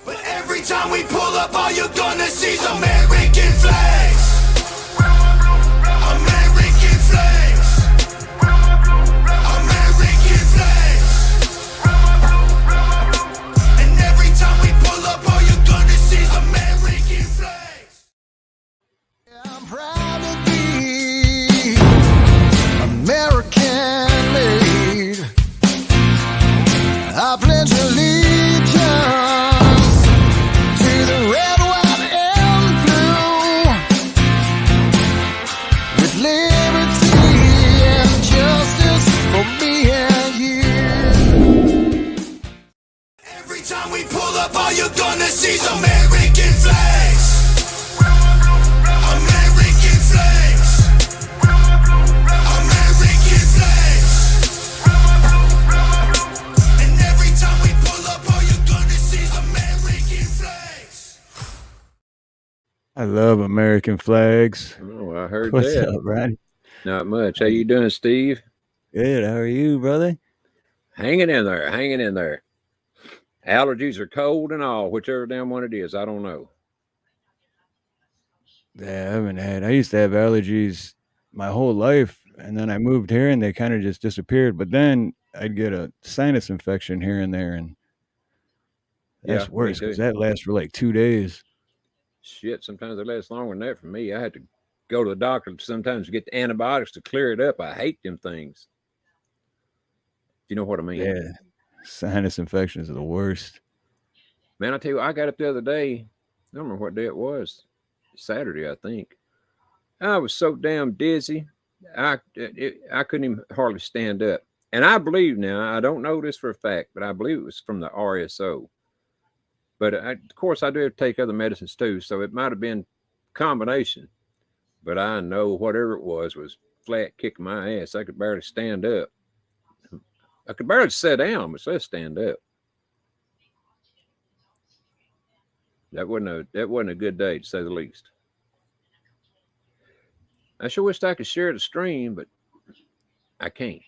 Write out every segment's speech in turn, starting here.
But every time we pull up, all you're gonna see is American flags. American flags. American flags. And every time we pull up, all you're gonna see is American flags. I'm proud to be American made. I pledge allegiance to the red, white, and blue, with liberty and justice for me and you. Every time we pull up, all you're gonna see is American flags. American flags. American flags. And every time we pull up, all you're gonna see is American flags. I love American flags. Oh, I heard What's that. up, Ronnie? Not much. How you doing, Steve? Good. How are you, brother? Hanging in there. Hanging in there. Allergies are cold and all, whichever damn one it is. I don't know. Yeah, I used to have allergies my whole life, and then I moved here, and they kind of just disappeared. But then I'd get a sinus infection here and there, and that's Yeah, me worse too. because that lasts for like 2 days. Shit, sometimes it lasts longer than that for me. I had to go to the doctor sometimes to get the antibiotics to clear it up. I hate them things. You know what I mean? Yeah, sinus infections are the worst. Man, I tell you, I got up the other day. I don't remember what day it was. Saturday, I think. I was so damn dizzy. I couldn't even hardly stand up. And I believe now, I don't know this for a fact, but I believe it was from the RSO. But of course, I do have to take other medicines too, so it might have been a combination. But I know whatever it was flat kicking my ass. I could barely stand up. I could barely sit down, but let's stand up. That wasn't a good day, to say the least. I sure wished I could share the stream, but I can't.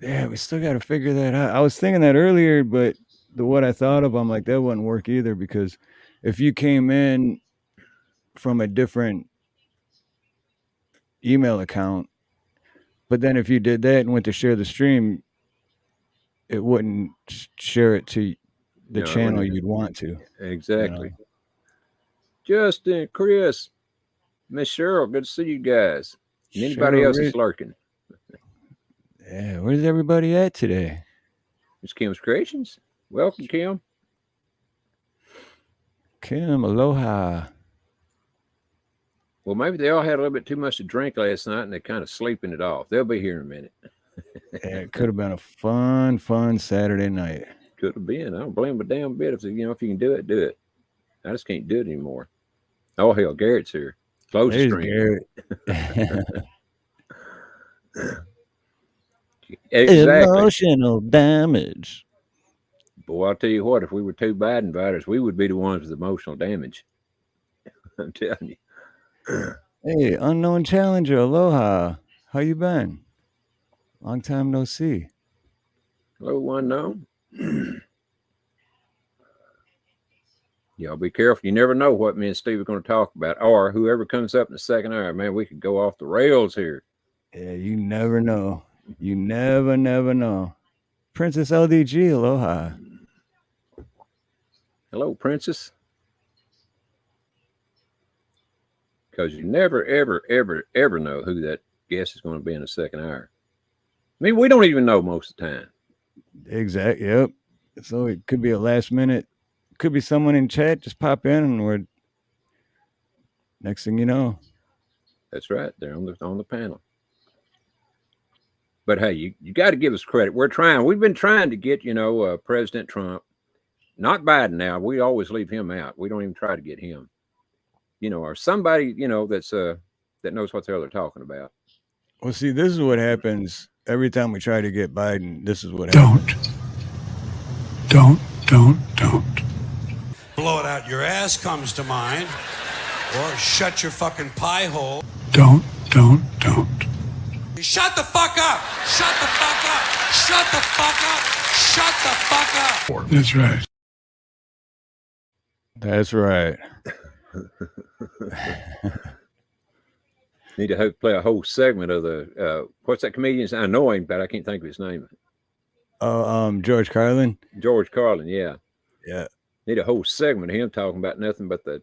Yeah, we still got to figure that out. I was thinking that earlier, but what I thought of, I'm like, that wouldn't work either, because if you came in from a different email account, but then if you did that and went to share the stream, it wouldn't share it to the No, it channel wouldn't. you'd want to. Exactly. Justin, Chris, Miss Cheryl, good to see you guys. And anybody Cheryl, else is lurking. Yeah, where's everybody at today? It's Kim's Creations. Welcome, Kim. Kim, aloha. Well, maybe they all had a little bit too much to drink last night and they're kind of sleeping it off. They'll be here in a minute. Yeah, it could have been a fun Saturday night. Could have been. I don't blame them a damn bit. If you can do it, do it. I just can't do it anymore. Oh, hell, Garrett's here. Close the stream. Garrett. Exactly. Emotional damage. Boy, I'll tell you what, if we were two Biden voters, we would be the ones with emotional damage. I'm telling you. Hey, unknown challenger, aloha. How you been? Long time no see. Hello, unknown. Y'all be careful. You never know what me and Steve are going to talk about, or whoever comes up in the second hour. Man, we could go off the rails here. Yeah, you never know. You never know. Princess LDG, aloha. Hello, Princess. Because you never, ever know who that guest is going to be in the second hour. I mean, we don't even know most of the time. Exactly. Yep. So it could be a last minute. Could be someone in chat just pop in, and we're next thing you know. That's right. They're on the panel. But hey, you got to give us credit. We've been trying to get, President Trump, not Biden now. We always leave him out. We don't even try to get him, or somebody, that's that knows what the hell they're talking about. Well, see, this is what happens every time we try to get Biden. This is what happens. Don't. Blow it out your ass comes to mind. Or shut your fucking pie hole. Don't. Shut the fuck up! Shut the fuck up! Shut the fuck up! Shut the fuck up! That's right. That's right. Need to play a whole segment of the what's that comedian's? I know him, but I can't think of his name. Oh, George Carlin. George Carlin. Yeah, Yeah. need a whole segment of him talking about nothing but the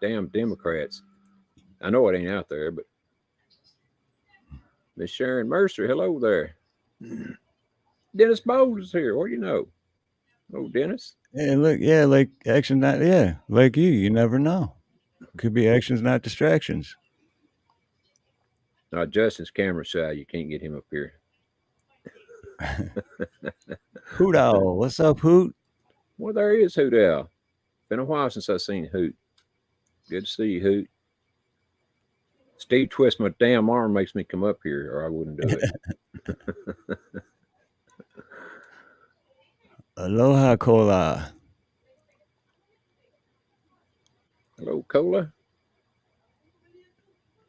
damn Democrats. I know it ain't out there, but Miss Sharon Mercer, hello there. Dennis Bowles is here. What do you know? Oh, Dennis. Yeah, look, yeah, like action, not, yeah, like you never know. Could be actions, not distractions. Justin's camera shy. You can't get him up here. Hoot Owl, what's up, Hoot? Well, there is Hoot Owl. Been a while since I've seen Hoot. Good to see you, Hoot. Steve twist my damn arm makes me come up here, or I wouldn't do it. Aloha Cola. Hello, Cola.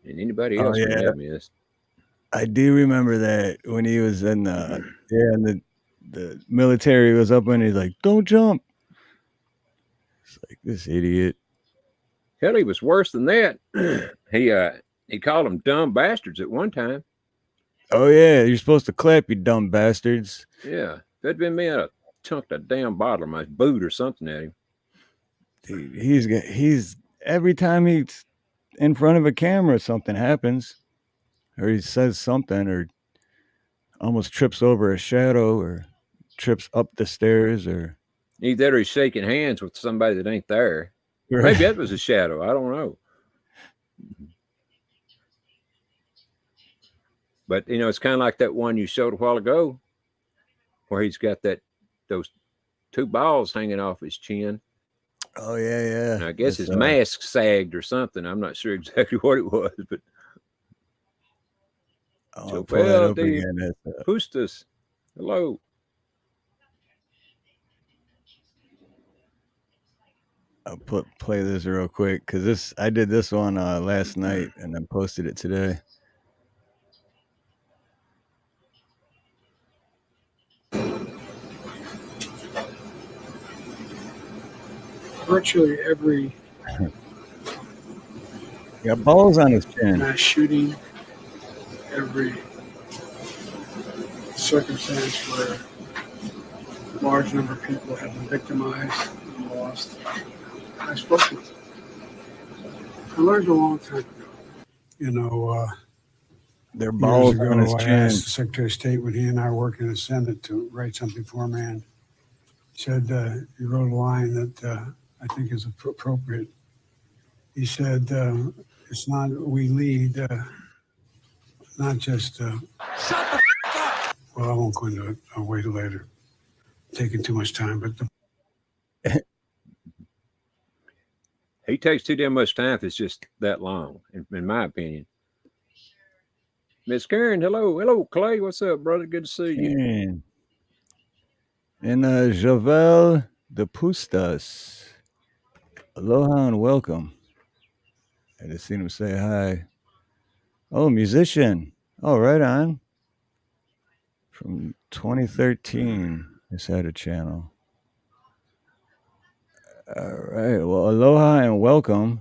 And anybody Oh else we may yeah, have missed. I do remember that when he was in the military was up and he's like, "Don't jump." It's like this idiot. Hell, he was worse than that. He called them dumb bastards at one time. Oh yeah, you're supposed to clap, you dumb bastards. Yeah, if it'd been me, I'd have chunked a damn bottle of my boot or something at him. Dude, he's every time he's in front of a camera, something happens, or he says something, or almost trips over a shadow, or trips up the stairs, or Either he's shaking hands with somebody that ain't there. Maybe that was a shadow. I don't know. But it's kind of like that one you showed a while ago, where he's got those two balls hanging off his chin. Oh yeah, yeah. And I guess his mask sagged or something. I'm not sure exactly what it was, but I'll pull that up again. Pustus, hello. I'll play this real quick because I did this one last night and then posted it today. Virtually every He got balls on his chin. mass shooting, every circumstance where a large number of people have been victimized and lost, I spoke to them. I learned a long time ago. Their Years balls on his ago, I chin. asked the Secretary of State when he and I were working in the Senate to write something for me, and he said he wrote a line that I think is appropriate. He said, "It's not we lead, not just." Shut the up! Well, I won't go into it. I'll wait later. Taking too much time, but He takes too damn much time if it's just that long, in my opinion. Miss Karen, hello, Clay. What's up, brother? Good to see you. And Javel de Pustas. Aloha and welcome. I just seen him say hi. Oh, musician. Oh, right on. From 2013, he's had a channel. All right. Well, aloha and welcome.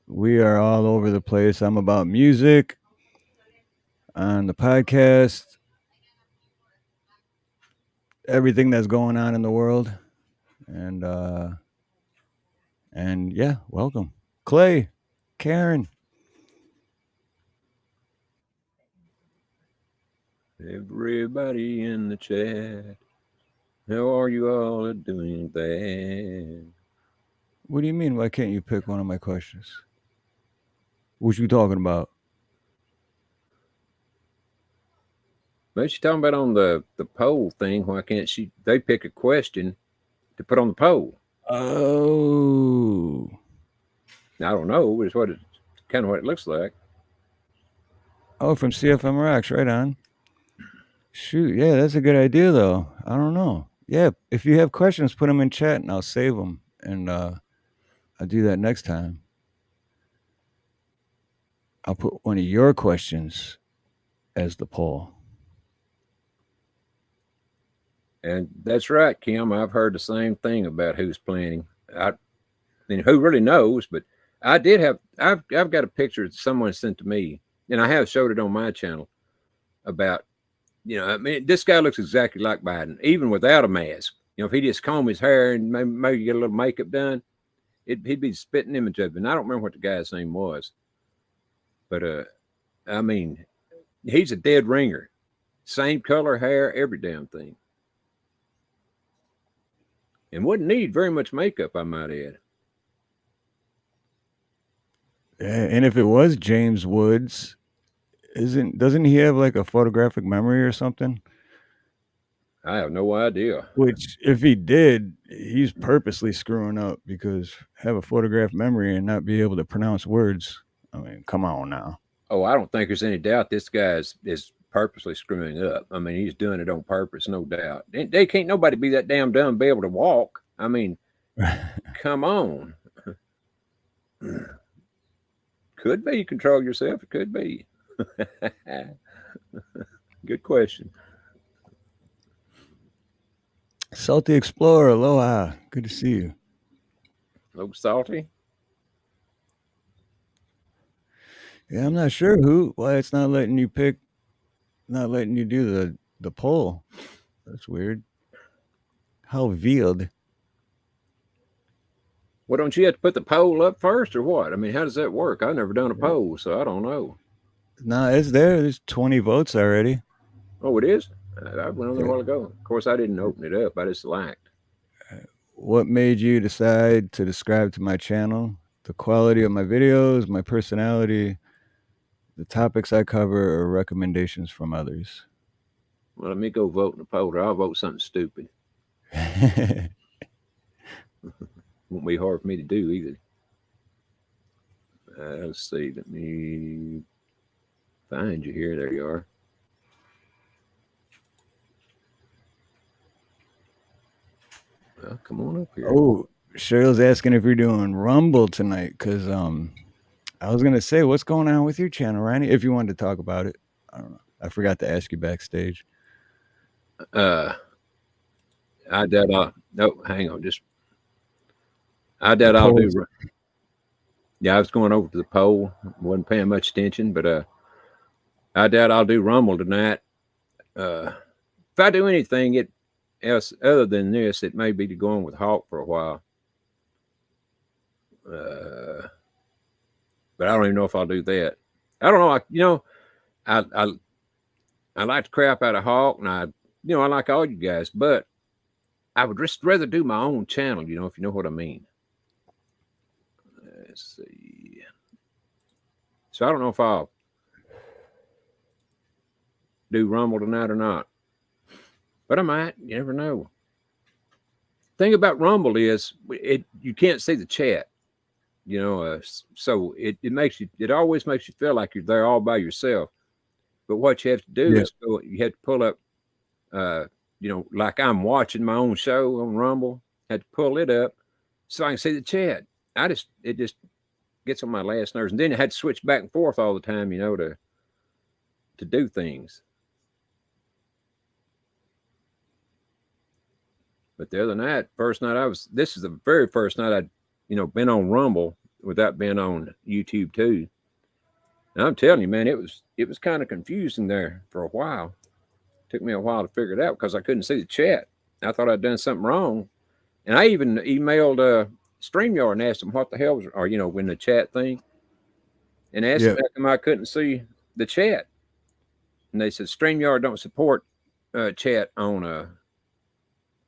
We are all over the place. I'm about music on the podcast, everything that's going on in the world. And yeah, welcome. Clay, Karen. Everybody in the chat. How are you all doing that? What do you mean? Why can't you pick one of my questions? What you talking about? But she's talking about on the poll thing. Why can't they pick a question to put on the poll? Oh. I don't know. It's kind of what it looks like. Oh, from CFM Rocks, right on. Shoot, yeah, that's a good idea, though. I don't know. Yeah, if you have questions, put them in chat, and I'll save them, and I'll do that next time. I'll put one of your questions as the poll. And that's right, Kim. I've heard the same thing about who's planning. I mean, who really knows? But I've got a picture that someone sent to me, and I have showed it on my channel about, I mean, this guy looks exactly like Biden, even without a mask. If he just comb his hair and maybe get a little makeup done, he'd be spitting image of him. And I don't remember what the guy's name was, but I mean, he's a dead ringer. Same color hair, every damn thing. And wouldn't need very much makeup, I might add. And if it was James Woods, doesn't he have like a photographic memory or something? I have no idea. Which, if he did, he's purposely screwing up, because have a photograph memory and not be able to pronounce words. I mean, come on now. Oh, I don't think there's any doubt this guy is purposely screwing up. I mean, he's doing it on purpose, no doubt. They can't nobody be that damn dumb to be able to walk. I mean, come on. Could be you control yourself. It could be. Good question. Salty Explorer, aloha. Good to see you. Look salty. Yeah, I'm not sure why it's not letting you do the poll. That's weird. How weird. Well, don't you have to put the poll up first or what? I mean, how does that work? I've never done a poll, so I don't know. No, it's there. There's 20 votes already. Oh, it is? I went on there a while ago. Of course, I didn't open it up. I just liked. What made you decide to subscribe to my channel? The quality of my videos, my personality, the topics I cover, or recommendations from others? Well, let me go vote in the poll, or I'll vote something stupid. Won't be hard for me to do either. Let's see. Let me find you here. There you are. Well, come on up here. Oh, Cheryl's asking if you're doing Rumble tonight, because I was gonna say, what's going on with your channel, Ronnie? If you wanted to talk about it, I don't know. I forgot to ask you backstage. I doubt. No, hang on. I doubt I'll do. Yeah, I was going over to the poll. Wasn't paying much attention, but I doubt I'll do Rumble tonight. If I do anything else other than this, it may be to go on with Hawk for a while. But I don't even know if I'll do that. I don't know. I like to crap out of Hawk, and I like all you guys, but I would just rather do my own channel, if you know what I mean. Let's see. So I don't know if I'll do Rumble tonight or not, but I might. You never know. Thing about Rumble is you can't see the chat, so it always makes you feel like you're there all by yourself. But what you have to do is you have to pull up, like I'm watching my own show on Rumble. Had to pull it up so I can see the chat. It just gets on my last nerves, and then I had to switch back and forth all the time, to do things. But the other night, this is the very first night I'd, been on Rumble without being on YouTube too. And I'm telling you, man, it was kind of confusing there for a while. Took me a while to figure it out because I couldn't see the chat. I thought I'd done something wrong. And I even emailed StreamYard and asked them what the hell was, or, when the chat thing, and asked them how come I couldn't see the chat. And they said StreamYard don't support chat on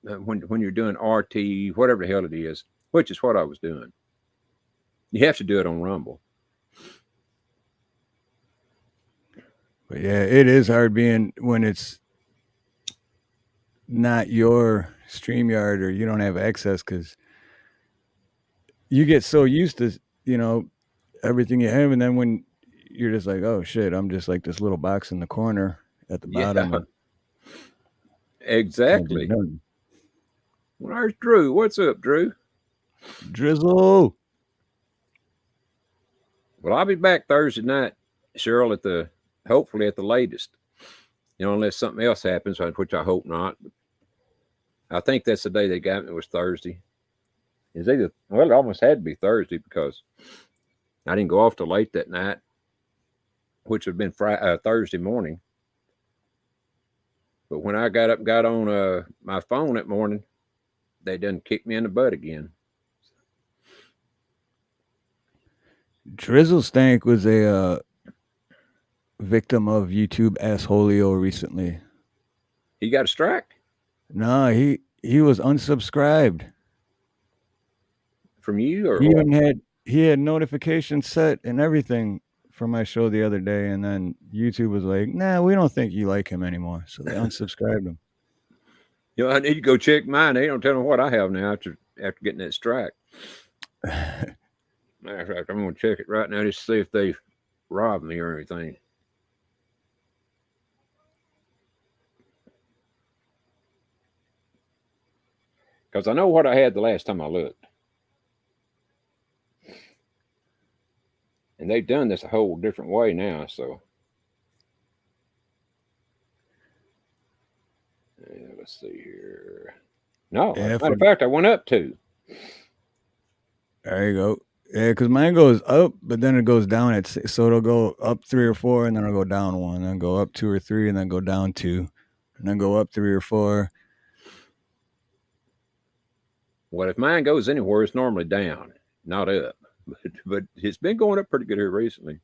when you're doing RT, whatever the hell it is, which is what I was doing. You have to do it on Rumble. But yeah, it is hard when it's not your StreamYard or you don't have access, because you get so used to, everything you have. And then when you're just like, oh shit, I'm just like this little box in the corner at the bottom. Yeah, exactly. Well, there's Drew. What's up, Drew? Drizzle. Well, I'll be back Thursday night, Cheryl, hopefully at the latest. Unless something else happens, which I hope not. I think that's the day they got me was Thursday. It almost had to be Thursday because I didn't go off till late that night, which would have been Thursday morning. But when I got up and got on my phone that morning, they done kicked me in the butt again. Drizzle Stank was a victim of YouTube assholio recently. He got a strike No, he was unsubscribed. from you, or He what? even had notifications set and everything for my show the other day, and then YouTube was like, "Nah, we don't think you like him anymore," so they unsubscribed him. You know, I need to go check mine. They don't tell me what I have now after getting that strike. Matter of fact, I'm going to check it right now just to see if they robbed me or anything. Because I know what I had the last time I looked. And they've done this a whole different way now, so. Yeah, let's see here. No, Yeah, as a matter of fact, I went up 2. There you go. Yeah, because mine goes up, but then it goes down. So it'll go up 3 or 4, and then it'll go down 1, then go up 2 or 3, and then go down 2, and then go up 3 or 4. Well, if mine goes anywhere, it's normally down, not up. But it's been going up pretty good here recently.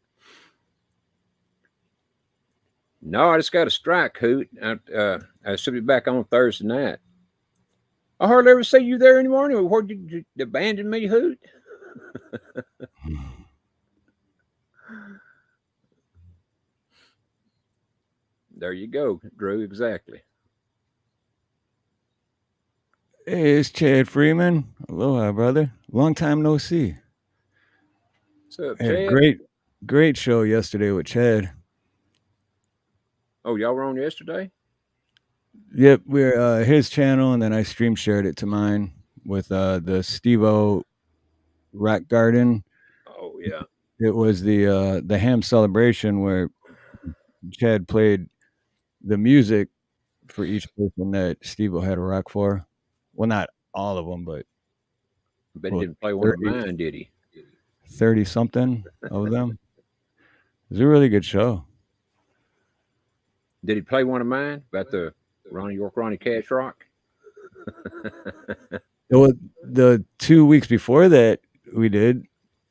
No, I just got a strike, Hoot. I should be back on Thursday night. I hardly ever see you there anymore. Anyway, where did you abandon me, Hoot? There you go, Drew. Exactly. Hey, it's Chad Freeman. Aloha, brother. Long time no see. What's up, Had a Chad? great show yesterday with Chad. Oh, y'all were on yesterday? Yep, we're his channel, and then I stream shared it to mine with the Steve-O Rock Garden. Oh, yeah. It was the ham celebration where Chad played the music for each person that Steve-O had a rock for. Well, not all of them, but Bet he well, didn't play one of 30, mine, did he? 30 something of them. It was a really good show. Did he play one of mine about the Ronnie Cash Rock? It was the 2 weeks before that we did,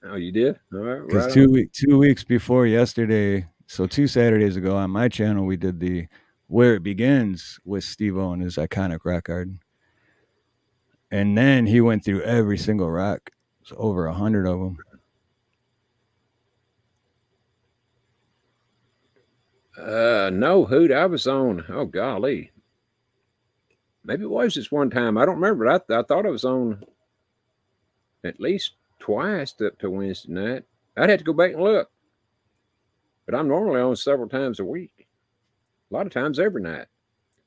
Oh, you did? All right. because Right 2 weeks before yesterday, so 2 Saturdays ago on my channel, we did the Where It Begins with Steve-O and his iconic rock garden. And then he went through every single rock. It's over 100 of them. No, Hoot. I was on. Oh, golly. Maybe it was just one time. I don't remember. I thought I was on at least twice up to Wednesday night. I'd have to go back and look. But I'm normally on several times a week. A lot of times every night.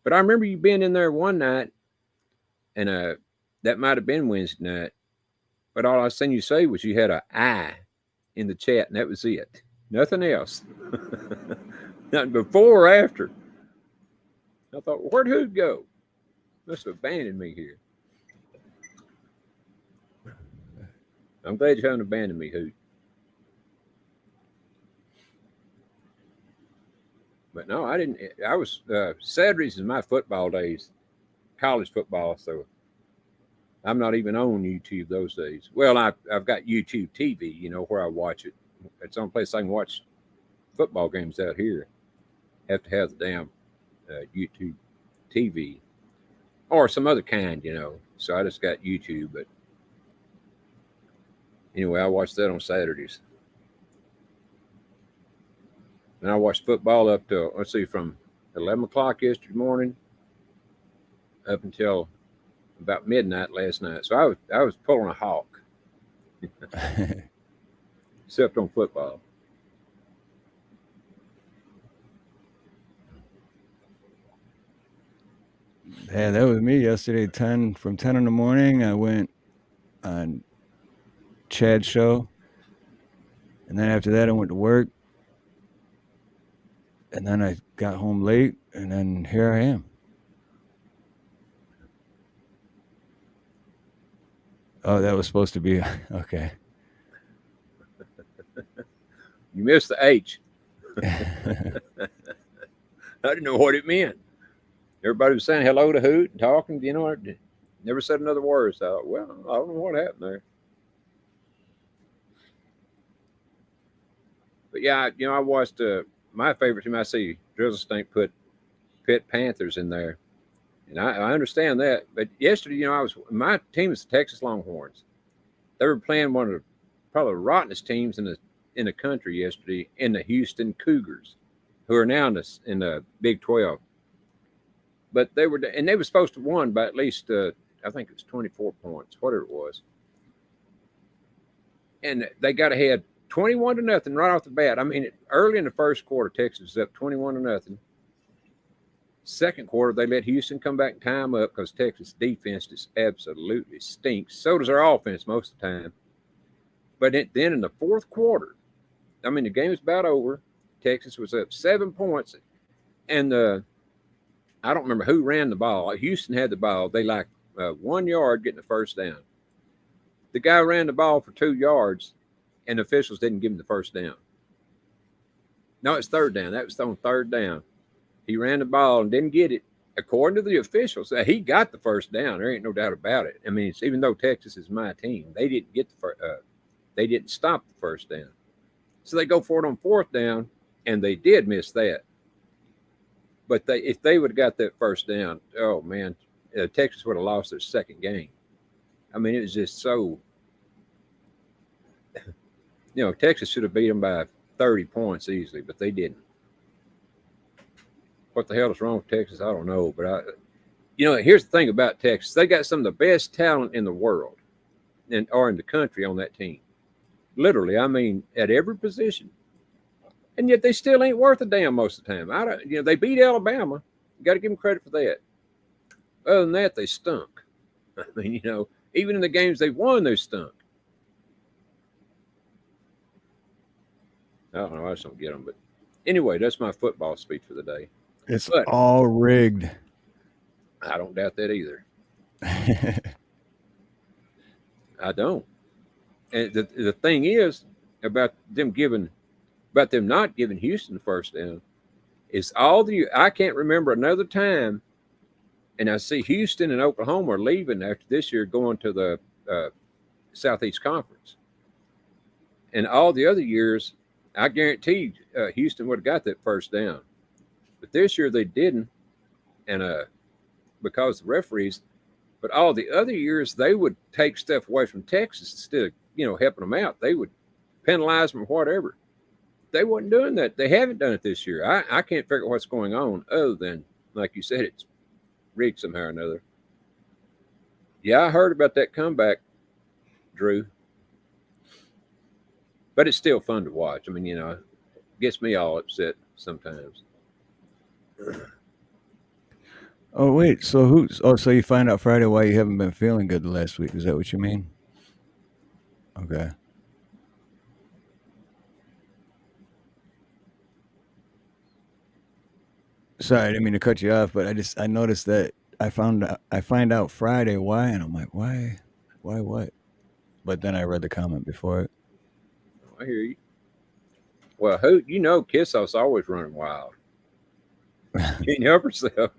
But I remember you being in there one night, and that might have been Wednesday night. But all I seen you say was you had an I in the chat, and that was it. Nothing else. Nothing before or after. I thought, where'd Hoot go? Must have abandoned me here. I'm glad you haven't abandoned me, Hoot. But no, I didn't. I was Saturdays is my football days, college football. So I'm not even on YouTube those days. Well, I've got YouTube TV, you know, where I watch it. It's the only place I can watch football games out here. Have to have the damn YouTube TV or some other kind, you know. So I just got YouTube. But anyway, I watch that on Saturdays. And I watched football up to, let's see, from 11 o'clock yesterday morning up until about midnight last night. So I was pulling a hawk, except on football. Yeah, that was me yesterday. From 10 in the morning, I went on Chad's show, and then after that, I went to work, and then I got home late, and then here I am. Oh, that was supposed to be okay. You missed the H. I didn't know what it meant. Everybody was saying hello to Hoot and talking, you know, never said another word. So I thought, well, I don't know what happened there. But yeah, you know, I watched my favorite team. I see Drizzle Stink put Pitt Panthers in there. And I understand that. But yesterday, you know, my team is the Texas Longhorns. They were playing one of the probably the rottenest teams in the country yesterday in the Houston Cougars, who are now in the Big 12. But they were supposed to win by at least I think it was 24 points, whatever it was. And they got ahead 21-0 right off the bat. I mean, early in the first quarter, Texas was up 21-0. Second quarter, they let Houston come back and tie them up because Texas defense just absolutely stinks. So does our offense most of the time. But then in the fourth quarter, I mean, the game was about over. Texas was up 7 points. And I don't remember who ran the ball. Houston had the ball. They like 1 yard getting the first down. The guy ran the ball for 2 yards, and the officials didn't give him the first down. No, it's third down. That was on third down. He ran the ball and didn't get it. According to the officials, he got the first down. There ain't no doubt about it. I mean, even though Texas is my team, they didn't get they didn't stop the first down. So they go for it on fourth down, and they did miss that. But if they would have got that first down, oh man, Texas would have lost their second game. I mean, it was just so. You know, Texas should have beat them by 30 points easily, but they didn't. What the hell is wrong with Texas? I don't know. But here's the thing about Texas. They got some of the best talent in the world or in the country on that team. Literally, I mean, at every position. And yet they still ain't worth a damn most of the time. They beat Alabama. You got to give them credit for that. Other than that, they stunk. I mean, even in the games they won, they stunk. I don't know. I just don't get them. But anyway, that's my football speech for the day. It's all rigged. I don't doubt that either. I don't. And the thing is about them not giving Houston the first down is I can't remember another time. And I see Houston and Oklahoma are leaving after this year, going to the Southeast Conference. And all the other years, I guarantee Houston would have got that first down. But this year they didn't, and because of the referees. But all the other years, they would take stuff away from Texas instead of, helping them out. They would penalize them or whatever. They wasn't doing that. They haven't done it this year. I can't figure out what's going on other than, like you said, it's rigged somehow or another. Yeah, I heard about that comeback, Drew. But it's still fun to watch. I mean, it gets me all upset sometimes. Oh wait, so so you find out Friday why you haven't been feeling good the last week? Is that what you mean? Okay. Sorry, I didn't mean to cut you off, but I noticed that I find out Friday why, and I'm like, why what? But then I read the comment before it. I hear you. Well, Kissoff's always running wild. Can't help herself.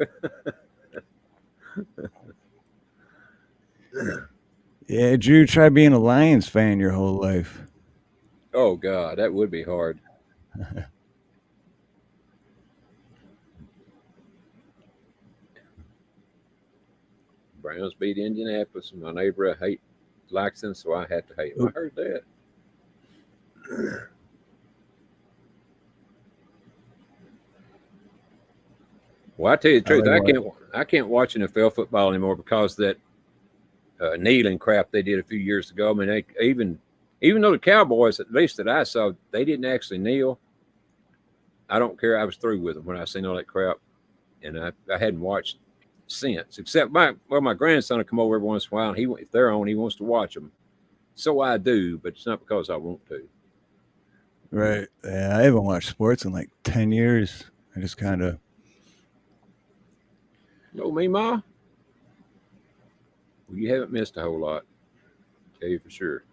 Yeah, Drew, try being a Lions fan your whole life. Oh God, that would be hard. Browns beat Indianapolis. My neighbor likes them, so I had to hate them. I heard that. Well, I tell you the truth, I can't watch NFL football anymore because of that kneeling crap they did a few years ago. I mean, even though the Cowboys, at least that I saw, they didn't actually kneel. I don't care. I was through with them when I seen all that crap, and I hadn't watched since. Except my grandson will come over every once in a while, and if they're on, he wants to watch them. So I do, but it's not because I want to. Right. Yeah, I haven't watched sports in like 10 years. I just kind of. Me, Ma? Well, you haven't missed a whole lot. Tell you for sure.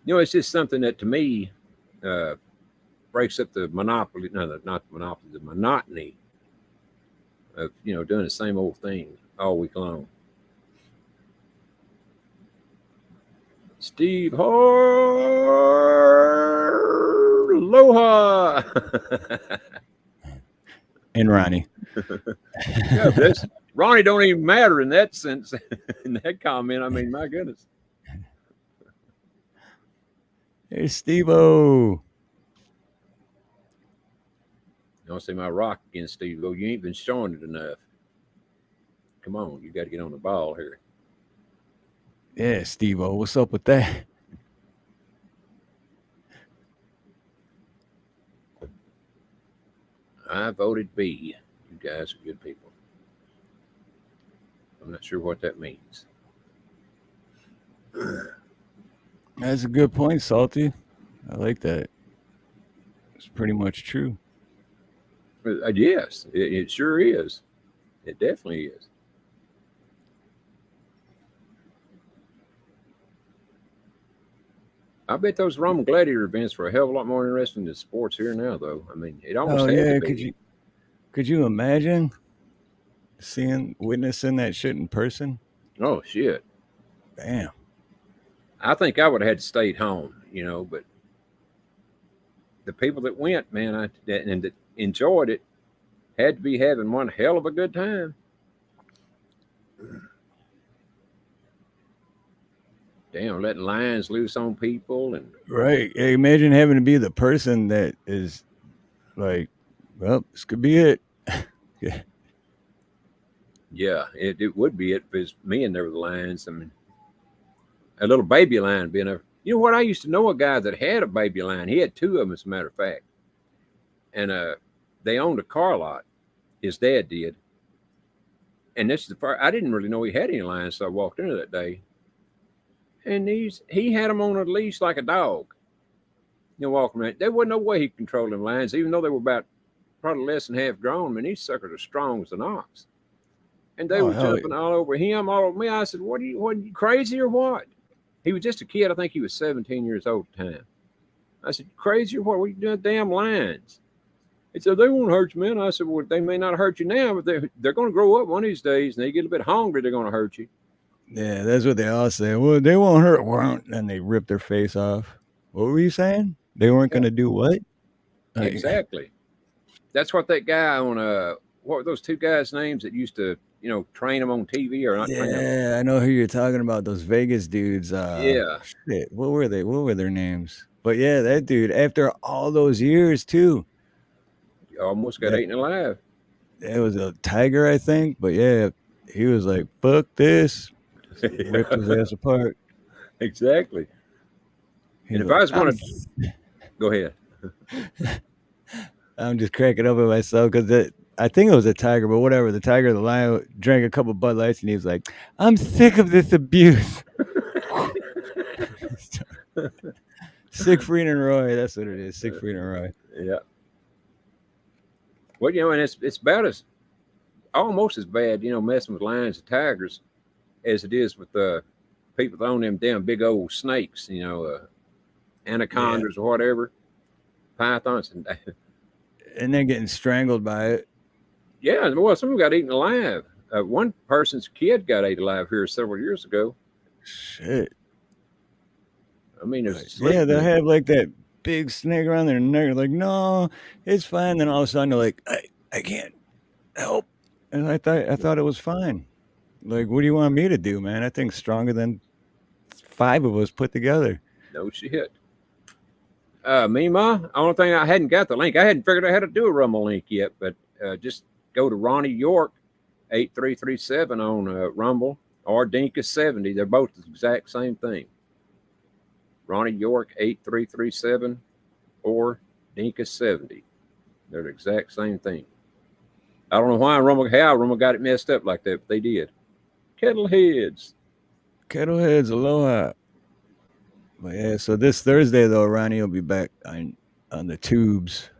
You know, it's just something that to me breaks up the monopoly. No, not the monopoly, the monotony of doing the same old thing all week long. Steve Harloha. And Ronnie. Yeah, but that's, Ronnie don't even matter in that sense. In that comment, I mean, my goodness. Hey, Steve-O. You don't see my rock against Steve. Oh, you ain't been showing it enough. Come on, you got to get on the ball here. Yeah, Steve-O. What's up with that? I voted B. You guys are good people. I'm not sure what that means. That's a good point, Salty. I like that. It's pretty much true. Yes, it sure is. It definitely is. I bet those Roman Gladiator events were a hell of a lot more interesting than sports here now, though. I mean, it almost Oh had yeah, to be. could you imagine witnessing that shit in person? Oh shit! Damn. I think I would have had to stay at home, but the people that went, man, and that enjoyed it, had to be having one hell of a good time. Damn, letting lions loose on people and Right. Yeah, imagine having to be the person that is like, well, this could be it. Yeah. yeah, it would be it if it's me and there were the lions. I mean, a little baby lion being a. You know what? I used to know a guy that had a baby lion. He had two of them, as a matter of fact, and they owned a car lot. His dad did, and this is the part I didn't really know he had any lions, so I walked into that day, and he had them on a leash like a dog. Walking around. There wasn't no way he controlled them lions, even though they were about probably less than half grown. Man, these suckers are strong as an ox. And they Oh, were hell jumping all over him, all over me. I said, what are you crazy or what? He was just a kid. I think he was 17 years old at the time. I said, crazy or what? What are you doing, damn lions? He said, they won't hurt you, man. I said, well, they may not hurt you now, but they're going to grow up one of these days, and they get a bit hungry, they're going to hurt you. Yeah, that's what they all say. Well, they won't hurt. Won't. And they rip their face off. What were you saying? They weren't going to do what? Like, Exactly. That's what that guy on what were those two guys' names that used to train them on TV or not train them? yeah, I know who you're talking about. Those Vegas dudes. Yeah. Shit. What were they? What were their names? But yeah, that dude, after all those years too, Almost got that, eaten alive. it was a tiger, I think. But yeah, he was like, fuck this. Ripped his ass apart. Exactly. He's And if like, I was going to go ahead. I'm just cracking up at myself because I think it was a tiger, but whatever. The tiger, the lion drank a couple Bud Lights and he was like, I'm sick of this abuse. Siegfried and Roy. That's what it is. Siegfried and Roy. Yeah. Well, and it's about almost as bad, messing with lions and tigers as it is with people that own them damn big old snakes, anacondas or whatever, pythons. And then getting strangled by it. Yeah, well, some of them got eaten alive. One person's kid got ate alive here several years ago. Shit. I mean, Yeah, they'll have like that big snake around their neck. Like, no, it's fine. Then all of a sudden they're like, I can't help. And I thought it was fine. Like, what do you want me to do, man? I think stronger than 5 of us put together. No shit. Mima, only thing I hadn't got the link. I hadn't figured out how to do a Rumble link yet, but just go to Ronnie York 8337 on Rumble or Dinka 70. They're both the exact same thing. Ronnie York 8337 or Dinka 70. They're the exact same thing. I don't know how Rumble got it messed up like that, but they did. Kettleheads. Kettleheads, aloha. But yeah, so this Thursday though, Ronnie will be back on the tubes.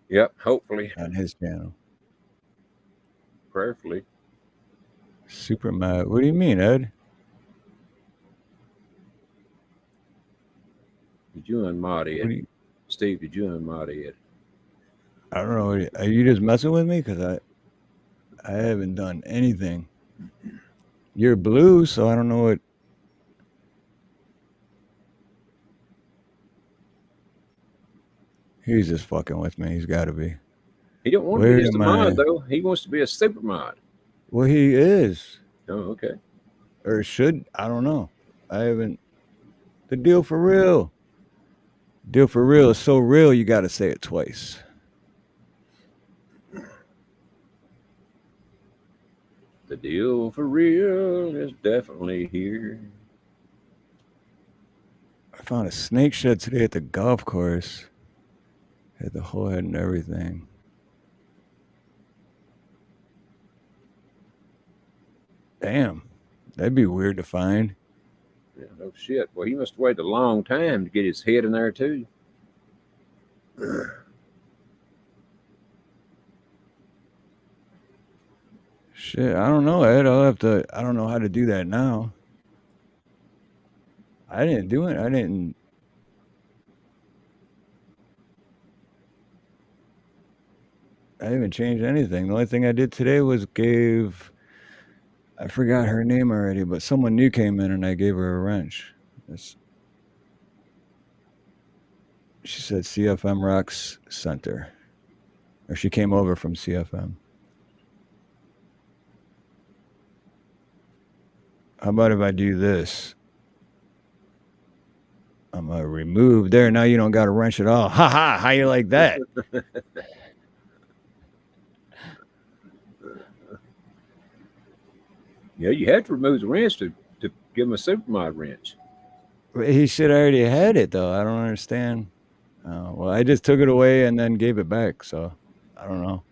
Yep, hopefully. On his channel. Prayerfully. Super mad. What do you mean, Ed? Did you unmod What it? do you, Steve, did you unmod it? I don't know. Are you just messing with me? Because I haven't done anything. You're blue, so I don't know what. He's just fucking with me. He's got to be. He don't want to be Where just a am mod I? though. He wants to be a super mod. Well, he is. Oh, okay. Or should. I don't know. I haven't. The deal for real. Deal for real is so real, you got to say it twice. The deal for real is definitely here. I found a snake shed today at the golf course. Had the whole head and everything. Damn. That'd be weird to find. Yeah, no shit. Well, he must have waited a long time to get his head in there too. Shit, I don't know, Ed. I'll have to. I don't know how to do that now. I didn't do it. I didn't. I haven't changed anything. The only thing I did today was gave. I forgot her name already, but someone new came in and I gave her a wrench. That's, she said CFM Rocks Center. Or she came over from CFM. How about if I do this? I'm going to remove there. Now you don't got to wrench at all. Ha ha. How you like that? Yeah, you had to remove the wrench to give him a super mod wrench. He should already had it, though. I don't understand. Well, I just took it away and then gave it back. So I don't know.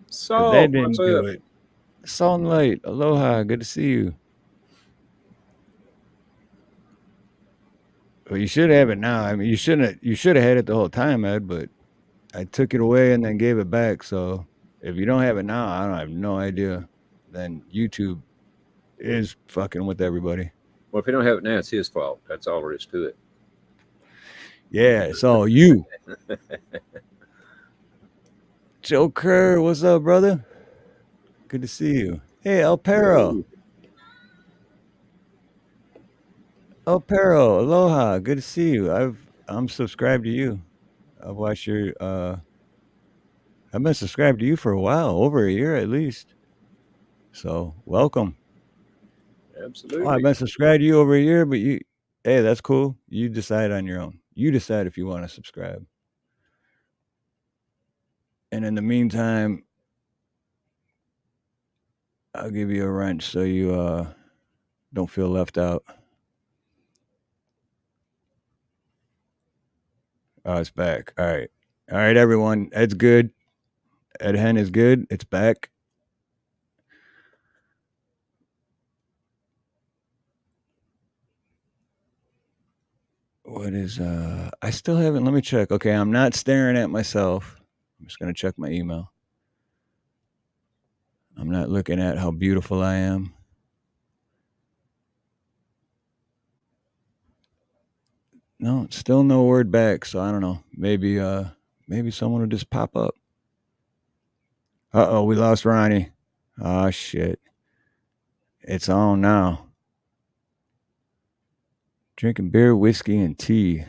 But So that what's didn't do up? it. Sunlight. Aloha. Good to see you. Well, you should have it now. I mean, you shouldn't. You should have had it the whole time, Ed. But I took it away and then gave it back. So if you don't have it now, I don't have no idea. Then YouTube is fucking with everybody. Well, if he don't have it now, it's his fault. That's all there is to it. Yeah, it's all you. Joe Kerr, what's up, brother? Good to see you. Hey, El Perro. El Perro, aloha. Good to see you. I'm subscribed to you. I've watched your I've been subscribed to you for a while, over a year at least. So welcome. Oh, I've Absolutely. been subscribed to you over a year, but hey, that's cool. You decide on your own. You decide if you want to subscribe. And in the meantime, I'll give you a wrench so you don't feel left out. Oh, it's back. All right. All right, everyone. Ed's good. Ed Hen is good. It's back. What is I still haven't, let me check. Okay, I'm not staring at myself. I'm just gonna check my email. I'm not looking at how beautiful I am. No, still no word back, so I don't know. Maybe someone will just pop up. Uh-oh, we lost Ronnie. Oh shit. It's on now. Drinking beer, whiskey, and tea.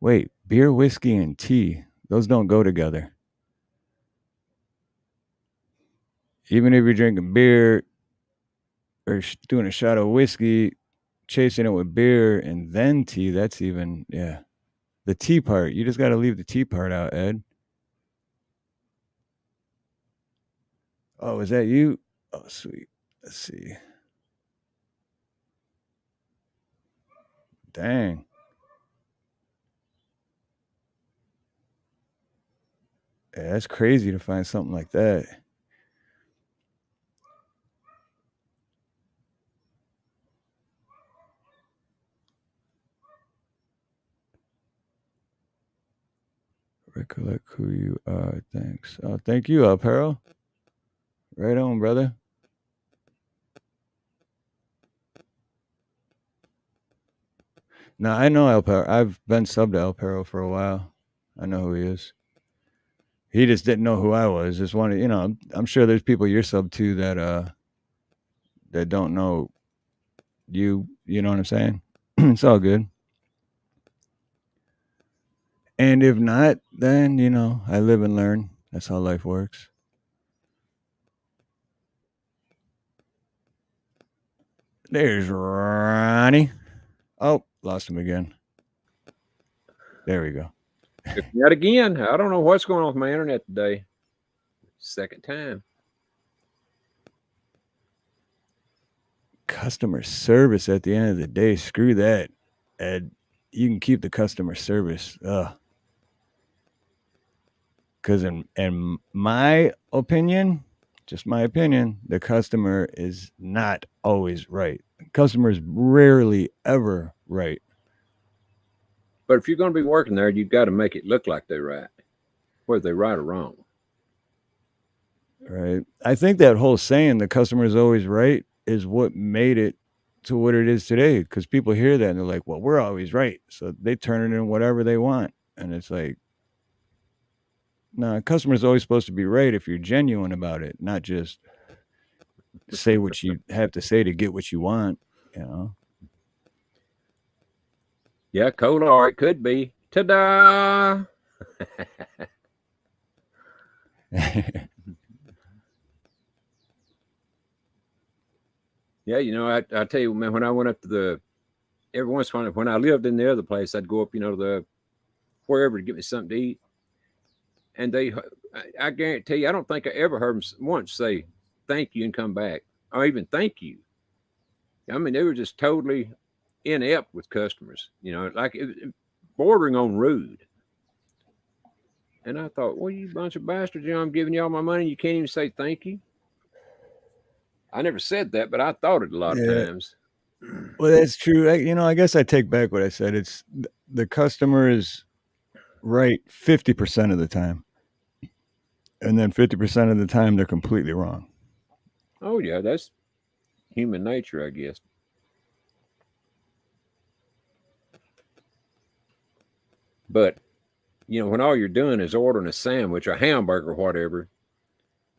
Wait, beer, whiskey, and tea. Those don't go together. Even if you're drinking beer or doing a shot of whiskey, chasing it with beer and then tea, that's even, yeah. The tea part, you just got to leave the tea part out, Ed. Oh, is that you? Oh, sweet. Let's see. Dang. Yeah, that's crazy to find something like that. Recollect who you are. Thanks. Oh, thank you, Apparel. Right on, brother. No, I know El Perro. I've been subbed to El Perro for a while. I know who he is. He just didn't know who I was. Just wanted, I'm sure there's people you're sub to that don't know you. You know what I'm saying? It's all good. And if not, then I live and learn. That's how life works. There's Ronnie. Oh, lost him again. There we go. Yet again, I don't know what's going on with my internet today. Second time. Customer service at the end of the day, screw that. Ed, you can keep the customer service. Because in my opinion, just my opinion, the customer is not always right. The customer is rarely ever right. But if you're going to be working there, you've got to make it look like they're right, whether they're right or wrong. Right. I think that whole saying, the customer is always right, is what made it to what it is today. Because people hear that and they're like, well, we're always right. So they turn it in whatever they want. And it's like, no, customer's always supposed to be right if you're genuine about it, not just say what you have to say to get what you want, Yeah, Kolar, it could be. Ta-da! Yeah, I tell you, man, when I went up to every once in a while, when I lived in the other place, I'd go up, to wherever to get me something to eat. And I guarantee you, I don't think I ever heard them once say thank you and come back, or even thank you. I mean, they were just totally inept with customers, like bordering on rude. And I thought, well, you bunch of bastards, I'm giving you all my money. You can't even say thank you. I never said that, but I thought it a lot of times. Well, that's true. I guess I take back what I said. It's the customer is right 50% of the time. And then 50% of the time, they're completely wrong. Oh, yeah, that's human nature, I guess. But, when all you're doing is ordering a sandwich, a hamburger, or whatever,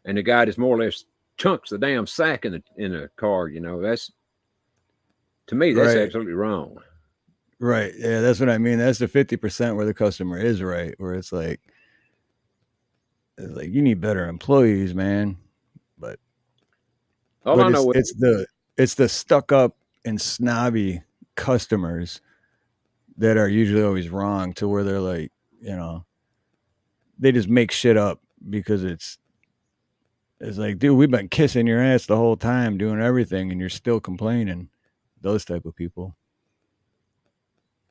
and the guy just more or less chunks the damn sack in the car, that's, to me, that's Right. absolutely wrong. Right. Yeah, that's what I mean. That's the 50% where the customer is right, where it's like you need better employees, man. But All I know it's the stuck up and snobby customers that are usually always wrong, to where they're like, they just make shit up because it's like, dude, we've been kissing your ass the whole time, doing everything, and you're still complaining. Those type of people.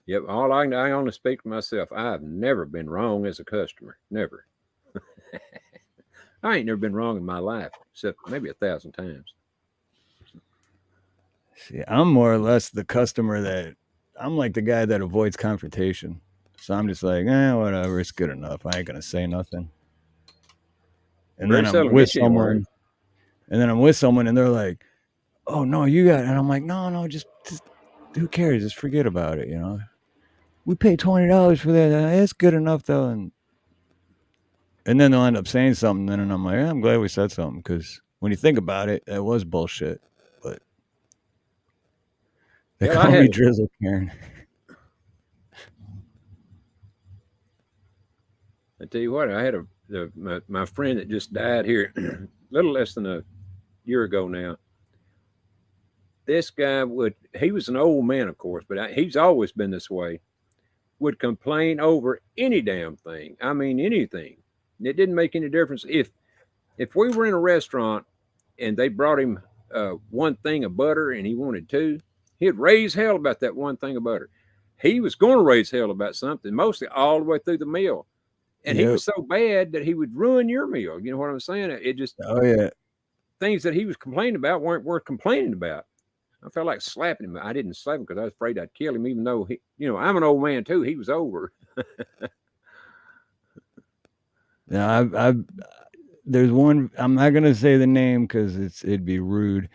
Yep. I only speak for myself. I've never been wrong as a customer. Never. I ain't never been wrong in my life, except maybe 1,000 times. See, I'm more or less the customer that I'm like the guy that avoids confrontation. So I'm just like, whatever, it's good enough. I ain't gonna say nothing. And Very then I'm seldom with get you anywhere. someone, and they're like, "Oh no, you got," and I'm like, "No, just who cares? Just forget about it." We paid $20 for that. It's good enough though, and then they'll end up saying something, and I'm like, I'm glad we said something, because when you think about it, that was bullshit. But they Hell, call me Drizzle Karen. I tell you what, I had my friend that just died here a little less than a year ago now. This guy he was an old man, of course, but he's always been this way, would complain over any damn thing. I mean, anything. It didn't make any difference. If we were in a restaurant and they brought him one thing of butter and he wanted two, he'd raise hell about that one thing of butter. He was going to raise hell about something, mostly all the way through the meal. And he was so bad that he would ruin your meal. You know what I'm saying? It just, Oh yeah, things that he was complaining about weren't worth complaining about. I felt like slapping him. I didn't slap him because I was afraid I'd kill him, even though I'm an old man too. He was over. Now there's one. I'm not gonna say the name because it'd be rude,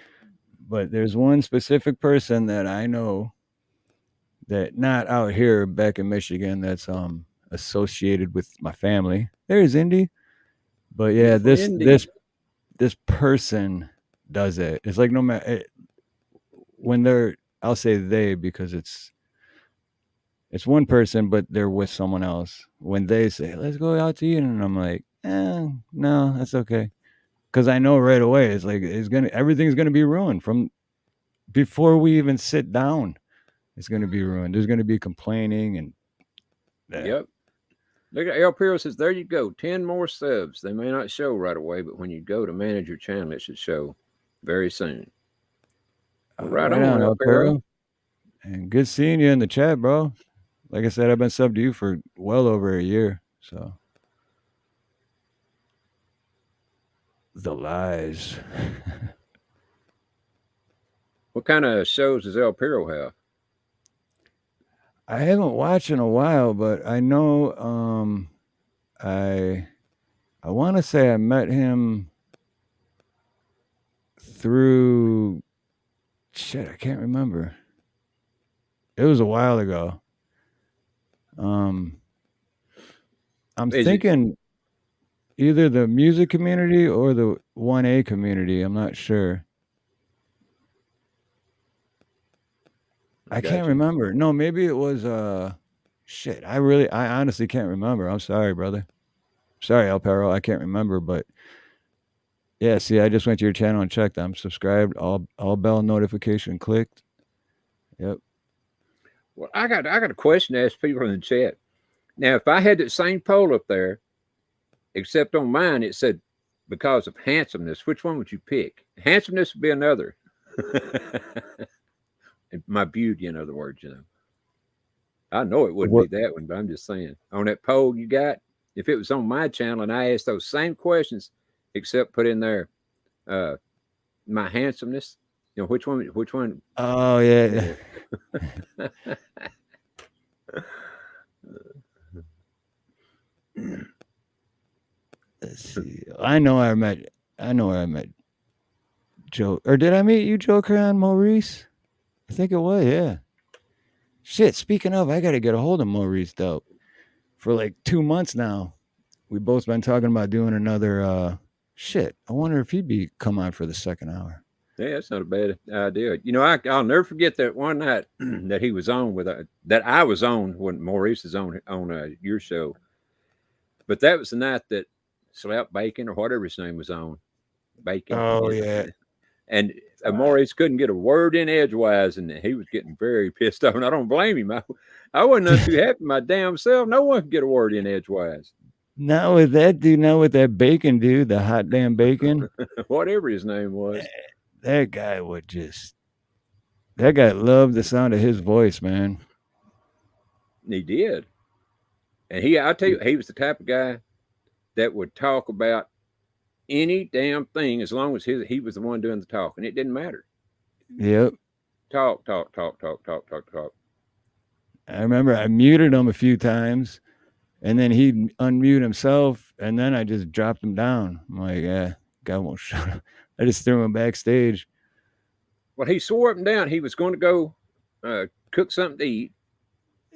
but there's one specific person that I know that not out here back in Michigan that's associated with my family. There's Indy. But yeah, Beautiful Indy. this person does it. It's like no matter when they're, I'll say they because it's one person, but they're with someone else. When they say, "Let's go out to eat," and I'm like, no, that's okay, because I know right away it's like everything's gonna be ruined from before we even sit down. It's gonna be ruined. There's gonna be complaining and that. Yep. Look at El Piro says, there you go. 10 more subs. They may not show right away, but when you go to manage your channel, it should show very soon. Well, right on, El El Piro. Piro. And good seeing you in the chat, bro. Like I said, I've been subbed to you for well over a year. So the lies. What kind of shows does El Piro have? I haven't watched in a while, but I know I want to say I met him through shit, I can't remember. It was a while ago. I'm Is it- thinking either the music community or the 1A community. I'm not sure. I can't Gotcha. remember. No, maybe it was shit. I honestly can't remember. I'm sorry, brother. Sorry, El Perro. I can't remember, but yeah, see, I just went to your channel and checked. I'm subscribed, all bell notification clicked. Yep. Well, I got a question to ask people in the chat. Now, if I had that same poll up there, except on mine, it said because of handsomeness, which one would you pick? Handsomeness would be another. My beauty, in other words, I know it wouldn't be that one, but I'm just saying. On that poll you got, if it was on my channel and I asked those same questions, except put in there my handsomeness, which one? Oh yeah. Let's see. I know where I met Joe. Or did I meet you, Joker, on Maurice? I think it was, yeah. Shit, speaking of, I gotta get a hold of Maurice though. For like 2 months now. We both been talking about doing another shit. I wonder if he'd come on for the second hour. Yeah, that's not a bad idea. I'll never forget that one night that he was on with that I was on when Maurice is on your show. But that was the night that Slap Bacon or whatever his name was on. Bacon. Oh yeah. And Maurice couldn't get a word in edgewise, and he was getting very pissed off. And I don't blame him. I wasn't none too happy my damn self. No one could get a word in edgewise. Not with that dude, not with that bacon dude, the hot damn bacon. Whatever his name was. That guy loved the sound of his voice, man. He did. And I tell you, he was the type of guy that would talk about any damn thing as long as he was the one doing the talking. It didn't matter. Yep. Talk. I remember I muted him a few times, and then he'd unmute himself, and then I just dropped him down. I'm like, yeah, guy won't shut up. I just threw him backstage. Well, he swore up and down he was going to go cook something to eat.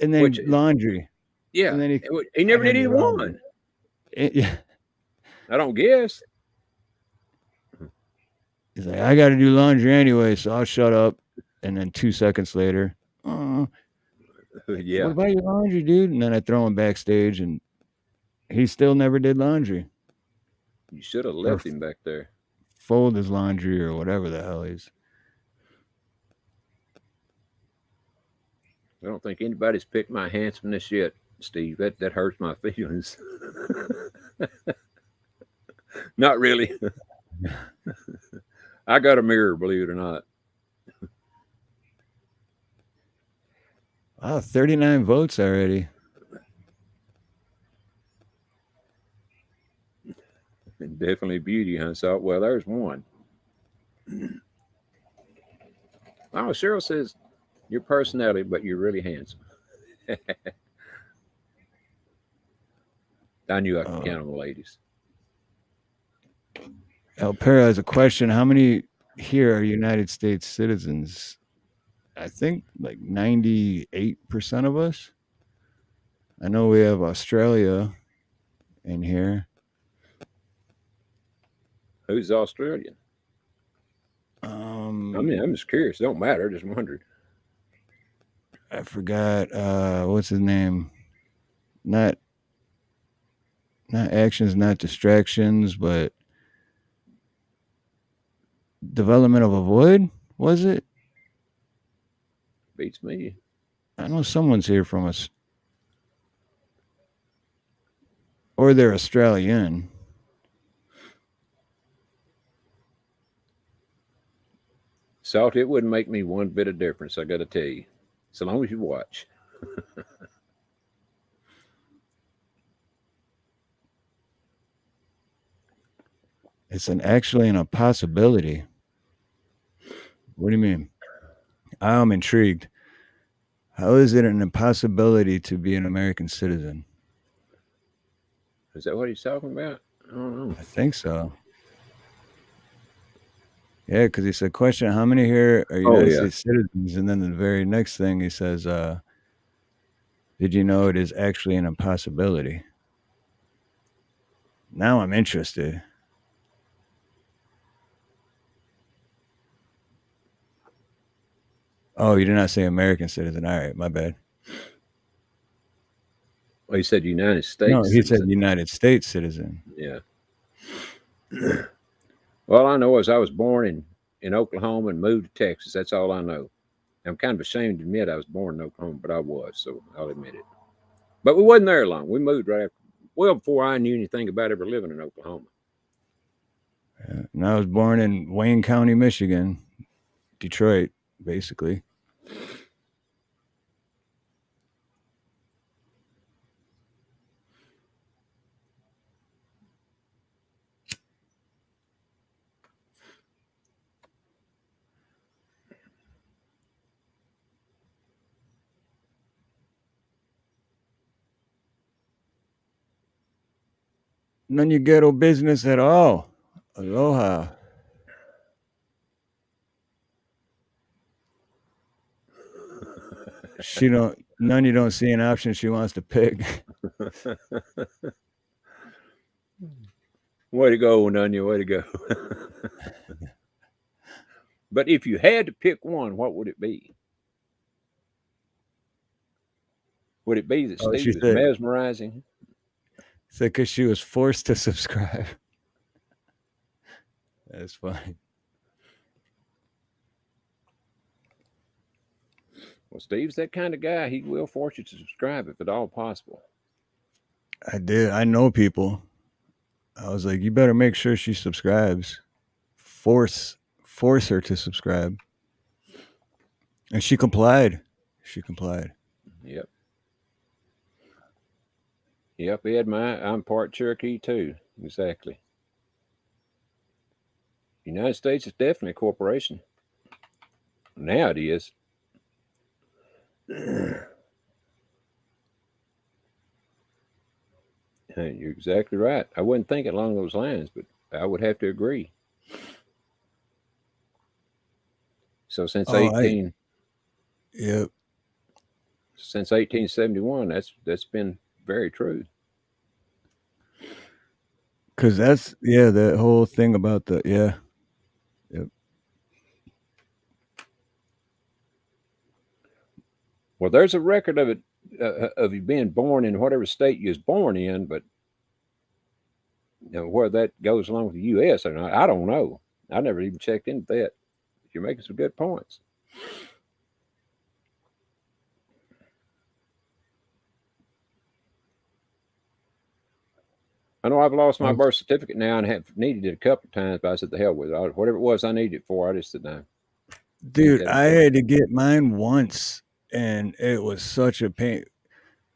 And then laundry. Yeah. And then he never did either one. Yeah. I don't guess. He's like, I got to do laundry anyway, so I'll shut up. And then 2 seconds later, yeah. What about your laundry, dude? And then I throw him backstage, and he still never did laundry. You should have left him back there. Fold his laundry or whatever the hell he's. I don't think anybody's picked my handsomeness yet, Steve. That hurts my feelings. Not really. I got a mirror, believe it or not. Wow, 39 votes already. Definitely beauty, huh? So, well, there's one. Oh, Cheryl says, your personality, but you're really handsome. I knew I could count on the ladies. El Pera has a question. How many here are United States citizens? I think like 98% of us. I know we have Australia in here. Who's Australian? I mean, I'm just curious. It don't matter. I just wondered. I forgot what's his name. Not actions, not distractions, but development of a wood, was it? Beats me. I know someone's here from us. Or they're Australian. Salt, it wouldn't make me one bit of difference, I got to tell you. So long as you watch. It's actually a possibility. What do you mean? I'm intrigued. How is it an impossibility to be an American citizen? Is that what he's talking about? I don't know. I think so. Yeah, because he said, question, how many here are United yeah. States citizens? And then the very next thing he says, did you know it is actually an impossibility? Now I'm interested. Oh, you did not say American citizen. All right, my bad. Well, he said United States. No, he said citizen. United States citizen. Yeah. Well, I know is I was born in Oklahoma and moved to Texas. That's all I know. I'm kind of ashamed to admit I was born in Oklahoma, but I was, so I'll admit it. But we wasn't there long. We moved right after, well, before I knew anything about ever living in Oklahoma. And I was born in Wayne County, Michigan, Detroit, basically. None of your ghetto business at all. Aloha. None you don't see an option she wants to pick. Way to go, Nunya. Way to go. But if you had to pick one, what would it be? Would it be that Oh, Steve she is said- mesmerizing? Said because she was forced to subscribe. That's funny. Well, Steve's that kind of guy. He will force you to subscribe if at all possible. I did. I know people. I was like, you better make sure she subscribes. Force her to subscribe. And she complied. Yep. Yep, Ed, I'm part Cherokee too. Exactly. United States is definitely a corporation. Now it is. You're exactly right. I wouldn't think it along those lines, but I would have to agree. So since Yep. since 1871, that's been very true. Because that's that whole thing about the Yep. Well, there's a record of it of you being born in whatever state you was born in, but where that goes along with the U.S. or not, I don't know. I never even checked into that. You're making some good points. I know I've lost my birth certificate now and have needed it a couple of times, but I said the hell with it. Whatever it was I needed it for, I just said no. Dude, I had to get mine once, and it was such a pain.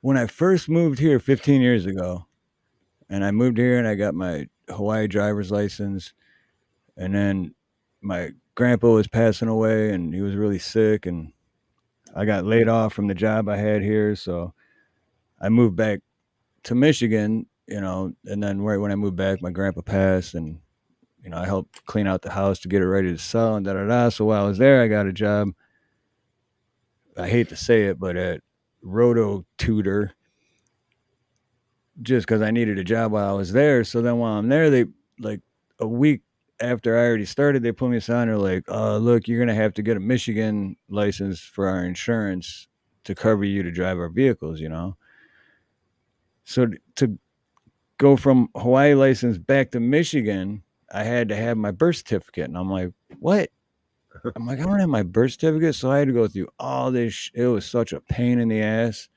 When I first moved here 15 years ago, and I moved here and I got my Hawaii driver's license, and then my grandpa was passing away and he was really sick, and I got laid off from the job I had here, so I moved back to Michigan, and then right when I moved back, my grandpa passed, and I helped clean out the house to get it ready to sell and da-da-da. So while I was there, I got a job I hate to say it, but at Roto Tutor, just because I needed a job while I was there. So then while I'm there, they like a week after I already started, they put me aside. They're like, look, you're gonna have to get a Michigan license for our insurance to cover you to drive our vehicles, you know. So to go from Hawaii license back to Michigan, I had to have my birth certificate. And I'm like, what? I'm like, I don't have my birth certificate. So I had to go through all this. It was such a pain in the ass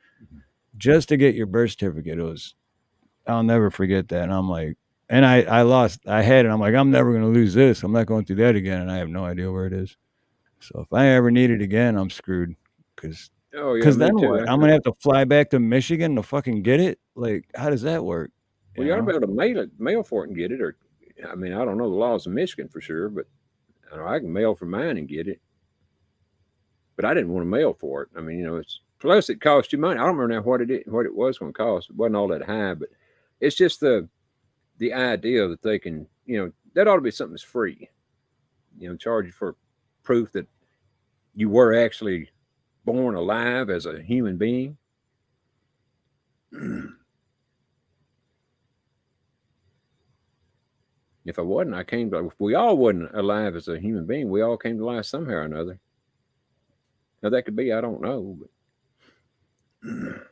just to get your birth certificate. I'll never forget that. And I'm like, and I had it. I'm like, I'm never going to lose this. I'm not going through that again. And I have no idea where it is. So if I ever need it again, I'm screwed. Oh yeah, Cause me then too. what? I'm going to have to fly back to Michigan to fucking get it. Like, how does that work? Well, you ought to be able to mail for it and get it. Or, I mean, I don't know the laws of Michigan for sure, but I can mail for mine and get it. But I didn't want to mail for it. I mean, it's plus it costs you money. I don't remember now what it was going to cost. It wasn't all that high, but it's just the idea that they can, that ought to be something that's free. Charge you for proof that you were actually born alive as a human being. If I wasn't, if we all wasn't alive as a human being, we all came to life somehow or another. Now that could be, I don't know. But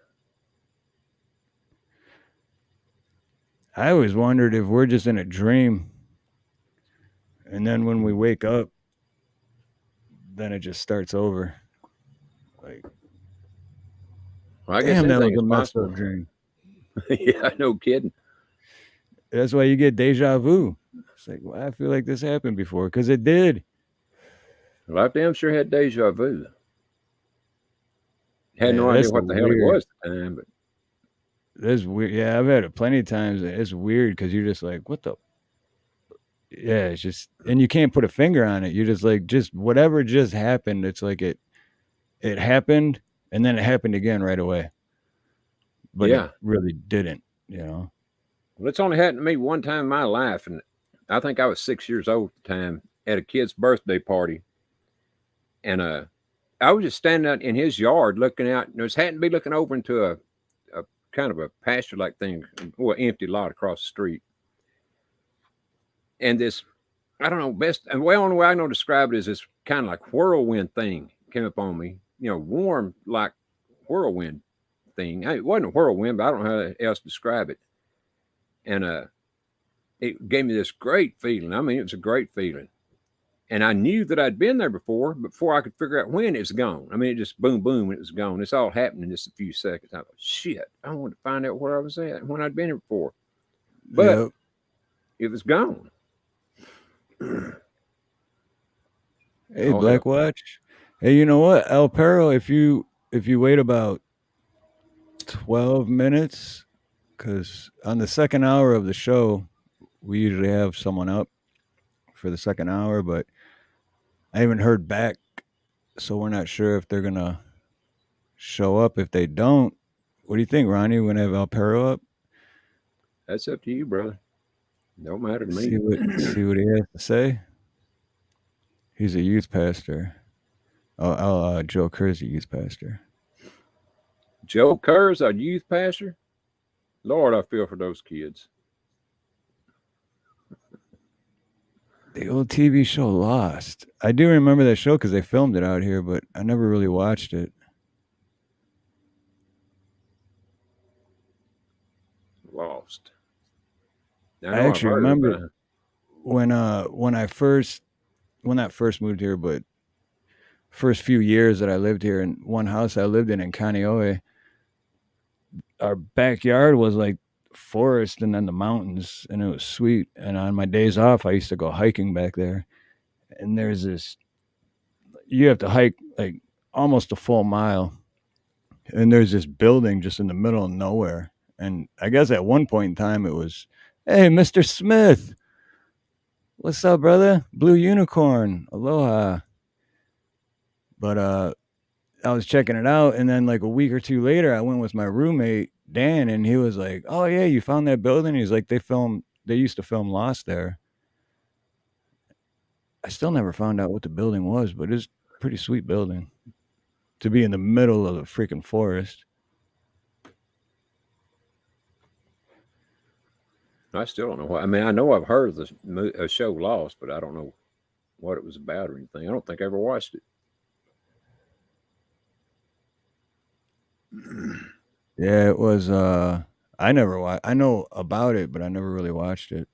I always wondered if we're just in a dream. And then when we wake up, then it just starts over. Like, well, I guess damn, that was anything a is messed possible. up dream. Yeah, no kidding. That's why you get deja vu. It's like, well, I feel like this happened before because it did. Well, I damn sure had deja vu. Had Yeah, no idea that's what the hell it weird. was at the time, but That's weird. Yeah, I've had it plenty of times. It's weird because you're just like, what the? Yeah, it's just, and you can't put a finger on it. You're just like, just whatever just happened. It's like it happened, and then it happened again right away. But it yeah. really didn't. You know. Well, it's only happened to me one time in my life, and I think I was 6 years old at the time at a kid's birthday party, and I was just standing out in his yard looking out. It happened to be looking over into a kind of a pasture-like thing, or an empty lot across the street, and this, I don't know, and the only way I know to describe it is this kind of like whirlwind thing came up on me, warm like whirlwind thing. It wasn't a whirlwind, but I don't know how else to describe it. And it gave me this great feeling. I mean, it was a great feeling. And I knew that I'd been there before, but before I could figure out when it was gone. I mean, it just boom, boom, it was gone. It's all happened in just a few seconds. I thought, shit, I wanted to find out where I was at when I'd been here before. But Yep. it was gone. Hey, Oh, Black hell. Watch. Hey, you know what, El Perro? If you wait about 12 minutes, because on the second hour of the show, we usually have someone up for the second hour, but I haven't heard back, so we're not sure if they're gonna show up. If they don't, what do you think, Ronnie? We're gonna have El Perro up? That's up to you, brother. Don't matter to See me. what he has to say. He's a youth pastor. Joe Kerr's a youth pastor. Joe Kerr's our youth pastor. Lord, I feel for those kids. The old TV show Lost. I do remember that show because they filmed it out here, but I never really watched it. Lost. I I know I've actually heard of it, remember when I first, well, not first moved here, but first few years that I lived here, in one house I lived in Kaneohe, our backyard was like forest and then the mountains, and it was sweet. And on my days off, I used to go hiking back there. And there's this, you have to hike like almost a full mile, and there's this building just in the middle of nowhere. And I guess at one point in time it was, hey, Mr. Smith, what's up, brother? Blue Unicorn, aloha. But I was checking it out, and then like a week or two later, I went with my roommate Dan, and he was like, "Oh yeah, you found that building?" He's like, They used to film Lost there." I still never found out what the building was, but it's a pretty sweet building. to be in the middle of a freaking forest. I still don't know why. I mean, I know I've heard of the show Lost, but I don't know what it was about or anything. I don't think I ever watched it. Yeah, it was. I never watched. I know about it, but I never really watched it.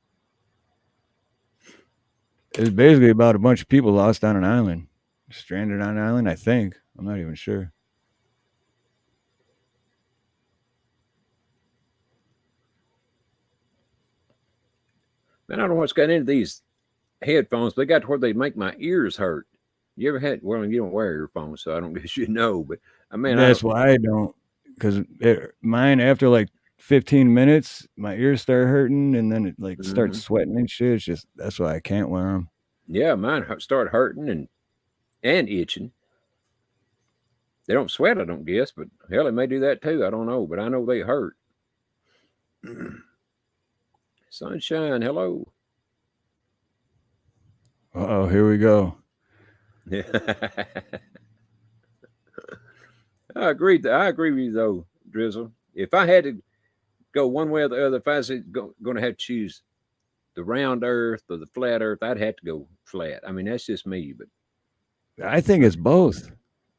It's basically about a bunch of people lost on an island, stranded on an island. I think. I'm not even sure. Man, I don't know what's got into these headphones. They got to where they make my ears hurt. You ever had? Well, you don't wear earphones, so I don't guess you know. But I mean, That's why I don't, because mine after like 15 minutes, my ears start hurting, and then it like starts sweating and shit. It's just that's why I can't wear them. Yeah, mine start hurting and itching. They don't sweat, I don't guess, but hell, it may do that too. I don't know, but I know they hurt. Sunshine, hello. Oh, here we go. Yeah. I agree with you though, Drizzle. If I had to go one way or the other, if I was going to have to choose the round earth or the flat earth, I'd have to go flat. I mean, that's just me, but I think it's both.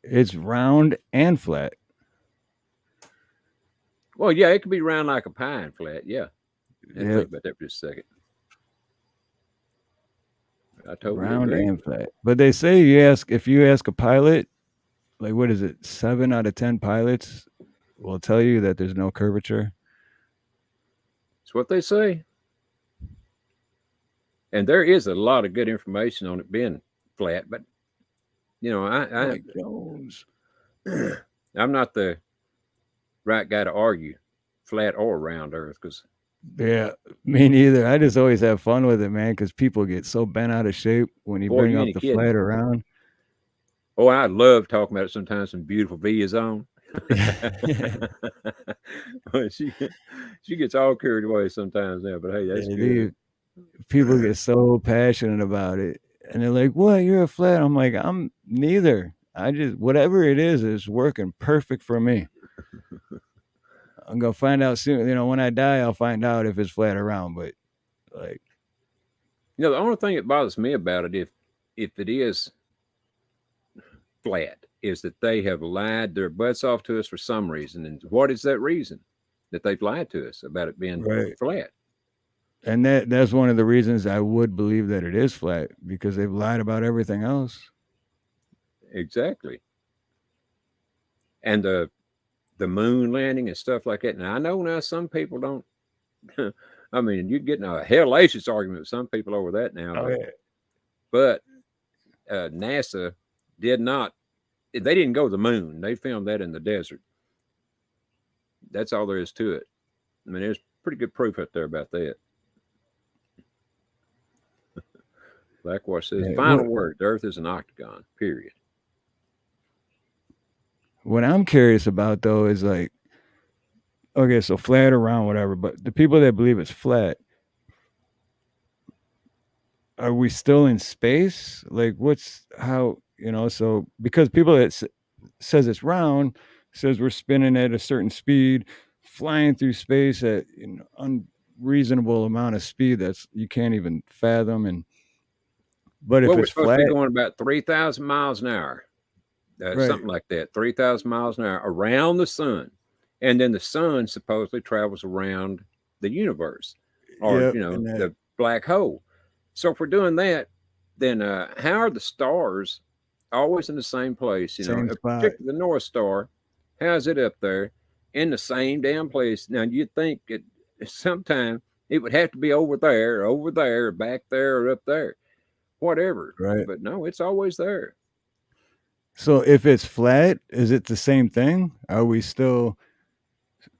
It's round and flat. well, yeah, it could be round like a pie and flat. Yeah. Let's Yeah, think about that for just a second. I totally round agree. and flat. But they say if you ask a pilot, like what is it, 7 out of 10 pilots will tell you that there's no curvature. It's what they say. And there is a lot of good information on it being flat, but you know, Like Jones. I'm not the right guy to argue flat or round earth because Yeah, me neither. I just always have fun with it, man, because people get so bent out of shape when you boy, bring you up ain't the kidding. flat around. Oh, I love talking about it sometimes some beautiful V is on. But she gets all carried away sometimes now, but hey, that's Yeah, good. people get so passionate about it, and they're like, "What? You're a flat?" I'm like, "I'm neither. I just whatever it is working perfect for me. I'm gonna find out soon. You know, when I die, I'll find out if it's flat or round. But like, You know, the only thing that bothers me about it, if it is flat, is that they have lied their butts off to us for some reason. And what is that reason that they've lied to us about it being right. flat? And that's one of the reasons I would believe that it is flat because they've lied about everything else. Exactly. And the moon landing and stuff like that. Now I know now some people don't. I mean, you're getting a hellacious argument with some people over that now. Oh, yeah. But NASA did not. They didn't go to the moon. They filmed that in the desert. That's all there is to it. I mean, there's pretty good proof out there about that. Blackwash says, Yeah, final word, the Earth is an octagon, period. What I'm curious about though is like, okay, so flat or round, whatever, but the people that believe it's flat, are we still in space? Like, how, so because people that says it's round says we're spinning at a certain speed, flying through space at an unreasonable amount of speed that's you can't even fathom. But if Well, we're it's supposed to be flat, going about 3,000 miles an hour, right? something like that, 3,000 miles an hour around the sun. And then the sun supposedly travels around the universe or, Yep, and that the black hole. So if we're doing that, then how are the stars always in the same place? same spot, Particularly the North Star, how's it up there in the same damn place? Now you'd think sometime it would have to be over there, back there, or up there, whatever. right? But no, it's always there. So if it's flat, is it the same thing? Are we still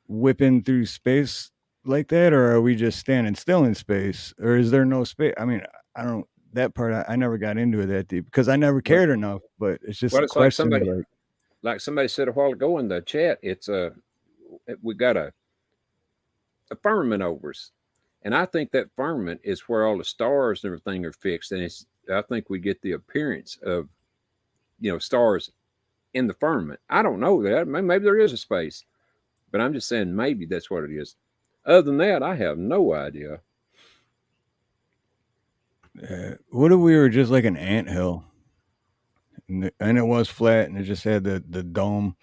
whipping through space like that, or are we just standing still in space, or is there no space? I mean, I don't that part. I never got into it that deep because I never Well, cared enough. But it's just well, a it's like question of like somebody said a while ago in the chat. It's we got a firmament over us, and I think that firmament is where all the stars and everything are fixed. And I think we get the appearance of stars in the firmament. I don't know that. Maybe there is a space, but I'm just saying maybe that's what it is. Other than that, I have no idea. What if we were just like an anthill, and it was flat, and it just had the dome,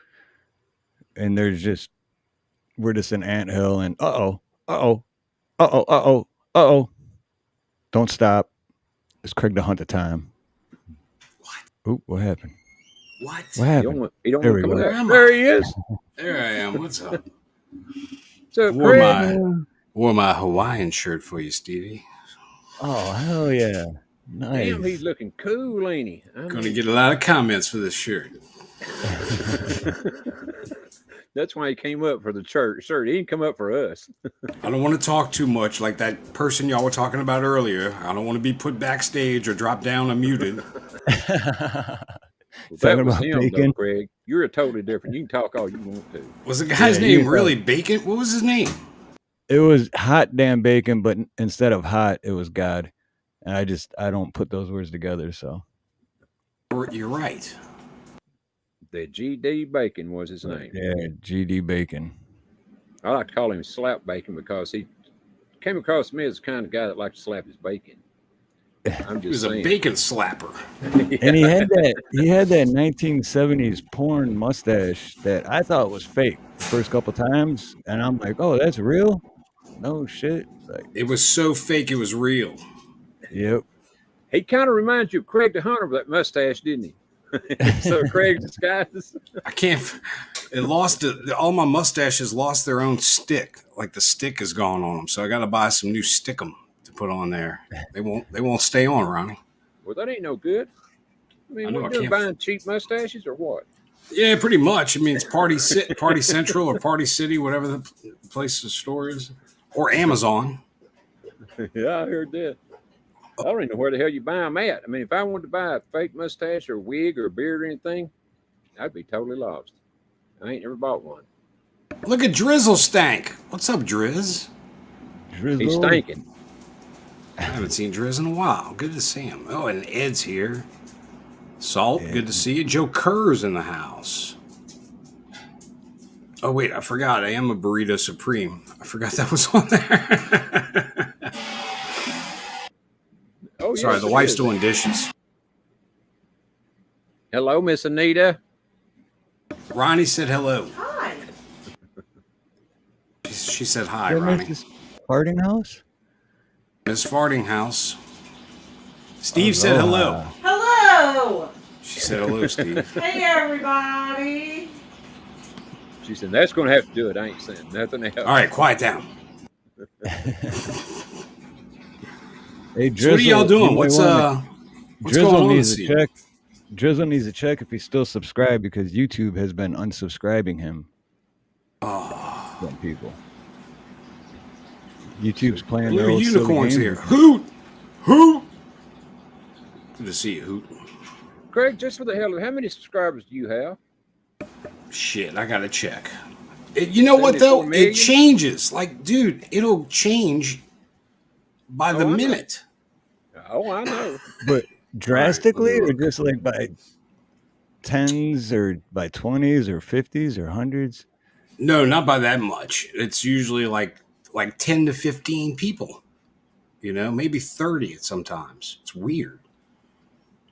and we're just an anthill, and uh oh, don't stop. It's Craig the Hunter time. What? Oop, what happened? What? What happened? He don't There want we to come go. out. There he is. There I am. What's up? So, Wore Craig, my Hawaiian shirt for you, Stevie. Oh hell yeah! Nice. damn, he's looking cool, ain't he? Going to get a lot of comments for this shirt. That's why he came up for the church shirt. He didn't come up for us. I don't want to talk too much like that person y'all were talking about earlier. I don't want to be put backstage or dropped down or muted. That Talking was about him, bacon. though, Craig. You're totally different. You can talk all you want to. Was the guy's Yeah, name he's, really Bacon? What was his name? It was hot damn bacon, but instead of hot, it was God. And I don't put those words together. So You're right. The G.D. Bacon was his name. yeah, GD Bacon. I like to call him Slap Bacon because he came across to me as the kind of guy that likes to slap his bacon. I'm He was just a saying. bacon slapper. And he had that 1970s porn mustache that I thought was fake the first couple times, and I'm like, oh, that's real? No shit. Like, It was so fake it was real. yep. He kind of reminds you of Craig the Hunter with that mustache, didn't he? So Craig's disguise. I can't. It lost it. All my mustaches lost their own stick. Like the stick is gone on them. So I got to buy some new stickum to put on there. They won't stay on, Ronnie. Well, that ain't no good. I mean, I know, what I you doing, can't- buying cheap mustaches or what? Yeah, pretty much. I mean, it's Party Central or Party City, whatever the place the store is, or Amazon. Yeah, I heard that. I don't even know where the hell you buy them at. I mean, if I wanted to buy a fake mustache or wig or beard or anything, I'd be totally lost. I ain't never bought one. Look at Drizzle Stank. What's up, Driz? Drizzle. He's stinking. I haven't seen Driz in a while. Good to see him. Oh, and Ed's here. Salt, good to see you. Joe Kerr's in the house. Oh, wait, I forgot. I am a Burrito Supreme. I forgot that was on there. Oh, Sorry, yes, the it wife's is. doing dishes. Hello, Miss Anita. Ronnie said hello. Hi. She said hi, Did I miss Ronnie. this farting house? Miss Farting House. Steve said hello. Hello. She said hello, Steve. Hey, everybody. She said, that's going to have to do it. I ain't saying nothing else. All right, quiet down. Hey, So what are y'all doing? What's going Drizzle on needs this to evening? check. Drizzle needs to check if he's still subscribed because YouTube has been unsubscribing him. Oh, Some people. YouTube's playing their little old silly unicorns games here. with Hoot! Hoot! Good to see you, Hoot. Craig, just for the hell of it, how many subscribers do you have? Shit, I gotta check. You know what, 74 though? million? It changes. Like, dude, it'll change by the I know. minute. Oh, I know. But drastically, let me or just like by tens, or by 20s, or 50s, or hundreds? No, not by that much. It's usually like 10 to 15 people. You know, maybe 30 sometimes. It's weird.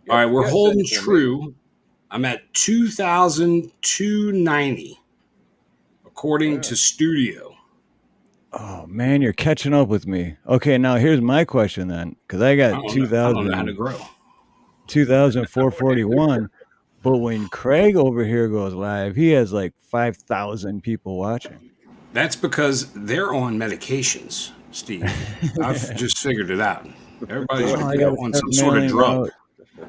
All right, we're Yeah, holding 74 true. I'm at 2,290 according Wow. to Studio. Oh man, you're catching up with me. Okay, now here's my question then, because I got I don't know how to grow. 2,441. But when Craig over here goes live, he has like 5,000 people watching. That's because they're on medications, Steve. I've just figured it out. Everybody's Oh, I gotta on start some sort of mailing drug. out.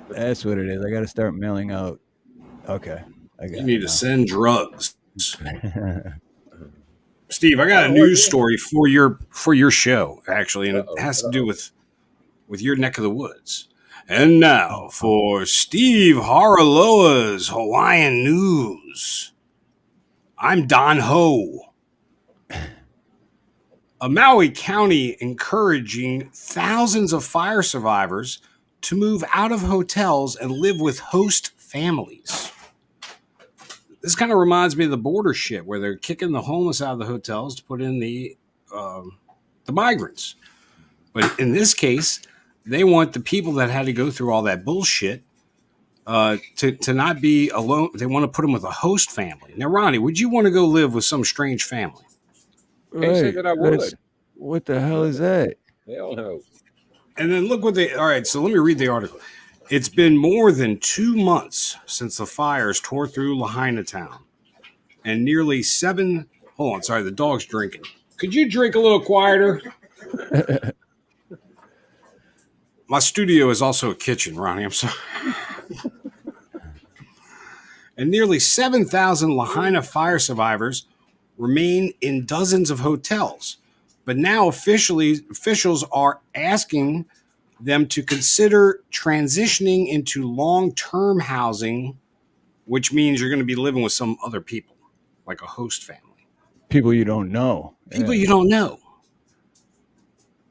That's what it is. I got to start mailing out. Okay, I got You need it to send drugs. now. Steve, I got a Oh, news yeah. story for your show, actually, and it has to do with your neck of the woods. And now for Steve Harloha's Hawaiian News. I'm Don Ho. A Maui County encouraging thousands of fire survivors to move out of hotels and live with host families. This kind of reminds me of the border shit where they're kicking the homeless out of the hotels to put in the migrants. But in this case, they want the people that had to go through all that bullshit to not be alone. They want to put them with a host family. Now, Ronnie, would you want to go live with some strange family? Can't say that I would. What the hell is that? Hell no. And then look what they. All right, so let me read the article. It's been more than 2 months since the fires tore through Lahaina town, and nearly 7. Hold on, sorry, the dog's drinking. Could you drink a little quieter? My studio is also a kitchen, Ronnie. I'm sorry. And nearly 7,000 Lahaina fire survivors remain in dozens of hotels. But now officials are asking them to consider transitioning into long-term housing, which means you're going to be living with some other people, like a host family. People you don't know. People you don't know.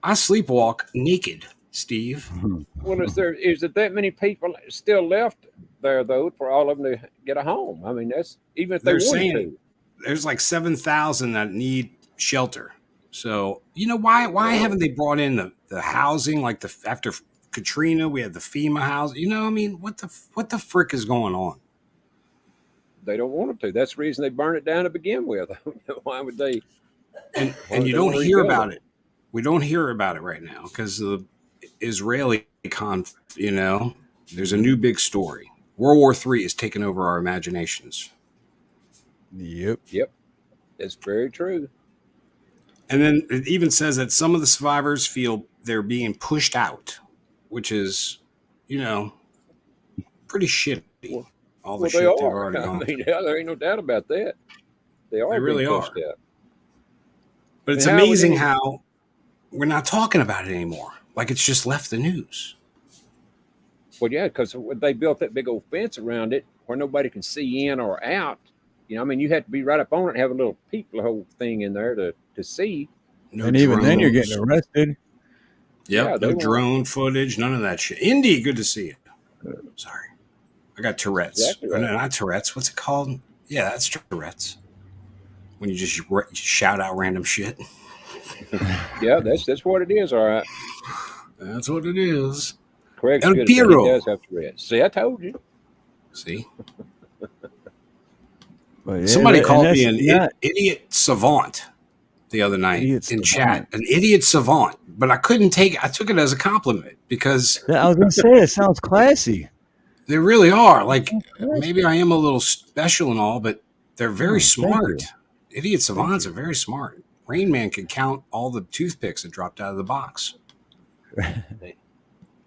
I sleepwalk naked, Steve. Well, is there that many people still left there though for all of them to get a home? I mean, that's even if they They're wanted saying to. there's like 7,000 that need shelter. So why haven't they brought in the housing like after Katrina we had the FEMA housing? I mean, what the frick is going on? They don't want them to. That's the reason they burned it down to begin with. Why would they? And you don't hear about it. We don't hear about it right now because of the Israeli conflict. There's a new big story. World War III is taking over our imaginations. Yep. That's very true. And then it even says that some of the survivors feel they're being pushed out, which is, pretty shitty. All the shit they've already gone through. There ain't no doubt about that. They really are. Out. But it's amazing how we're not talking about it anymore. Like it's just left the news. Well, yeah, because they built that big old fence around it where nobody can see in or out. You have to be right up on it and have a little peephole thing in there to see. And even then you're getting arrested. Yep, no drone footage, none of that shit. Indy, good to see you. Sorry. I got Tourette's. Exactly right. No, not Tourette's. What's it called? Yeah, that's Tourette's. When you just shout out random shit. Yeah, that's what it is, all right. That's what it is. Correct. El He Piro. does have Tourette's. See, I told you. See? But somebody called me an idiot savant the other night in chat. An idiot savant. But I couldn't take it. I took it as a compliment because I was going to say, it sounds classy. They really are. Like, maybe I am a little special and all, but they're very smart. Idiot savants are very smart. Rain Man could count all the toothpicks that dropped out of the box.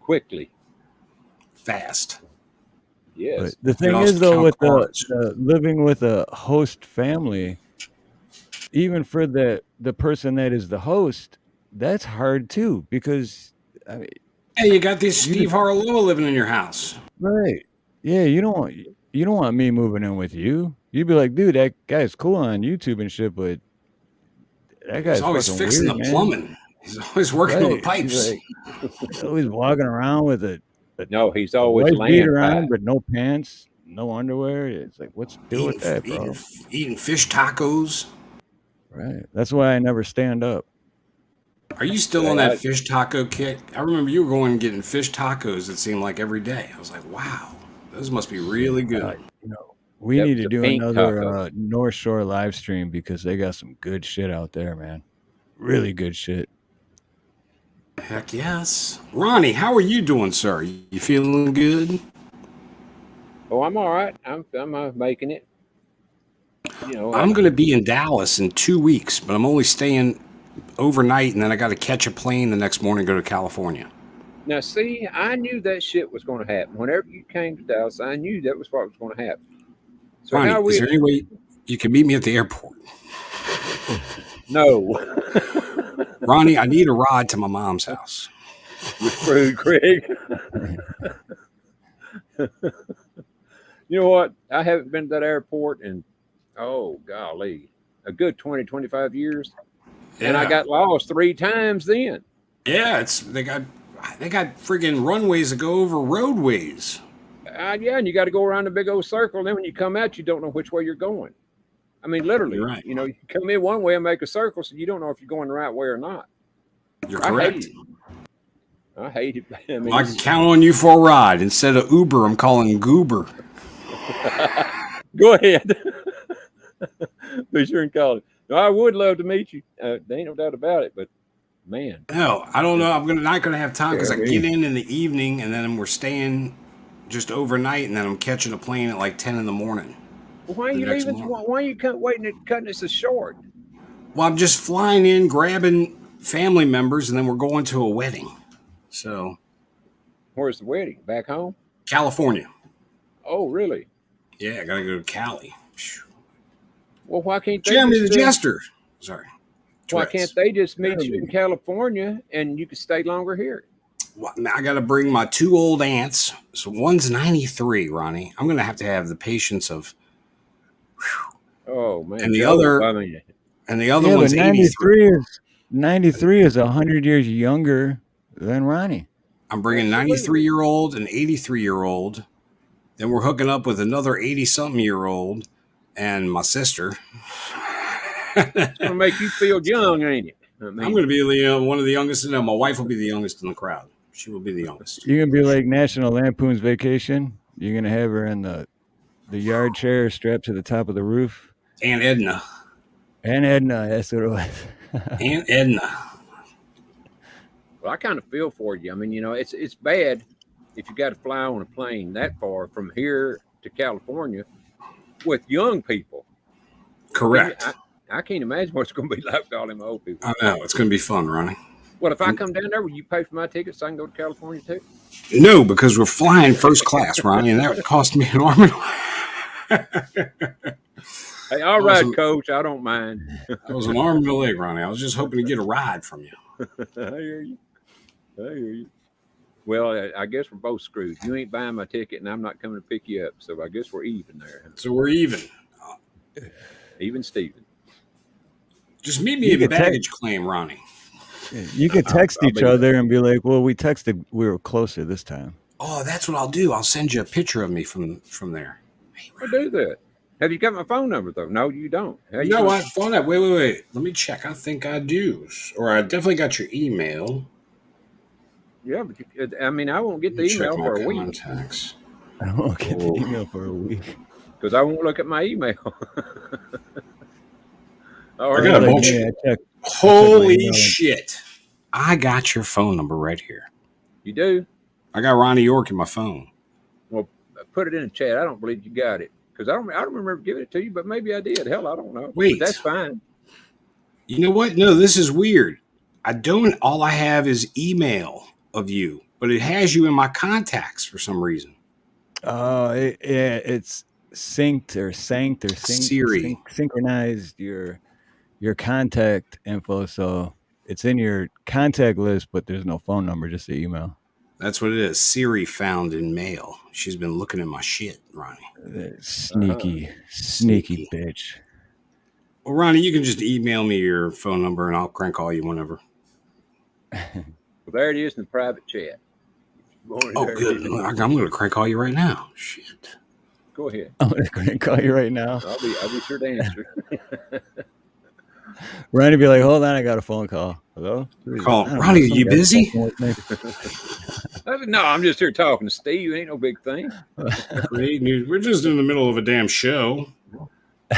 Quickly. Fast. Yes. But the thing is, though, with the living with a host family, even for the person that is the host, that's hard too because hey, you got this Steve Harloha living in your house, right? Yeah, you don't want me moving in with you. You'd be like, dude, that guy's cool on YouTube and shit, but that guy's always fixing the plumbing. He's always working on the pipes. He's always walking around with no, he's always laying around, but no pants, no underwear. It's like, what's the deal with that, bro? Eating fish tacos. Right. That's why I never stand up. Are you still on that fish taco kick? I remember you were going and getting fish tacos, it seemed like every day. I was like, wow, those must be really good. We need to do another North Shore live stream because they got some good shit out there, man. Really good shit. Heck yes. Ronnie, how are you doing, sir? You feeling good? Oh, I'm all right. I'm making it. I'm going to be in Dallas in 2 weeks, but I'm only staying overnight, and then I got to catch a plane the next morning and go to California. Now, see, I knew that shit was going to happen. Whenever you came to Dallas, I knew that was what was going to happen. So Ronnie, is there any way you can meet me at the airport? No. Ronnie, I need a ride to my mom's house. You're screwed, Craig. You know what? I haven't been to that airport in, oh, golly, a good 20, 25 years. Yeah. And I got lost 3 times then. Yeah, they got friggin' runways that go over roadways. Yeah, and you got to go around the big old circle. And then when you come out, you don't know which way you're going. I mean, literally, You're right. you know, you come in one way and make a circle, so you don't know if you're going the right way or not. You're I correct. hate it. I hate it. I mean, Well, I can count on you for a ride. Instead of Uber, I'm calling Goober. go ahead. Be sure and call it. No, I would love to meet you. There ain't no doubt about it. But man, No, I don't know. I'm not gonna have time because I Yeah, get in the evening and then we're staying just overnight, and then I'm catching a plane at like 10 in the morning. well, why are The you next leaving? morning. Why are you waiting and cutting this so short? Well, I'm just flying in, grabbing family members, and then we're going to a wedding. So, Where's the wedding? Back home? California. Oh, really? Yeah, I gotta go to Cali. Well, why can't they Jeremy the just, Jester. Sorry. why Tourette's. can't they just meet you in California and you can stay longer here? Well, now I got to bring my two old aunts. So one's 93, Ronnie. I'm going to have the patience of, Oh man, And the Joe, other- I mean, and the other Yeah, but one's 83. 93 is 100 years younger than Ronnie. I'm bringing Absolutely. 93-year-old and 83-year-old. Then we're hooking up with another 80-something-year-old and my sister. it's gonna make you feel young, ain't it? I mean, I'm going to be one of the youngest. No, my wife will be the youngest in the crowd. She will be the youngest. You're gonna be like National Lampoon's Vacation. You're gonna have her in the yard chair strapped to the top of the roof. Aunt Edna. And Edna, that's what it was. Aunt Edna. well, I kind of feel for you. I mean, you know, it's bad if you got to fly on a plane that far from here to California with young people. Correct. I can't imagine what it's going to be like with all them old people. I know. It's going to be fun, Ronnie. What if I come down there? Will you pay for my ticket so I can go to California too? No, because we're flying first class, Ronnie, and that would cost me an arm and Hey, all right, Awesome. Coach. I don't mind. That was an arm and a leg, Ronnie. I was just hoping to get a ride from you. I hear you. I hear you. Well, I guess we're both screwed. You ain't buying my ticket, and I'm not coming to pick you up. So I guess we're even there. So we're even. Even Steven. Just meet me You at could baggage claim, Ronnie. You could text I'll each be- other and be like, "Well, we texted. We were closer this time." Oh, that's what I'll do. I'll send you a picture of me from there. I do that. Have you got my phone number though? No, you don't. How You know what? Phone up. Wait. Let me check. I think I do. Or I definitely got your email. Yeah, but I mean, I won't get Let the me check email my for a week contacts. I won't get the Oh. email for a week. because I won't look at my email. All I got a Like bunch. me, I check. Holy email. shit. I got your phone number right here. You do? I got Ronnie York in my phone. Well, put it in the chat. I don't believe you got it because I don't remember giving it to you, but maybe I did. Hell, I don't know. Wait. But that's fine. You know what? No, this is weird. All I have is email of you, but it has you in my contacts for some reason. Oh, it's synced Siri. synchronized your contact info, so it's in your contact list, but there's no phone number, just the email. That's what it is. Siri found in mail. She's been looking at my shit, Ronnie. Sneaky Sneaky. bitch. Well, Ronnie, you can just email me your phone number and I'll crank call you whenever. Well, there it is in the private chat. Oh, good. I'm going to crank call you right now. Shit. Go ahead. I'm gonna call you right now. I'll be sure to answer. Ronnie be like, "Hold on, I got a phone call." Hello? Call. I don't know, Ronnie, are some you guy busy? fucking with me. No, I'm just here talking to Steve. Ain't no big thing. We're just in the middle of a damn show.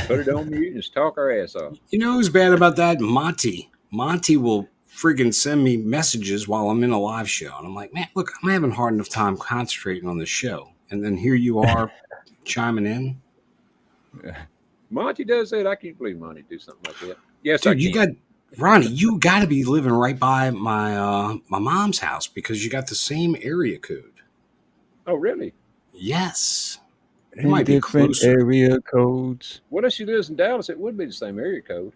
Put it on mute and just talk our ass off. You know who's bad about that? Monty. Monty will friggin' send me messages while I'm in a live show. And I'm like, man, look, I'm having a hard enough time concentrating on the show. And then here you are chiming in. Monty does that. I can't believe Monty do something like that. Yes, Dude, I you can. got Ronnie, you got to be living right by my my mom's house because you got the same area code. Oh, really? Yes. It In might be different closer. area codes. What if she lives in Dallas? It would be the same area code.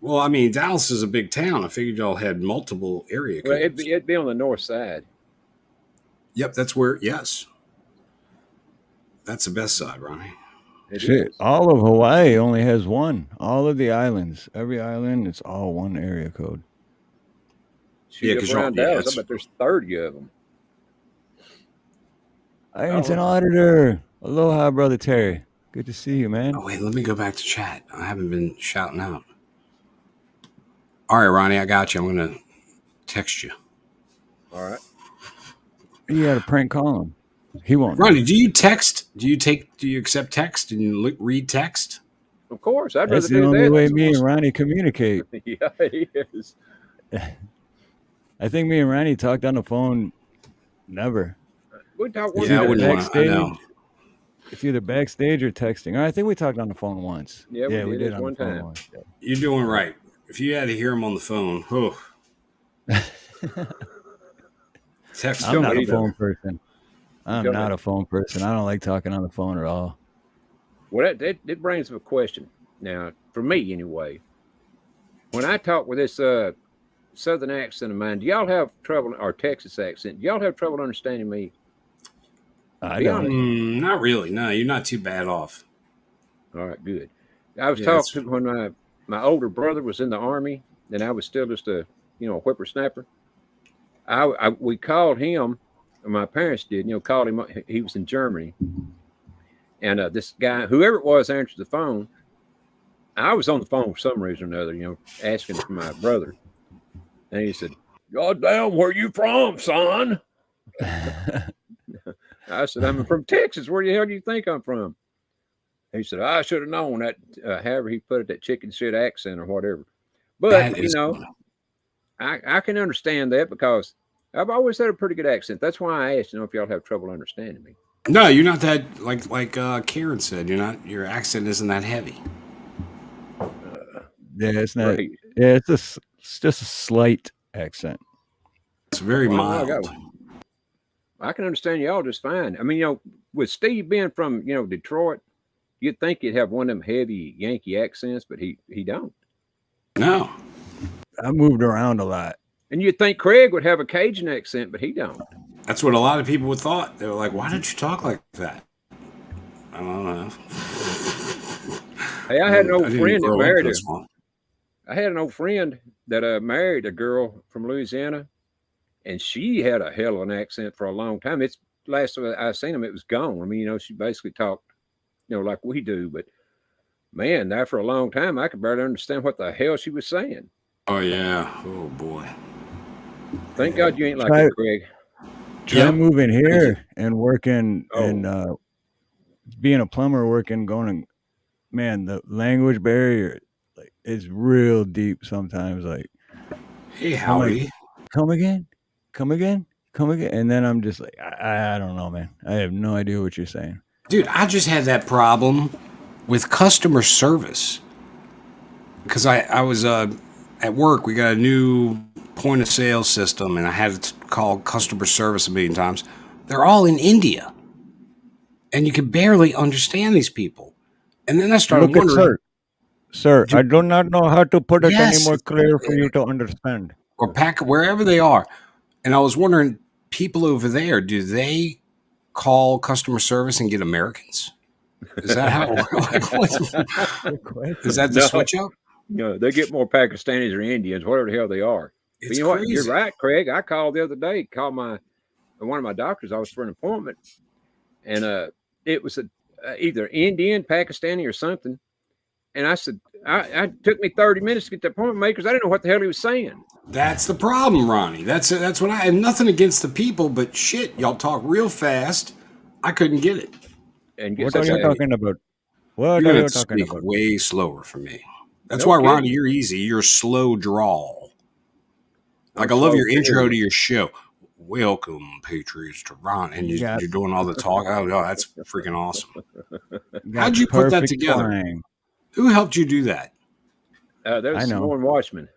Well, I mean, Dallas is a big town. I figured y'all had multiple area Well, codes. it'd be on the north side. Yep, that's where, yes. That's the best side, Ronnie. It Shit, is. all of Hawaii only has one. All of the islands, every island, it's all one area code. She Yeah, lives 'cause y'all- around yeah, Dallas. it's- I bet there's 30 of them. Ironton Auditor. Aloha, Brother Terry. Good to see you, man. Oh, wait, let me go back to chat. I haven't been shouting out. All right, Ronnie, I got you. I'm going to text you. All right. You got to prank call him. He won't know. Ronnie, do you text? Do you accept text and read text? Of course, I'd That's rather the do only that. way me and Ronnie communicate. Yeah, it is. I think me and Ronnie talked on the phone. Never. We talked one It's Yeah, I either wouldn't want to. I know. backstage. It's either backstage or texting. I think we talked on the phone once. Yeah, we did on one the phone time. once. You're doing right. If you had to hear him on the phone, text I'm him. not a either. phone person. I'm Don't not know. a phone person. I don't like talking on the phone at all. Well, that brings up a question. Now, for me anyway, when I talk with this Southern accent of mine, do y'all have trouble, or Texas accent? Do y'all have trouble understanding me? I Be don't. honest. Not really. No, you're not too bad off. All right, good. I was Yeah, talking to when my older brother was in the Army, and I was still just a whippersnapper. We called him, or my parents did. Called him. He was in Germany, and this guy, whoever it was, answered the phone. I was on the phone for some reason or another, asking for my brother, and he said, "God damn, where you from, son?" I said, "I'm from Texas. Where the hell do you think I'm from?" He said, "I should have known that." However he put it, that chicken shit accent or whatever. But that is. I can understand that because I've always had a pretty good accent. That's why I asked, if y'all have trouble understanding me. No, you're not that. Like Karen said, you're not. Your accent isn't that heavy. Yeah, it's not. Right. Yeah, it's just a slight accent. It's very Well, mild. I can understand y'all just fine. I mean, with Steve being from Detroit, you'd think he'd have one of them heavy Yankee accents, but he don't. No, I moved around a lot. And you'd think Craig would have a Cajun accent, but he don't. that's what a lot of people would thought. They were like, "Why don't you talk like that?" I don't know. Hey, I had an old didn't friend that grow up married this long. I had an old friend that married a girl from Louisiana, and she had a hell of an accent for a long time. It's last time I seen him, it was gone. I mean, she basically talked, like we do. But man, after a long time, I could barely understand what the hell she was saying. Oh yeah. Oh boy. Thank God you ain't like Try- that, Craig. Try Yep. moving here and working Oh. and being a plumber, going. Man, the language barrier is real deep sometimes. Like, Hey, I'm like, howdy. come again, and then I'm just like, I don't know, man. I have no idea what you're saying. Dude, I just had that problem with customer service because I was at work. We got a new point of sale system, and I had to call customer service a million times. They're all in India, and you can barely understand these people. And then I started Look at wondering, sir. I do not know how to put it any Yes. more clear for you to understand. or pack wherever they are, and I was wondering, people over there, do they call customer service and get Americans? Is that how? Is that the No. switch up? They get more Pakistanis or Indians, whatever the hell they are. It's But you know what? crazy. You're right, Craig. I called the other day, called one of my doctors. I was for an appointment, and it was either Indian, Pakistani, or something. And I said, I took me 30 minutes to get the appointment made because I didn't know what the hell he was saying. That's the problem, Ronnie. That's what I have nothing against the people, but shit, y'all talk real fast. I couldn't get it. And What guess are you talking about? What You're are gonna you have to talking speak about? way slower for me. That's No why, kidding. Ronnie, you're easy. You're slow drawl. Like I'm I love slow, your intro period. to your show. Welcome, Patriots, to Ron, and Got- you're doing all the talk. Oh, no, that's freaking awesome. Got How'd you put that perfect together? twang. Who helped you do that? That I was know. Samoan Watchman.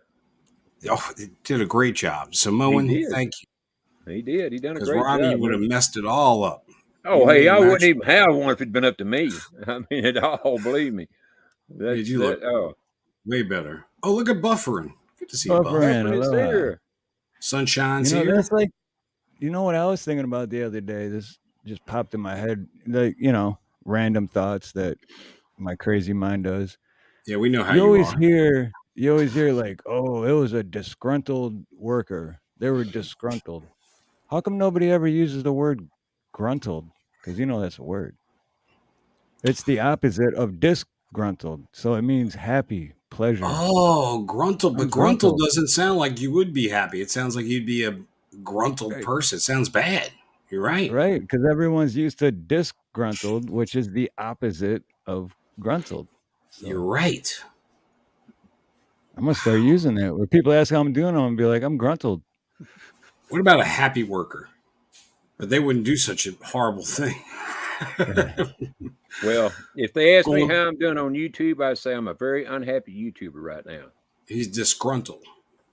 Oh, they did a great job. Samoan, He did. thank you. He did. He done a Because great Ronnie job. would have man. messed it all up. Oh, You hey, made I him wouldn't actually- even have one if it'd been up to me. I mean, it all, believe me. Dude, you look way better. Oh, look at buffering. Good to see you, Buff. Buffering. Buffering is Aloha. there. Sunshine's You know, here. that's like, what I was thinking about the other day. This just popped in my head, like, random thoughts that my crazy mind does. Yeah, we know how You you always are. hear like, oh, it was a disgruntled worker. They were disgruntled. How come nobody ever uses the word gruntled? because you know that's a word. It's the opposite of disgruntled, so it means happy, pleasure. Oh, gruntled. But I'm gruntled gruntled. doesn't sound like you would be happy. It sounds like you'd be a gruntled Right, person. It sounds bad. You're right. right, because everyone's used to disgruntled, which is the opposite of gruntled. You're So right. I'm gonna start using that. Where people ask how I'm doing, I'm gonna be like, I'm gruntled. What about a happy worker? But they wouldn't do such a horrible thing. Well, if they ask me Going- how I'm doing on YouTube, I say I'm a very unhappy YouTuber right now. He's disgruntled.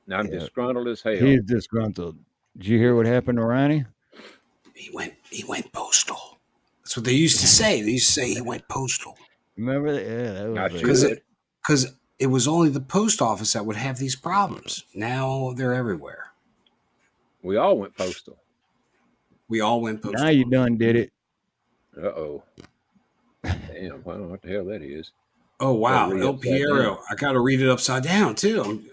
Now I'm Yeah. disgruntled as hell. He's disgruntled. Did you hear what happened to Ronnie? He went postal. That's what they used to say. They used to say he went postal. Remember that? Yeah, that I was should. Because it was only the post office that would have these problems. Now they're everywhere. We all went postal. We all went postal. Now you done did it. Uh-oh. Damn, I don't know what the hell that is. Oh, wow. Gotta read El upside Piero. I got to read it upside down, too.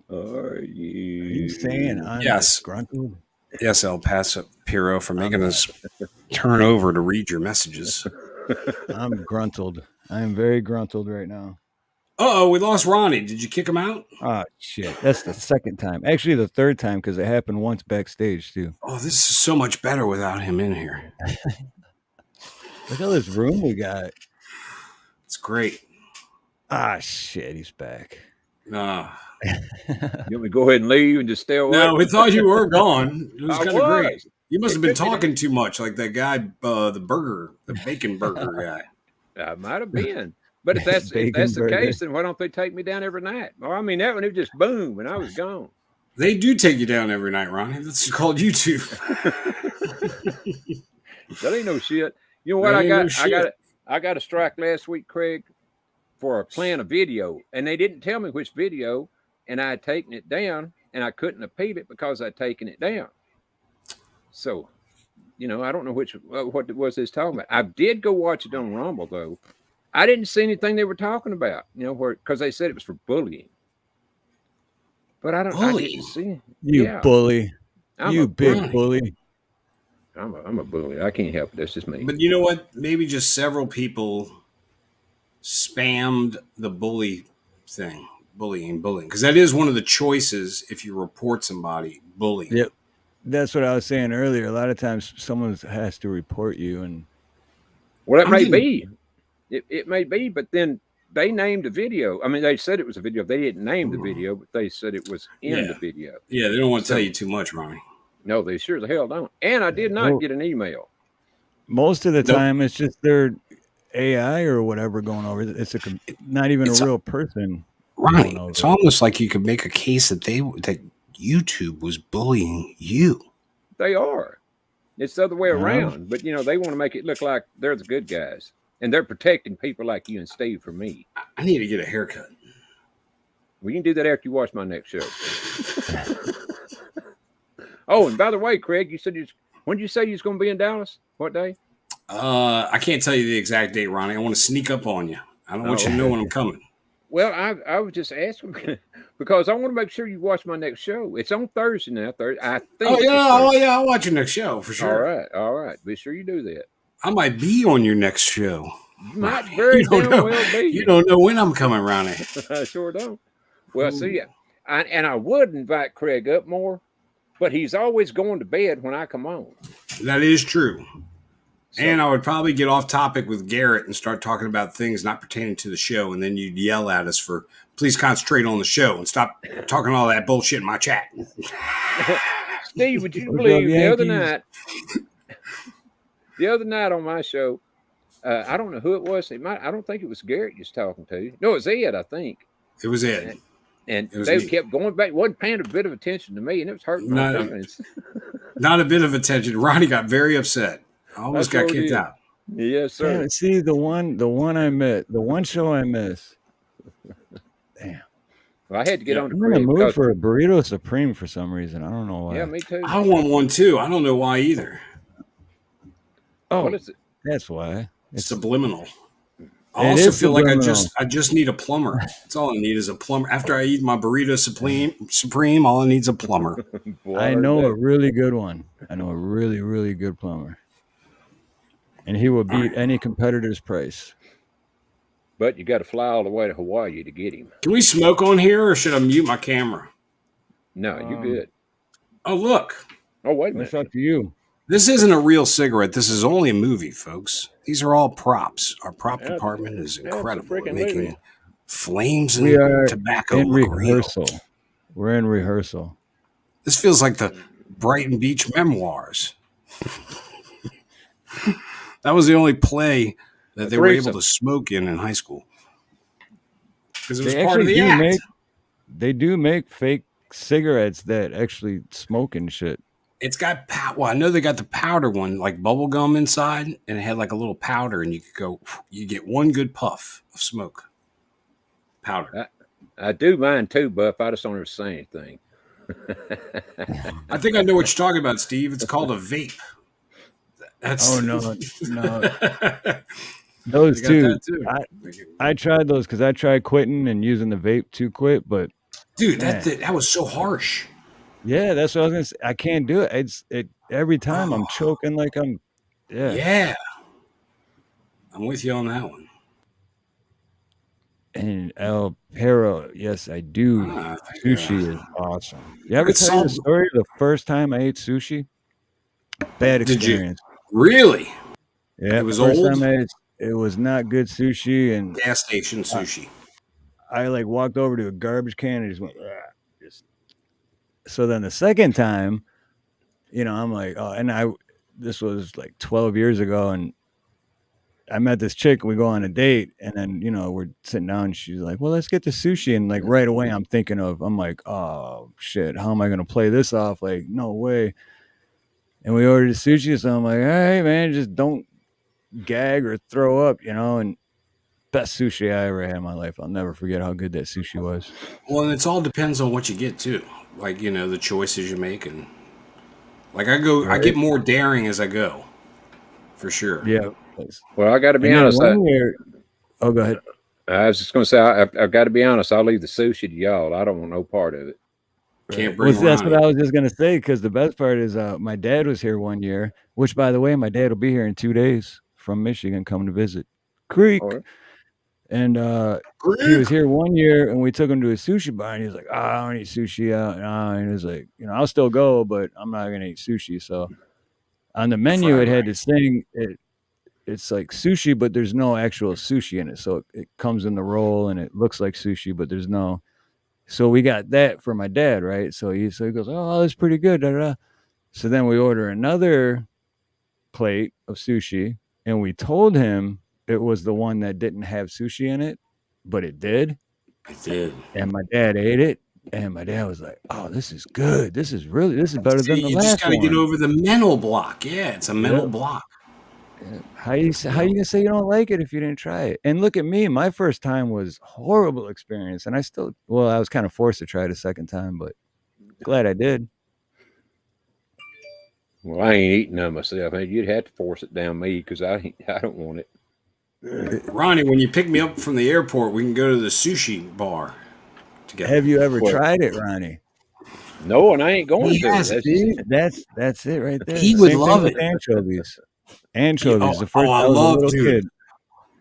Are Are you you saying I'm Yes. disgruntled? Yes, El Paso Piero, for making us turn over to read your messages. I'm gruntled. I am very gruntled right now. Uh-oh, we lost Ronnie. Did you kick him out? Oh shit! That's the second time. Actually, the third time because it happened once backstage too. Oh, this is so much better without him in here. Look at this room we got. It's great. Ah shit! He's back. Uh, You want me to go ahead and leave and just stay away? no, we thought you were gone. It was I kind of great. was. You must have It been took me talking too much, like that guy, the bacon burger guy. I might have been. But if that's Bacon the burger. case, then why don't they take me down every night? Well, I mean, that one, it just boom, and I was gone. They do take you down every night, Ronnie. That's called YouTube. That ain't no shit. You know what That I ain't got? no shit. I got a strike last week, Craig, for playing a video, and they didn't tell me which video, and I had taken it down, and I couldn't appeal it because I'd taken it down. So, you know, I don't know what it was they was talking about. I did go watch it on Rumble though. I didn't see anything they were talking about, you know, because they said it was for bullying. But I Bullying? didn't see. You Yeah. bully. I'm You a big bully. bully. I'm a bully. I can't help it. That's just me. But you know what? Maybe just several people spammed the bullying, because that is one of the choices if you report somebody bullying. Yep. That's what I was saying earlier. A lot of times, someone has to report you, and Well, it I'm may getting- be. It may be, but then they named the video. I mean, they said it was a video. They didn't name the video, but they said it was in Yeah. the video. Yeah, they don't want to tell you too much, Ronnie. No, they sure as hell don't. And I did not Well- get an email. most of the Nope. time, it's just their AI or whatever going over. It's not even It's a a- real person. Ronnie, Going over it's it. almost like you could make a case that YouTube was bullying you. They are. It's the other way Yeah. around. But, you know, they want to make it look like they're the good guys. And they're protecting people like you and Steve from me. I need to get a haircut. We can do that after you watch my next show. Oh, and by the way, Craig, you said when did you say you was going to be in Dallas? What day? I can't tell you the exact date, Ronnie. I want to sneak up on you. I don't want you to know when I'm coming. Well, I was just asking because I want to make sure you watch my next show. It's on Thursday now. I think. Oh it's yeah, Thursday. I'll watch your next show for sure. All right. Be sure you do that. I might be on your next show. You might very You don't damn know. well be. You don't know when I'm coming, Ronnie. I sure don't. Well, see, I would invite Craig up more, but he's always going to bed when I come on. That is true. So- And I would probably get off topic with Garrett and start talking about things not pertaining to the show, and then you'd yell at us for please concentrate on the show and stop talking all that bullshit in my chat. Steve, would you What's up, believe the Yankees? other night on my show, I don't know who it was. I don't think it was Garrett you was talking to. No, it was Ed, I think. It was Ed. And It was they me. kept going back, wasn't paying a bit of attention to me, and it was hurting my No. feelings. Not a bit of attention. Ronnie got very upset. I almost That's got what it kicked is. out. Yes, sir. Damn, see the one I met, the one show I missed. Damn, Well, I had to get Yeah, on to I'm in the Craig mood because- for a burrito supreme for some reason. I don't know why. yeah, me too. I want one too. I don't know why either. Oh, What is it? that's why. It's Subliminal. I It also is feel like subliminal. I just need a plumber. That's all I need is a plumber. After I eat my burrito supreme, all I need is a plumber. I Water know day. a really good one. I know a really, really good plumber. And he will All beat right. any competitor's price. But you got to fly all the way to Hawaii to get him. Can we smoke on here, or should I mute my camera? No, you good. Oh, look. Oh, wait a That's minute. up to you. This isn't a real cigarette. This is only a movie, folks. These are all props. Our prop Abs- department is incredible at Abso-freaking-lutely. making flames We and are tobacco in look real. rehearsal. We're in rehearsal. This feels like the Brighton Beach Memoirs. That was the only play that they were able to smoke in high school. Because it was They part of actually the do act. make they do make fake cigarettes that actually smoke and shit. It's got well, I know they got the powder one, like bubble gum inside, and it had like a little powder, and you could go, you get one good puff of smoke. Powder. I do mine too, Buff. I just don't ever say anything. I think I know what you're talking about, Steve. It's called a vape. That's Oh no. Those You got two. that too. I tried those because I tried quitting and using the vape to quit, but Dude, man. that was so harsh. Yeah, that's what I was gonna say. I can't do it. It every time I'm choking like I'm Yeah. I'm with you on that one. And El Perro, yes, I do. Sushi is awesome. You ever It's tell you the so- story of the first time I ate sushi? Bad Did you? experience. Really? Yeah, It was first old? time I ate, it was not good sushi, and Gas station sushi. I like walked over to a garbage can and just went. So then the second time, I'm like, oh, and this was like 12 years ago, and I met this chick. We go on a date, and then we're sitting down. And she's like, "Well, let's get the sushi." And like right away, I'm like, "Oh shit, how am I gonna play this off?" Like, no way. And we ordered the sushi, so I'm like, "All right, man, just don't gag or throw up," And best sushi I ever had in my life. I'll never forget how good that sushi was. Well, and it all depends on what you get too. Like, the choices you make, and like I get more daring as I go. For sure. Yeah. Well, I got to be And then honest. one year, go ahead. I was just going to say, I've got to be honest. I'll leave the sushi to y'all. I don't want no part of it. Can't bring That's what Ronnie. I was just gonna say, because the best part is my dad was here one year, which by the way, my dad will be here in 2 days from Michigan coming to visit Creek. All right. And he was here one year, and we took him to a sushi bar, and he was like, I don't eat sushi out. And he was like, I'll still go, but I'm not gonna eat sushi. So on the menu, it had this thing. It's like sushi, but there's no actual sushi in it. So it comes in the roll, and it looks like sushi, but there's no. So we got that for my dad, right? So he goes, oh, that's pretty good. Da, da, da. So then we order another plate of sushi, and we told him it was the one that didn't have sushi in it, but it did. It did. And my dad ate it, and my dad was like, oh, this is good. This is better than the You last just got to one. get over the mental block. Yeah, it's a mental block. How you gonna say you don't like it if you didn't try it? And look at me, my first time was horrible experience, and I was kind of forced to try it a second time, but glad I did. Well, I ain't eating none myself. You'd have to force it down me because I don't want it. Ronnie, when you pick me up from the airport, we can go to the sushi bar together. Have you ever tried it, Ronnie? No, and I ain't going He to. has, That's it right there. He would Same love thing with it. Anchovies. Anchovies. The first I I was love, a little dude. kid.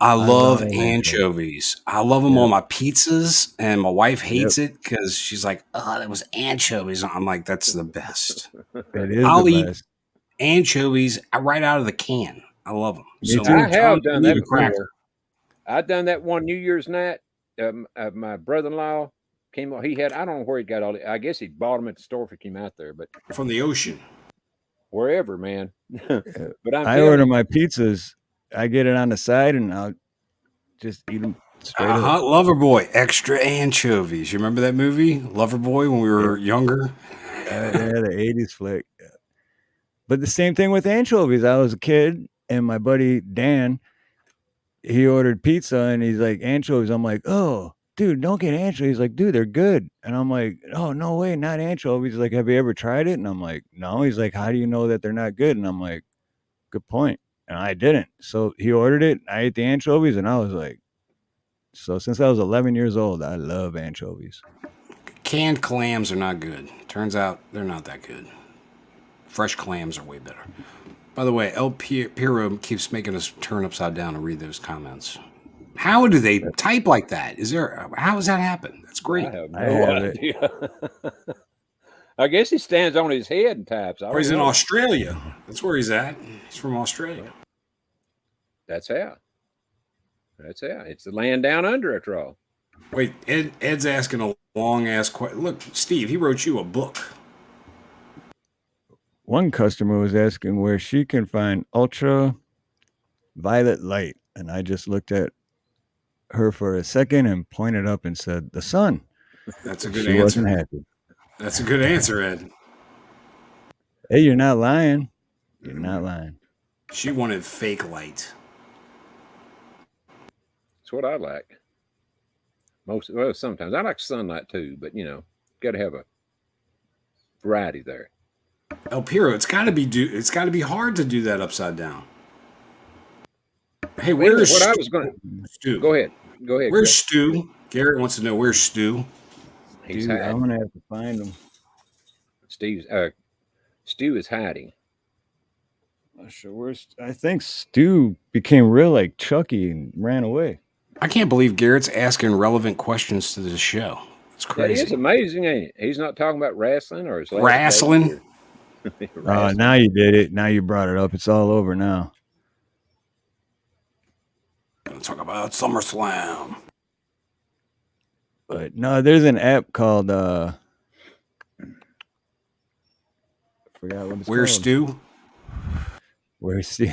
I love love anchovies. I love them on my pizzas, and my wife hates it because she's like, "Oh, that was anchovies." I'm like, "That's the best." That is I'll the eat best. anchovies right out of the can. I love them. Me too. I have done that Need a cracker. before. I've done that one New Year's night. My brother-in-law came on. I don't know where he got all. I guess he bought them at the store if he came out there, but From the ocean. wherever, man. But I order my pizzas. I get it on the side, and I'll just eat them straight up. Loverboy, extra anchovies. You remember that movie, Loverboy, when we were younger? Yeah, the 80s flick. But the same thing with anchovies. I was a kid, and my buddy Dan, he ordered pizza, and he's like, anchovies. I'm like, oh, dude, don't get anchovies. He's like, dude, they're good. And I'm like, oh, no way, not anchovies. He's like, have you ever tried it? And I'm like, no. He's like, how do you know that they're not good? And I'm like, good point. And I didn't. So he ordered it. I ate the anchovies, and I was like, So since I was 11 years old, I love anchovies. Canned clams are not good. Turns out they're not that good. Fresh clams are way better. By the way, El Piro keeps making us turn upside down and read those comments. How do they type like that? How does that happen? That's great. I have I no have it. idea. I guess he stands on his head and types. Or he's in Australia. That's where he's at. He's from Australia. That's how. That's how. It's the land down under, after all. Wait, Ed's asking a long ass question. Look, Steve, he wrote you a book. One customer was asking where she can find ultra violet light, and I just looked at her for a second and pointed up and said, "The sun." That's a good She answer. wasn't happy. That's a good answer, Ed. Hey, you're not lying. You're not lying. She wanted fake light. That's what I like. Sometimes I like sunlight too, but got to have a variety there. El Piro, it's got to be hard to do that upside down. Hey, where's what I was going Stu? Go ahead. Where's Stu? Garrett wants to know where's Stu. He's Dude, hiding. I'm gonna have to find him. Stu is hiding. Not sure where's. I think Stu became real like Chucky and ran away. I can't believe Garrett's asking relevant questions to this show. It's crazy. It's amazing, ain't it? He's not talking about wrestling or his last Wrestling? baby or- Now you did it. Now you brought it up. It's all over now. Gonna talk about SummerSlam. But no, there's an app called I forgot what it's Where's called. Stu? Where's Stu?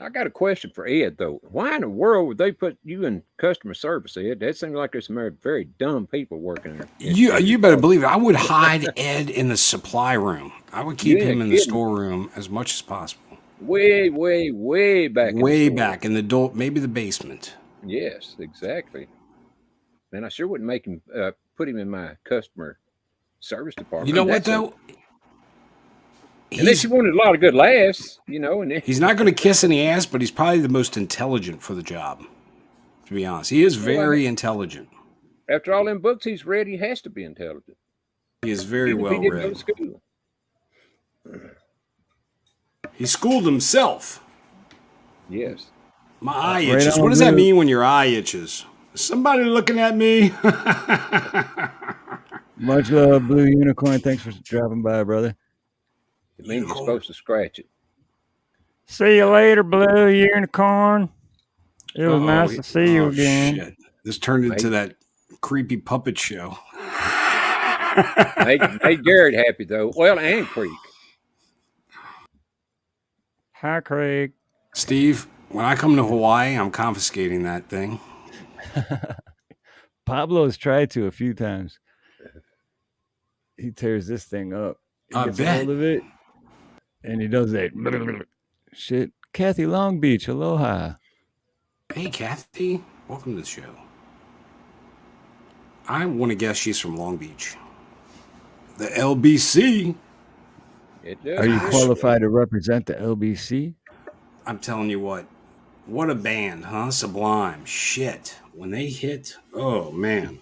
I got a question for Ed though. Why in the world would they put you in customer service, Ed? That seems like there's some very dumb people working there. You better believe it. I would hide Ed in the supply room. I would keep him in the storeroom as much as possible. Way back. Way back in the maybe the basement. Yes, exactly. Man, I sure wouldn't make him put him in my customer service department. You know what though? Unless you wanted a lot of good laughs, and He's not going to kiss any ass, but he's probably the most intelligent for the job. To be honest, he is very intelligent. After all them books he's read, he has to be intelligent. He is very Even if well he didn't go read. to school. He schooled himself. Yes. My eye Right itches. on, What does that dude. mean when your eye itches? Is somebody looking at me? Much love, Blue Unicorn. Thanks for dropping by, brother. It means you're supposed to scratch it. See you later, Blue Unicorn. It was nice to see you again. Shit. This turned into that creepy puppet show. Made Garrett happy though. Well, and Creek. Hi, Craig. Steve, when I come to Hawaii, I'm confiscating that thing. Pablo's tried to a few times. He tears this thing up. He I gets bet. hold of it, and he does that shit. Kathy Long Beach, aloha. Hey, Kathy. Welcome to the show. I want to guess she's from Long Beach. The LBC. It does. Are you qualified to represent the LBC? I'm telling you what a band, huh? Sublime. Shit. When they hit, oh, man.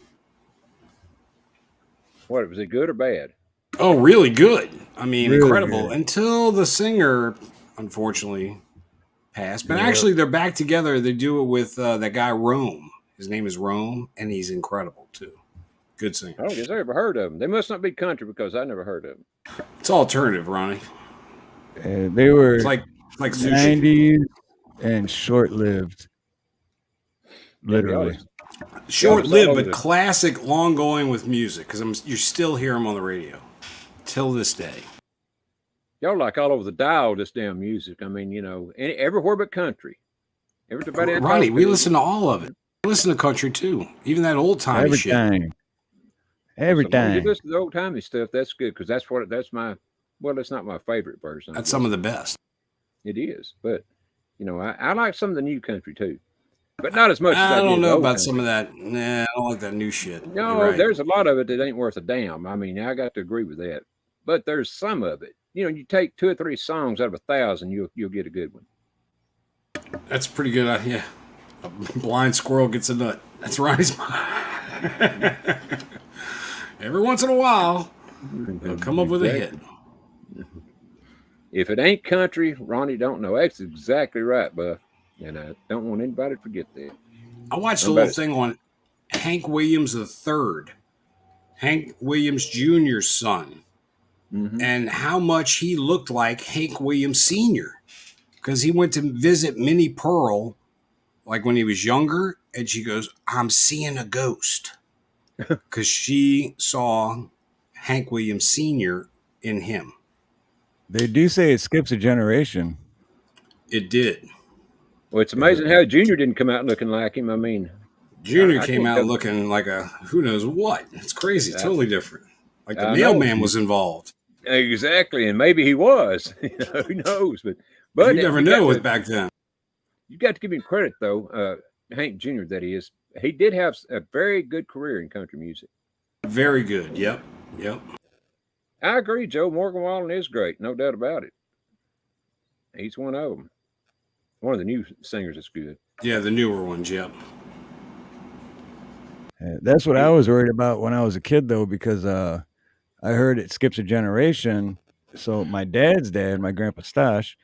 What, was it good or bad? Oh, really good. I mean, Really incredible. good. Until the singer, unfortunately, passed. But Yeah. actually, they're back together. They do it with that guy, Rome. His name is Rome, and he's incredible, too. Good singer. I don't guess I ever heard of them. They must not be country because I never heard of them. It's alternative, Ronnie. They were It's like sushi. 90s and short-lived. Literally. Short-lived, but classic, long-going with music. Because you still hear them on the radio. Till this day. Y'all like all over the dial this damn music. I mean, everywhere but country. Everybody. Ronnie, we listen to all of it. We listen to country, too. Even that old-timey shit. Everything. Everything. You listen to the old timey stuff. That's good because that's my. Well, it's not my favorite version. That's some of the best. It is, but I like some of the new country too, but not as much. as I don't know about country. some of that. Nah, I don't like that new shit. No, You're right. there's a lot of it that ain't worth a damn. I mean, I got to agree with that. But there's some of it. You take 2 or 3 songs out of 1,000, you'll get a good one. That's pretty good. Yeah. A blind squirrel gets a nut. That's Ronnie's. Every once in a while, they'll come up with a hit. If it ain't country, Ronnie don't know. That's exactly right, Buff. And I don't want anybody to forget that. I watched a little thing on Hank Williams III, Hank Williams Jr.'s son, and how much he looked like Hank Williams Sr. because he went to visit Minnie Pearl like when he was younger, and she goes, "I'm seeing a ghost," because she saw Hank Williams Sr. in him. They do say it skips a generation. It did. Well, it's amazing how Junior didn't come out looking like him. I mean, Junior I came can't out go- looking like a who knows what. It's crazy. Totally different. Like the I mailman know. was involved. Exactly, and maybe he was. Who knows? But You never know with back then. You got to give him credit though, Hank Jr. That he is. He did have a very good career in country music. Very good. Yep. I agree. Joe Morgan Wallen is great, no doubt about it. He's one of them. One of the new singers that's good. Yeah, the newer ones. Yep. That's what I was worried about when I was a kid, though, because I heard it skips a generation. So my dad's dad, my grandpa Stash,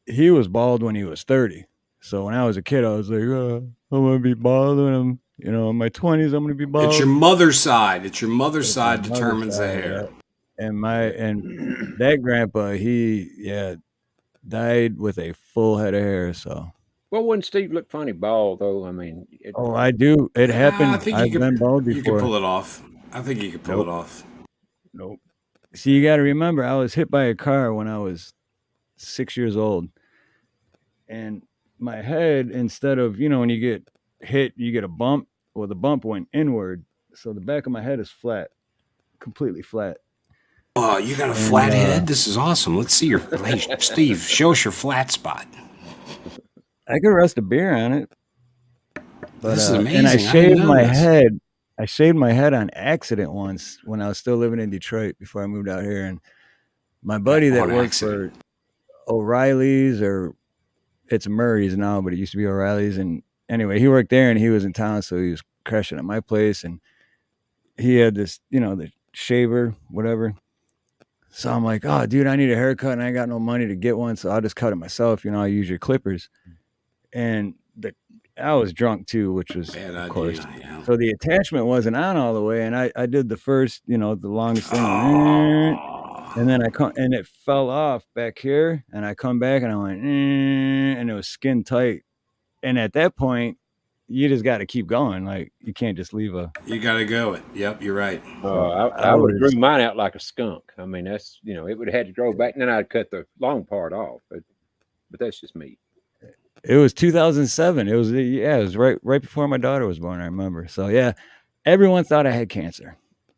he was bald when he was 30. So when I was a kid, I was like, I'm going to be bald when I'm, in my 20s, I'm going to be bald. It's your mother's side. It's your mother's side determines the hair. And that grandpa, he died with a full head of hair. So. Well, wouldn't Steve look funny bald though? I mean, I do. It happened. I think I've been bald before. You can pull it off. I think you can pull it off. Nope. See, you got to remember, I was hit by a car when I was 6 years old, and my head, instead of when you get hit, you get a bump. Well, the bump went inward, so the back of my head is flat, completely flat. Oh, you got a flat head? This is awesome. Let's see hey, Steve, show us your flat spot. I could rest a beer on it. But, this is amazing. And I shaved my head. I shaved my head on accident once when I was still living in Detroit before I moved out here. And my buddy that worked for O'Reilly's, or it's Murray's now, but it used to be O'Reilly's. And anyway, he worked there and he was in town, so he was crashing at my place. And he had this, the shaver, whatever. So I'm like, oh, dude, I need a haircut and I ain't got no money to get one. So I'll just cut it myself. I use your clippers. And I was drunk too, which was, of course. Yeah. So the attachment wasn't on all the way. And I did the first, the longest thing. And then and it fell off back here. And I come back and I went, and it was skin tight. And at that point, you just got to keep going. Like, you can't just leave You got to go it. Yep, you're right. I would have drew mine out like a skunk. I mean, that's, it would have had to grow back, and then I'd cut the long part off. But that's just me. It was 2007. It was right before my daughter was born, I remember. So, yeah, everyone thought I had cancer.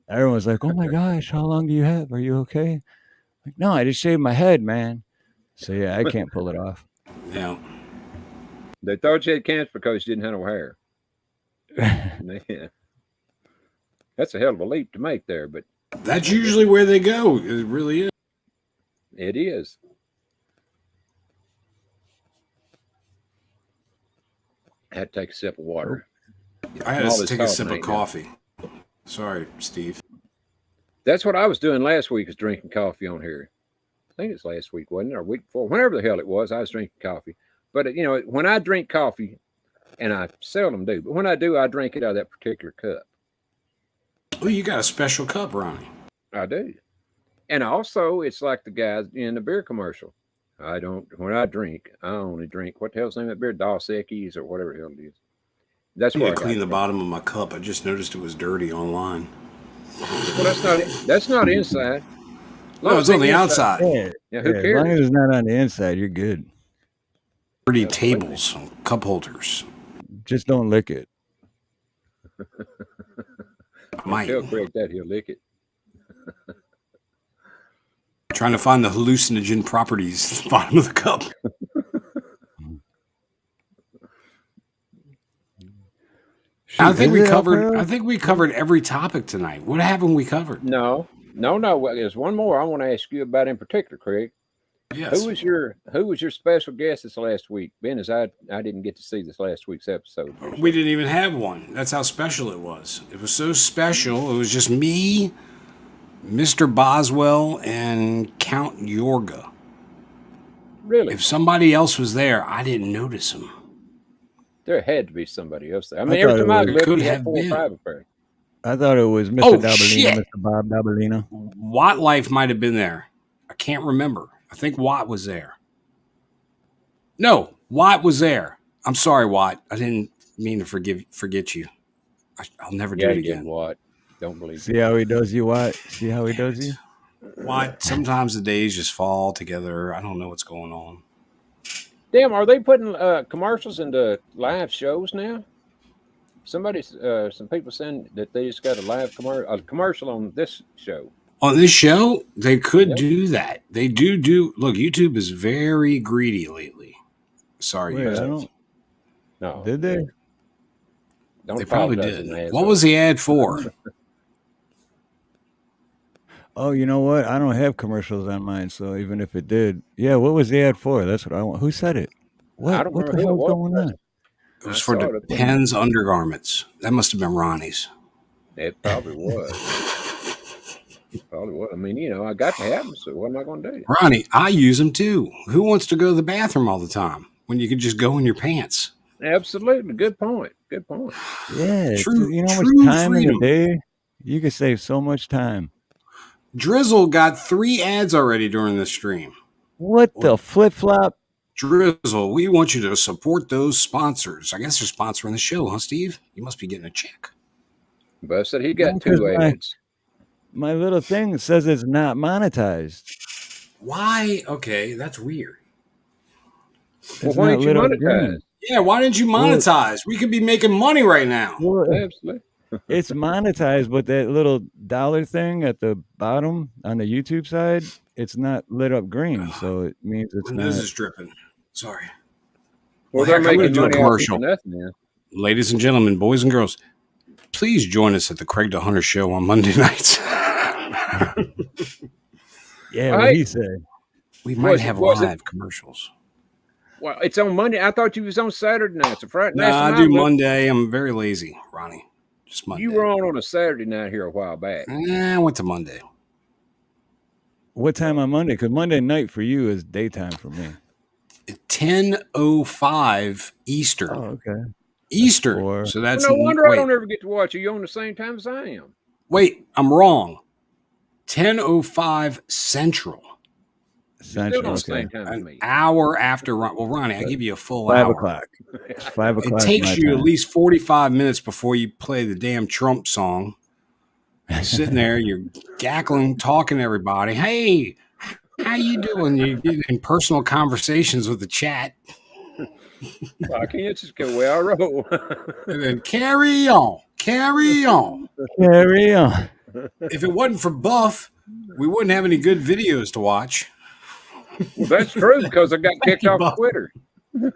Everyone was like, oh, my gosh, how long do you have? Are you okay? Like, no, I just shaved my head, man. So, yeah, I can't pull it off. Yeah. They thought you had cancer because you didn't have no hair. Yeah. That's a hell of a leap to make there, but that's usually where they go. It really is. It is. I had to take a sip of water. I had to take a sip of coffee. Sorry, Steve. That's what I was doing last week, is drinking coffee on here. I think it's last week, wasn't it? Or week before. Whenever the hell it was, I was drinking coffee. But, when I drink coffee, and I seldom do, but when I do, I drink it out of that particular cup. Oh, you got a special cup, Ronnie. I do. And also, it's like the guys in the beer commercial. When I drink, I only drink, what the hell's the name of that beer? Dos Equis or whatever the hell it is. That's why I clean the bottom of my cup. I just noticed it was dirty online. Well, that's not inside. No, it's on the outside. Yeah, who cares? As long as it's not on the inside, you're good. Dirty tables, cup holders. Just don't lick it. Might. Tell Craig that he'll lick it. Trying to find the hallucinogen properties at the bottom of the cup. I think we covered every topic tonight. What haven't we covered? No. There's one more I want to ask you about in particular, Craig. Yes. Who was your special guest this last week? Ben, as I didn't get to see this last week's episode. We didn't even have one. That's how special it was. It was so special. It was just me, Mr. Boswell, and Count Yorga. Really? If somebody else was there, I didn't notice him. There had to be somebody else there. I I mean, every thought time I it looked, could he had have 4 or been. 5 of them. I thought it was Mr. Oh, Dabalina, shit. Mr. Bob Dabalina. Watt Life might have been there. I can't remember. I think Watt was there. No, Watt was there. I'm sorry, Watt. I didn't mean to forget you. I'll never do it again. What? Don't believe See how he does you, Watt? See how he does you? Watt, sometimes the days just fall together. I don't know what's going on. Damn, are they putting commercials into live shows now? Some people saying that they just got a commercial on this show. On this show, they could Yep. do that. They do. Look, YouTube is very greedy lately. Sorry, Wait, I YouTube. don't. No, Did they? Don't They probably apologize did. in advance. What was the ad for? Oh, you know what? I don't have commercials on mine, so even if it did, yeah. What was the ad for? That's what I want. Who said it? What? I don't What remember the who it hell's was. going on? It was I for saw the it. Penn's undergarments. That must have been Ronnie's. It probably was. Probably was. I mean, I got to have them, so what am I going to do? Ronnie, I use them too. Who wants to go to the bathroom all the time when you can just go in your pants? Absolutely. Good point. Good point. Yeah, True- you know how true much time freedom. in a day? You could save so much time. Drizzle got 3 ads already during this stream. What the flip flop? Drizzle, we want you to support those sponsors. I guess they're sponsoring the show, huh, Steve? You must be getting a check. But said he got No, 'cause 2 ads. My little thing says it's not monetized. Why? Okay, that's weird. Well, It's why not didn't you lit up monetize? green. Yeah, why didn't you monetize? We could be making money right now. Well, Absolutely. it's monetized, but that little dollar thing at the bottom on the YouTube side, it's not lit up green, so it means it's My not. nose is dripping. Sorry. Well, Well, they're heck, I'm gonna making do a money commercial. off of nothing now. Ladies and gentlemen, boys and girls, please join us at the Craig the Hunter Show on Monday nights. Yeah, All what right. he said. We might have was it- live commercials. Well, it's on Monday. I thought you was on Saturday nights. So Friday No, last I time do looked, Monday. I'm very lazy, Ronnie. Just Monday. You were on a Saturday night here a while back. I went to Monday. What time on Monday? Because Monday night for you is daytime for me. 10:05 Eastern. Oh, okay. Eastern. Or- So Well, that's no wonder I wait, don't ever get to watch you on the same time as I am. wait, I'm wrong. 10:05 Central. Still Central, on the okay. same time as An me. hour after Well, Ronnie, I give you a full 5 hour. o'clock. It's 5 It o'clock. takes my you time. at least 45 minutes before you play the damn Trump song. You're sitting there, you're gackling, talking to everybody. Hey, how you doing? You get in personal conversations with the chat. I can't just go where I roll. And then carry on, carry on. Carry on. If it wasn't for Buff, we wouldn't have any good videos to watch. Well, that's true because I got kicked you, off Bob. Twitter. You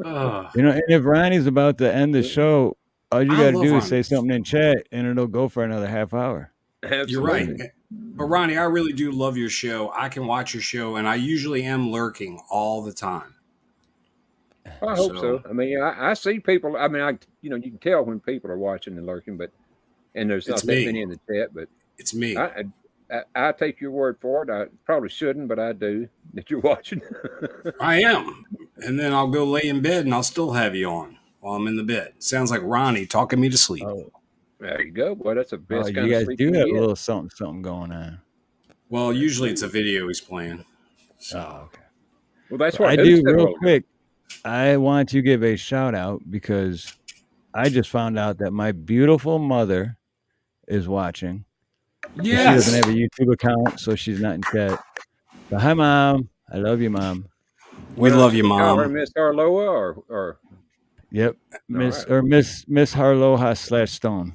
know, and if Ronnie's about to end the show, all you I got to love do Ronnie. is say something in chat, and it'll go for another half hour. Absolutely. You're right. But Ronnie, I really do love your show. I can watch your show, and I usually am lurking all the time. I hope So- so. I mean, I see people. I mean, you can tell when people are watching and lurking, and there's not It's that me. many in the chat. But It's me. I take your word for it. I probably shouldn't, but I do that you're watching. I am. And then I'll go lay in bed, and I'll still have you on while I'm in the bed. Sounds like Ronnie talking me to sleep. Oh, There you go. Boy, that's the best you kind of guys sleep do you have a can get. little something going on. Well, usually it's a video he's playing. So. Oh, okay. Well, that's what I Who do said a real little ago. quick. I want to give a shout out because I just found out that my beautiful mother is watching. She doesn't have a YouTube account, so she's not in chat. But hi, Mom. I love you, Mom. We love you, Call her Mom. Miss Harloha or Yep, Miss right. or Miss Harloha / Stone.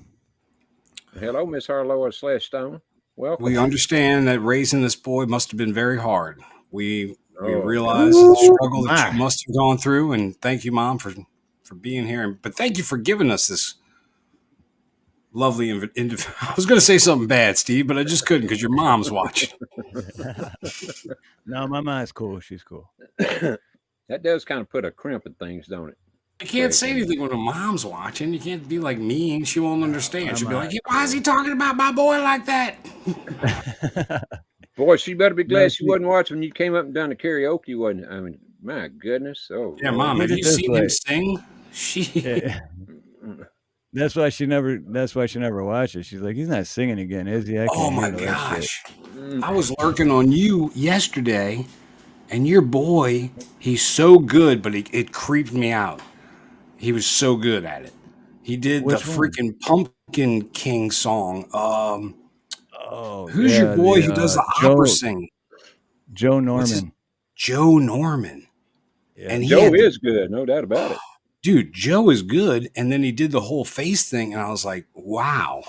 hello, Miss Harloha / Stone. Welcome. We understand that raising this boy must have been very hard. We Oh. realize the struggle that my. you must have gone through, and thank you, Mom, for being here. But thank you for giving us this lovely. I was going to say something bad, Steve, but I just couldn't because your mom's watching. No, my mom's cool. She's cool. That does kind of put a crimp in things, don't it? You can't say anything when a mom's watching. You can't be like mean. She won't understand. She'll be like, why is he talking about my boy like that? Boy, she better be glad No, she wasn't watching when you came up and done the karaoke, wasn't it? I mean, my goodness. Oh, Yeah, Lord. Mom, have Look you at this seen way. him sing? Yeah. That's why she never watches. She's like, he's not singing again, is he? I Oh can't my handle that shit. gosh. I was lurking on you yesterday, and your boy, he's so good, but it creeped me out. He was so good at it. He did Which the one? freaking Pumpkin King song. Oh, Who's your yeah, boy who does the opera sing? Joe What's his- Norman. Joe Norman. Yeah. And he Joe had the- is good, no doubt about it. dude, Joe is good. And then he did the whole face thing, and I was like, wow.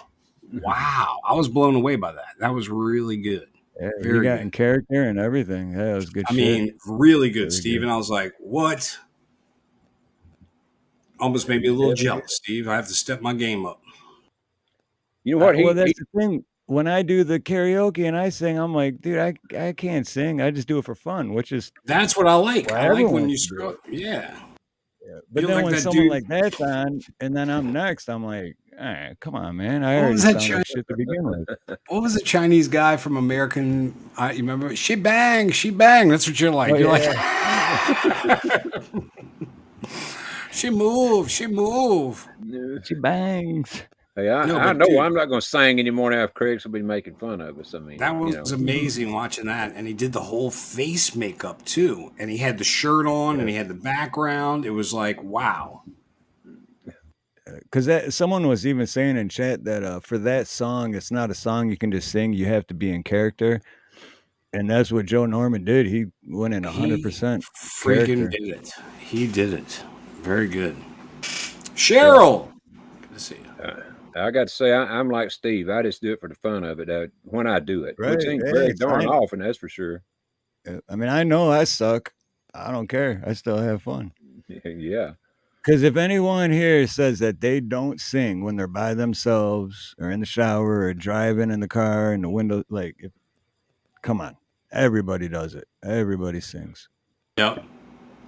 Wow. I was blown away by that. That was really good. Yeah, he Very got good. in character and everything. Yeah, it was good I shit. mean, really good, Really Steve. good. And I was like, what? Almost made me a little Yeah, jealous, Steve. I have to step my game up. You know what? well, that's the thing. When I do the karaoke and I sing, I'm like, dude, I can't sing. I just do it for fun, which is That's what I like. why I like when everyone you should do scroll. Yeah. But You then like when that someone dude- like that's on and then I'm next, I'm like, all right, come on, man. I What already was that sound Chi- like shit to begin with. What was the Chinese guy from American? You remember? She bang, she bang. That's what you're like. Oh, You're yeah. like, she move, she move. She bangs. Hey, I No, but know dude- I'm not going to sing anymore now if Craig's will be making fun of us. I mean, That was you know. amazing watching that. And he did the whole face makeup too. And he had the shirt on and he had the background. It was like, wow. Because someone was even saying in chat that for that song, it's not a song you can just sing. You have to be in character. And that's what Joe Norman did. He went in 100% Freaking character. did it. He did it. Very good. Cheryl. Good to see you. I got to say, I'm like Steve. I just do it for the fun of it when I do it, Right. which ain't Hey, very it's darn fine. often, that's for sure. I mean, I know I suck. I don't care. I still have fun. Yeah. Because if anyone here says that they don't sing when they're by themselves or in the shower or driving in the car in the window, come on. Everybody does it. Everybody sings. Yep.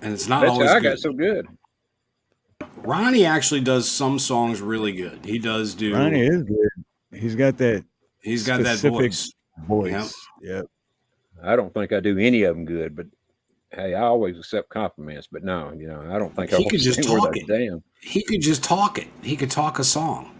And it's not That's always how I good. got so good. Ronnie actually does some songs really good. He does do. Ronnie is good. He's got that He's got that specific voice. voice. Yep. I don't think I do any of them good, but hey, I always accept compliments. But no, I don't think I He want could to just sing worth talk a it. damn. He could just talk it. He could talk a song.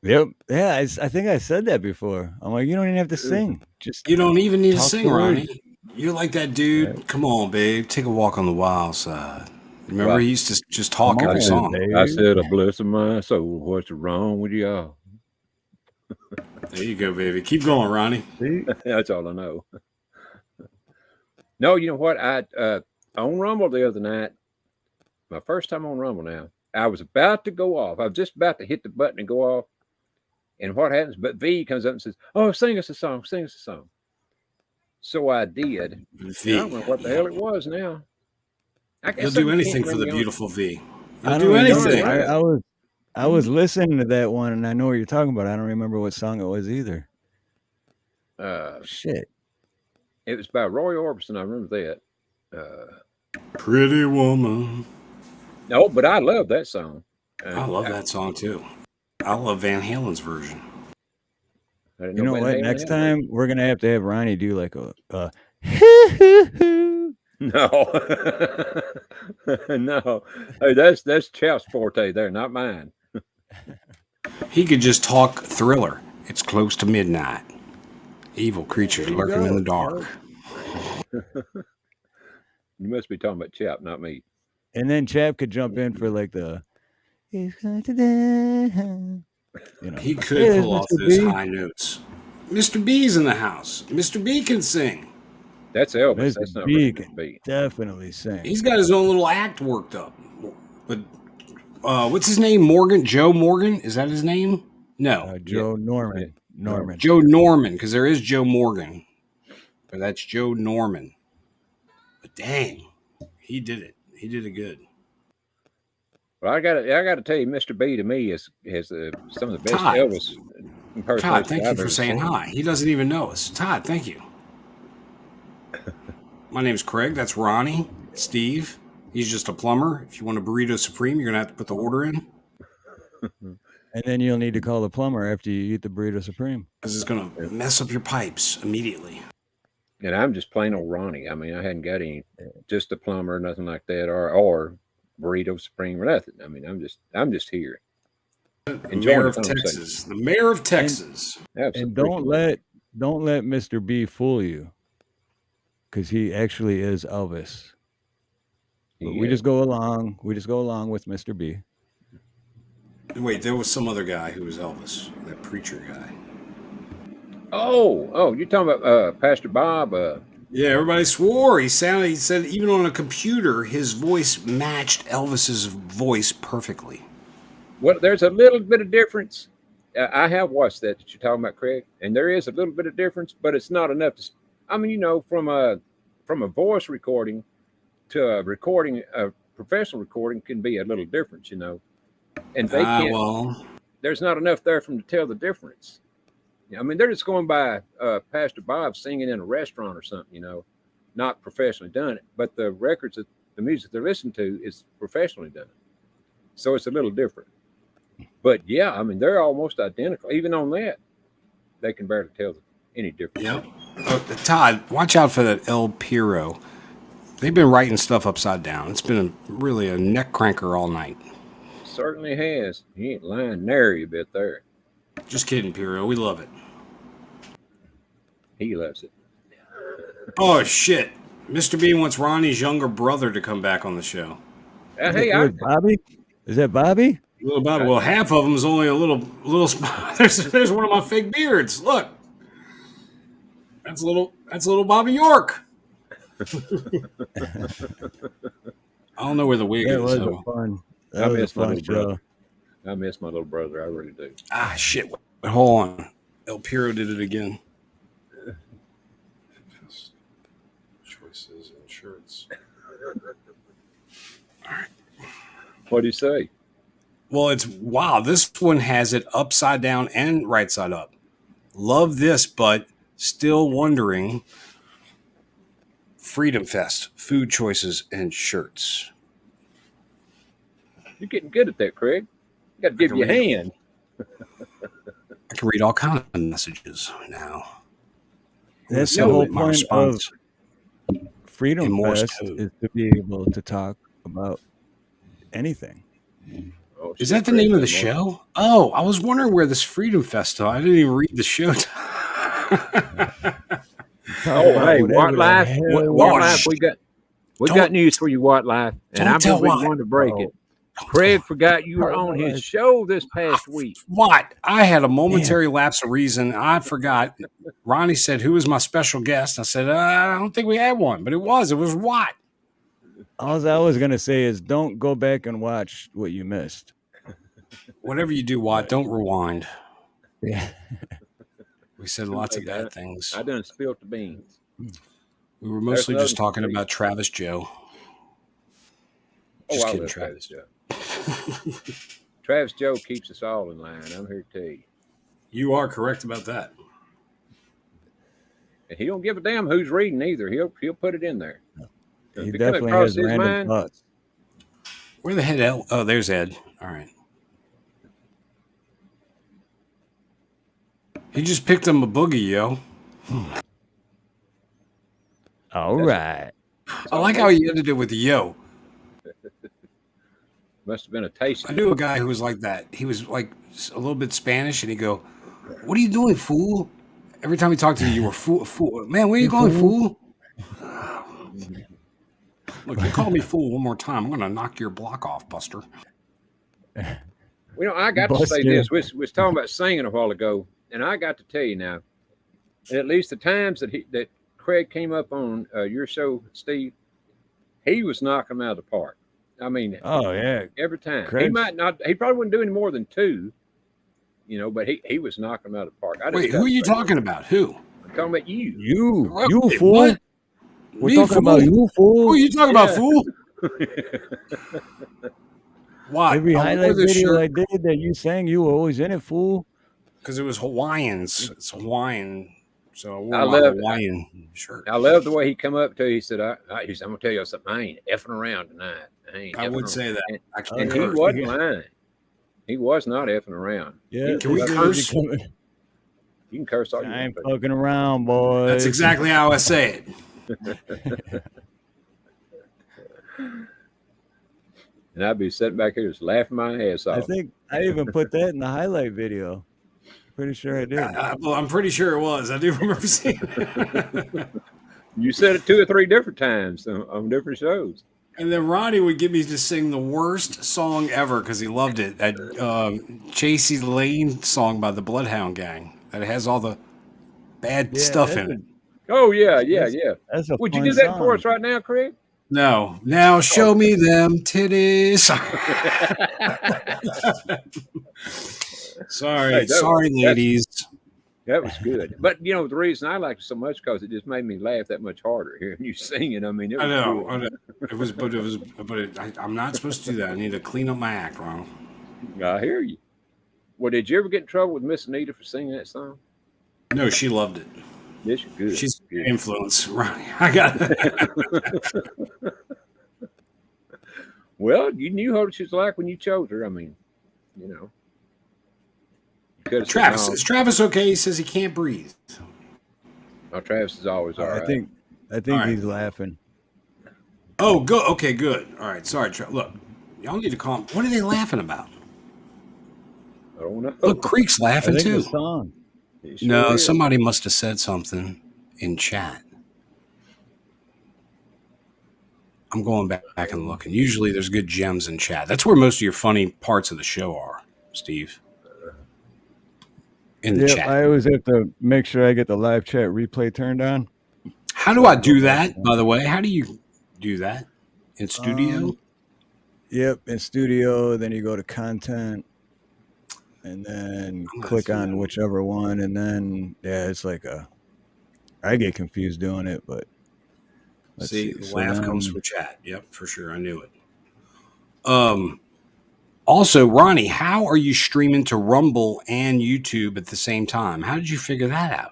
Yep. Yeah, I think I said that before. I'm like, you don't even have to sing. Just You don't even need to Talk sing, the Ronnie. words. You're like that dude. Yeah. Come on, babe. Take a walk on the wild side. Remember, Right. he used to just talk Come every on, song. babe. I said, a bless of my soul. What's wrong with y'all? There you go, baby. Keep going, Ronnie. See? That's all I know. No, you know what? I on Rumble the other night, my first time on Rumble now, I was about to go off. I was just about to hit the button and go off. And what happens? But V comes up and says, "Oh, sing us a song, sing us a song." So I did. V. I don't know what the hell it was now. I He'll guess do I anything can't for the remember. beautiful V. I He'll don't do remember. anything. Right. I was listening to that one and I know what you're talking about. I don't remember what song it was either. Shit. It was by Roy Orbison. I remember that. Pretty woman. No, but I love that song. I love that song too. I love Van Halen's version. I didn't You know Van what? Halen Next had time we're gonna have to have Ronnie do like a one. No, no. Hey, that's Chap's forte there, not mine. He could just talk Thriller. It's close to midnight. Evil creatures There you lurking in go. the dark. You must be talking about Chap, not me. And then Chap could jump in for like the "It's going to die." He could Hey, pull off Mr. those B. high notes. Mr. B's in the house. Mr. B can sing. That's Elvis. Mr. That's not B really can Mr. B. definitely sing. He's got his own little act worked up. But what's his name? Morgan? Joe Morgan? Is that his name? No. Joe Norman. Norman. Joe Norman, because there is Joe Morgan. But that's Joe Norman. But dang, he did it. He did it good. Well, I gotta tell you, Mr. B to me has some of the best Todd. Elvis impersonators Todd, thank you I've for ever saying seen. hi. He doesn't even know us. Todd, thank you. My name's Craig. That's Ronnie. Steve. He's just a plumber. If you want a burrito supreme, you're gonna have to put the order in And then you'll need to call the plumber after you eat the burrito supreme. because it's gonna mess up your pipes immediately. And I'm just plain old Ronnie. I mean, I hadn't got any, just a plumber, nothing like that, or burrito supreme or nothing. I mean, I'm just here. Mayor of Texas. The mayor of Texas. And don't let Mr. B fool you, because he actually is Elvis. But we just go along. We just go along with Mr. B. Wait, there was some other guy who was Elvis, that preacher guy. Oh, you're talking about Pastor Bob? Yeah, everybody swore. He said even on a computer, his voice matched Elvis's voice perfectly. Well, there's a little bit of difference. I have watched that you're talking about, Craig, and there is a little bit of difference, but it's not enough to. I mean, you know, from a voice recording to a recording, a professional recording can be a little different, you know. And they can't. Well, there's not enough there for them to tell the difference. I mean, they're just going by Pastor Bob singing in a restaurant or something, you know, not professionally done. But the records, the music they're listening to is professionally done. So it's a little different. But yeah, I mean, they're almost identical. Even on that, they can barely tell any difference. yep. Todd, watch out for that El Piro. They've been writing stuff upside down. It's been really a neck cranker all night. Certainly has. He ain't lying nary a bit there. Just kidding, Piro. We love it. He loves it. Oh, shit. Mr. B wants Ronnie's younger brother to come back on the show. Hey, Bobby? Is that Bobby? Little Bobby. Well, half of them is only a little. There's one of my fake beards. Look, that's little Bobby York. I don't know where the wig That is. was So. a fun. I That was a miss my fun little show. brother. I miss my little brother. I really do. Ah, shit. Wait, hold on. El Piro did it again. Choices and shirts. What do you say? Well, it's wow. This one has it upside down and right side up. Love this, but still wondering. Freedom Fest, food choices and shirts. You're getting good at that, Craig. You got to give you a hand. I can read all kinds of messages now. That's So the whole my point response of Freedom in Morse Fest code. is to be able to talk about anything. Oh, Is shit, that the Craig, name of the good show? Oh, I was wondering where this Freedom Fest. I didn't even read the show. Oh, hey, whatever Watt the Life. hell- Watt Oh, Life, shit. we Don't- got news for you, Watt Life. And don't I'm tell going to be Watt. the one to break it. Craig forgot you were on his show this past week. What? I had a momentary lapse of reason. I forgot. Ronnie said, "Who is my special guest?" I said, "I don't think we had one," but it was Watt. All I was gonna say is don't go back and watch what you missed. Whatever you do, Watt, don't rewind. Yeah. We said lots of bad things. I done spilled the beans. We were mostly There's just another talking thing. about Travis Joe. Oh, Just I kidding, love Travis. Joe. Travis Joe keeps us all in line. I'm here to tell you. You are correct about that. And he don't give a damn who's reading either. He'll put it in there. He If it come definitely across has his random mind, thoughts. Where the head? Oh, there's Ed. All right. He just picked him a boogie, yo. All right. I like how he ended it with the yo. must have been a taste. I knew a guy who was like that. He was like a little bit Spanish, and he'd go, "What are you doing, fool?" Every time he talked to you were fool. Man, where you going, fool? Look, you call me fool one more time, I'm going to knock your block off, Buster. You know, I got to say Buster. this. We was talking about singing a while ago, and I got to tell you now, at least the times that Craig came up on your show, Steve, he was knocking them out of the park. I mean, Oh yeah. every time. He Craig's- might not. He probably wouldn't do any more than two, you know. But he was knocking them out of the park. I just Wait, got who are to you say, talking about? Who? I'm talking about you. You Wait, fool. what? We're Me, talking fool? about you, Who fool. are you talking about, Yeah. fool? Why? Every I wore highlight this video shirt I did that you sang, you were always in it, fool. because it was Hawaiians. It's Hawaiian, so I wore I my love Hawaiian shirt. I love the way he come up to you. He said, he said, I'm gonna tell you something. I ain't effing around tonight. I ain't I effing would around." say that. And, I can't and he curse. wasn't lying. He was not effing around. Yeah. Can we as soon as curse? you come- You can curse all you I ain't want to. fucking around, boys. That's exactly how I say it. And I'd be sitting back here just laughing my ass I off. think I even put that in the highlight video. Pretty sure I did. Well, I'm pretty sure it was. I do remember seeing it. You said it 2 or 3 different times on different shows. And then Ronnie would get me to sing the worst song ever because he loved it. That Chasey Lane song by the Bloodhound Gang. That has all the bad Yeah, stuff that's in it. Oh yeah. That's a Would you fun do that for song. us right now, Craig? No. Now show me them titties. Sorry. Hey, Sorry, ladies. That was good. But you know the reason I liked it so much because it just made me laugh that much harder hearing you singing. I mean, it was I know. good. I know. I'm not supposed to do that. I need to clean up my act, Ronald. I hear you. Well, did you ever get in trouble with Miss Anita for singing that song? No, she loved it. Yes, you good. She's good. influence, Ronnie. I got it. Well, you knew what she was like when you chose her. I mean, you know. You could have said, Travis, no. is Travis okay? He says he can't breathe. Oh, Travis is always all right. I think right. he's laughing. Oh, good. Okay, good. All right. Sorry, look, y'all need to calm. What are they laughing about? I don't know. Look, Creek's I laughing think too. the song. It sure No, is. somebody must have said something in chat. I'm going back and looking. Usually there's good gems in chat. That's where most of your funny parts of the show are, Steve. In the Yep, chat. I always have to make sure I get the live chat replay turned on. How do I do that, by the way? How do you do that? In studio? Yep, in studio, then you go to content and then click on whichever one, and then it's like I get confused doing it, but let's see. The So laugh then- comes from chat. Yep, for sure. I knew it. Also, Ronnie, how are you streaming to Rumble and YouTube at the same time? How did you figure that out?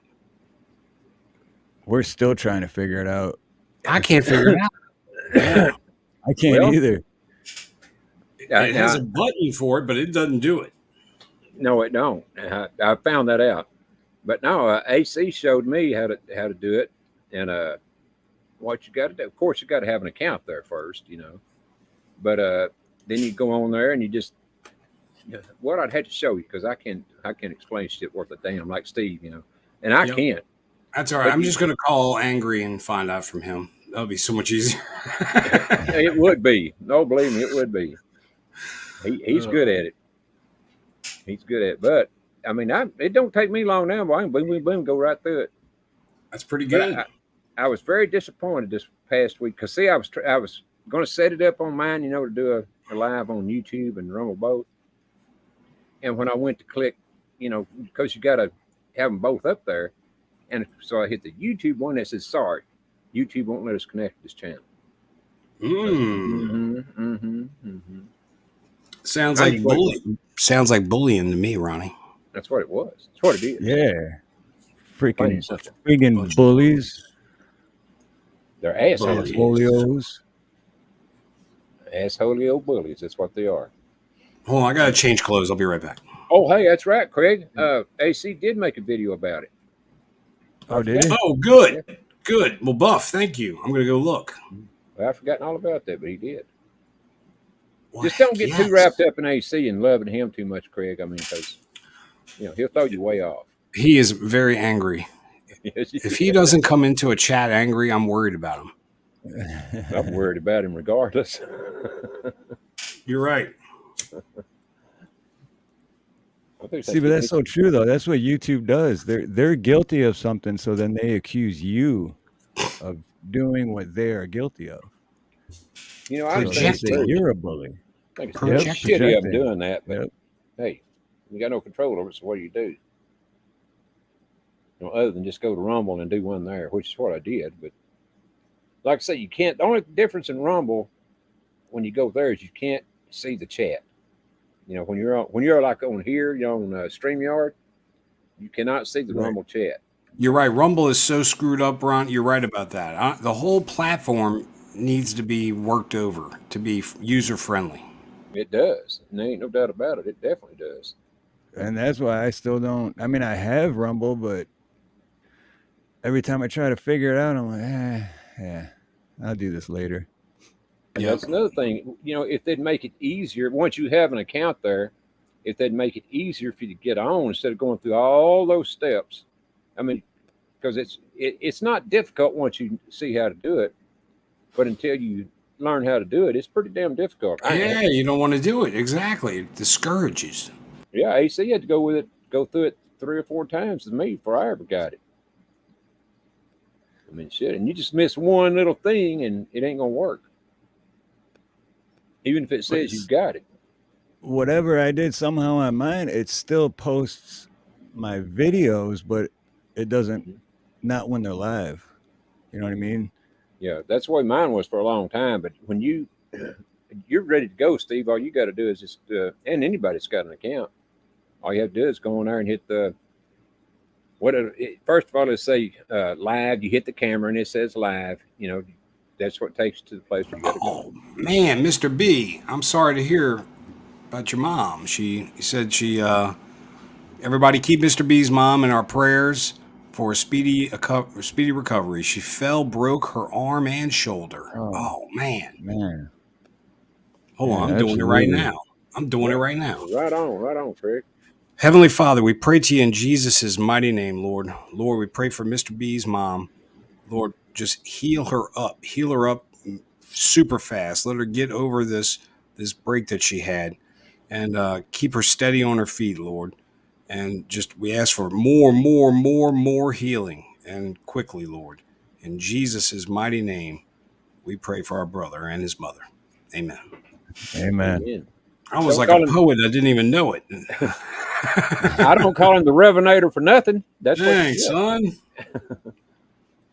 We're still trying to figure it out. I can't figure it out. Yeah. I can't Well, either. It has a button for it, but it doesn't do it. No, it don't. I found that out. But no, AC showed me how to do it, and what you got to do. Of course, you got to have an account there first, you know. But then you go on there and you just what I'd have to show you because I can't explain shit worth a damn like Steve, you know, and I can't. That's all right. I'm just going to call Angry and find out from him. That'll be so much easier. It would be. No, believe me, it would be. He's good at it. He's good at it. But I mean, it don't take me long now. But I can boom, go right through it. That's pretty good. But I was very disappointed this past week because see, I was going to set it up on mine, you know, to do a live on YouTube and Rumble both. And when I went to click, you know, because you got to have them both up there, and so I hit the YouTube one that says sorry, YouTube won't let us connect to this channel. Sounds like bullying. Sounds like bullying to me, Ronnie. That's what it was. That's what it is. Yeah. Funny Freaking something. friggin' bullies. They're assholes. Folios. Assholey bullies. That's what they are. Hold on, I gotta change clothes. I'll be right back. Oh, hey, that's right, Craig. AC did make a video about it. Oh, did he? Oh, good. Good. Well, Buff, thank you. I'm gonna go look. Well, I've forgotten all about that, but he did. Well, Just don't get yes. too wrapped up in AC and loving him too much, Craig. I mean, because he'll throw you way off. He is very angry. If he doesn't come into a chat angry, I'm worried about him. I'm worried about him regardless. You're right. See, but that's so true, though. That's what YouTube does. They're guilty of something, so then they accuse you of doing what they are guilty of. You know, I So think they say you're a bully. I think it's Projecting. shitty of them doing that, but Yep. hey, you got no control over it, so what do? You know, other than just go to Rumble and do one there, which is what I did. But like I say, you can't. The only difference in Rumble when you go there is you can't see the chat. You know, when you're like on here, you're on StreamYard, you cannot see the Right. Rumble chat. You're right. Rumble is so screwed up, Ron. You're right about that. The whole platform needs to be worked over to be user friendly. It does, and there ain't no doubt about it. It definitely does. And that's why I still don't. I mean, I have Rumble, but every time I try to figure it out, I'm like, yeah, I'll do this later. And Yep. that's another thing. You know, if they'd make it easier once you have an account there, if they'd make it easier for you to get on instead of going through all those steps. I mean, because it's not difficult once you see how to do it, but until you learn how to do it, it's pretty damn difficult. Yeah, you don't want to do it. Exactly. It discourages. Yeah, AC had to go through it 3 or 4 times with me before I ever got it. I mean, shit, and you just miss one little thing and it ain't gonna work, even if it says you've got it. Whatever I did somehow on mine, it still posts my videos, but it doesn't, not when they're live. You know what I mean? Yeah, that's the way mine was for a long time. But when you're ready to go, Steve, all you got to do is just and anybody that's got an account, all you have to do is go on there and hit the first of all, let's say live. You hit the camera and it says live. You know, that's what takes you to the place where you got to go. Oh man, Mr. B, I'm sorry to hear about your mom. She said everybody keep Mr. B's mom in our prayers for a speedy recovery. She fell, broke her arm and shoulder. Oh man. Man. Hold on, Yeah, I'm doing it right absolutely. now. I'm doing it right now. Right on, Craig. Heavenly Father, we pray to you in Jesus' mighty name, Lord. Lord, we pray for Mr. B's mom. Lord, just heal her up super fast. Let her get over this break that she had, and keep her steady on her feet, Lord. And just we ask for more healing, and quickly, Lord. In Jesus' mighty name, we pray for our brother and his mother. Amen. Amen. Amen. I was Don't like call a him- poet. I didn't even know it. I don't call him the Revenator for nothing. That's Thanks, what. son.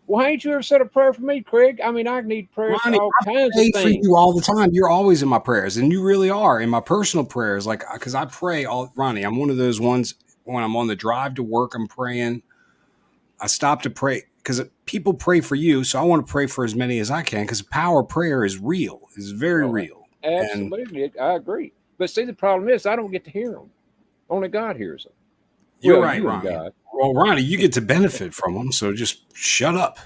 Why ain't you ever said a prayer for me, Craig? I mean, I need prayers Ronnie, for all I kinds pray of for things. you all the time. You're always in my prayers, and you really are in my personal prayers. Like, because I pray all, Ronnie. I'm one of those ones when I'm on the drive to work. I'm praying. I stop to pray because people pray for you, so I want to pray for as many as I can because the power of prayer is real. It's very Oh, real. Absolutely, I agree. But see, the problem is I don't get to hear them. Only God hears them. You're Well, right, you and Ronnie. God. Well, Ronnie, you get to benefit from them, so just shut up.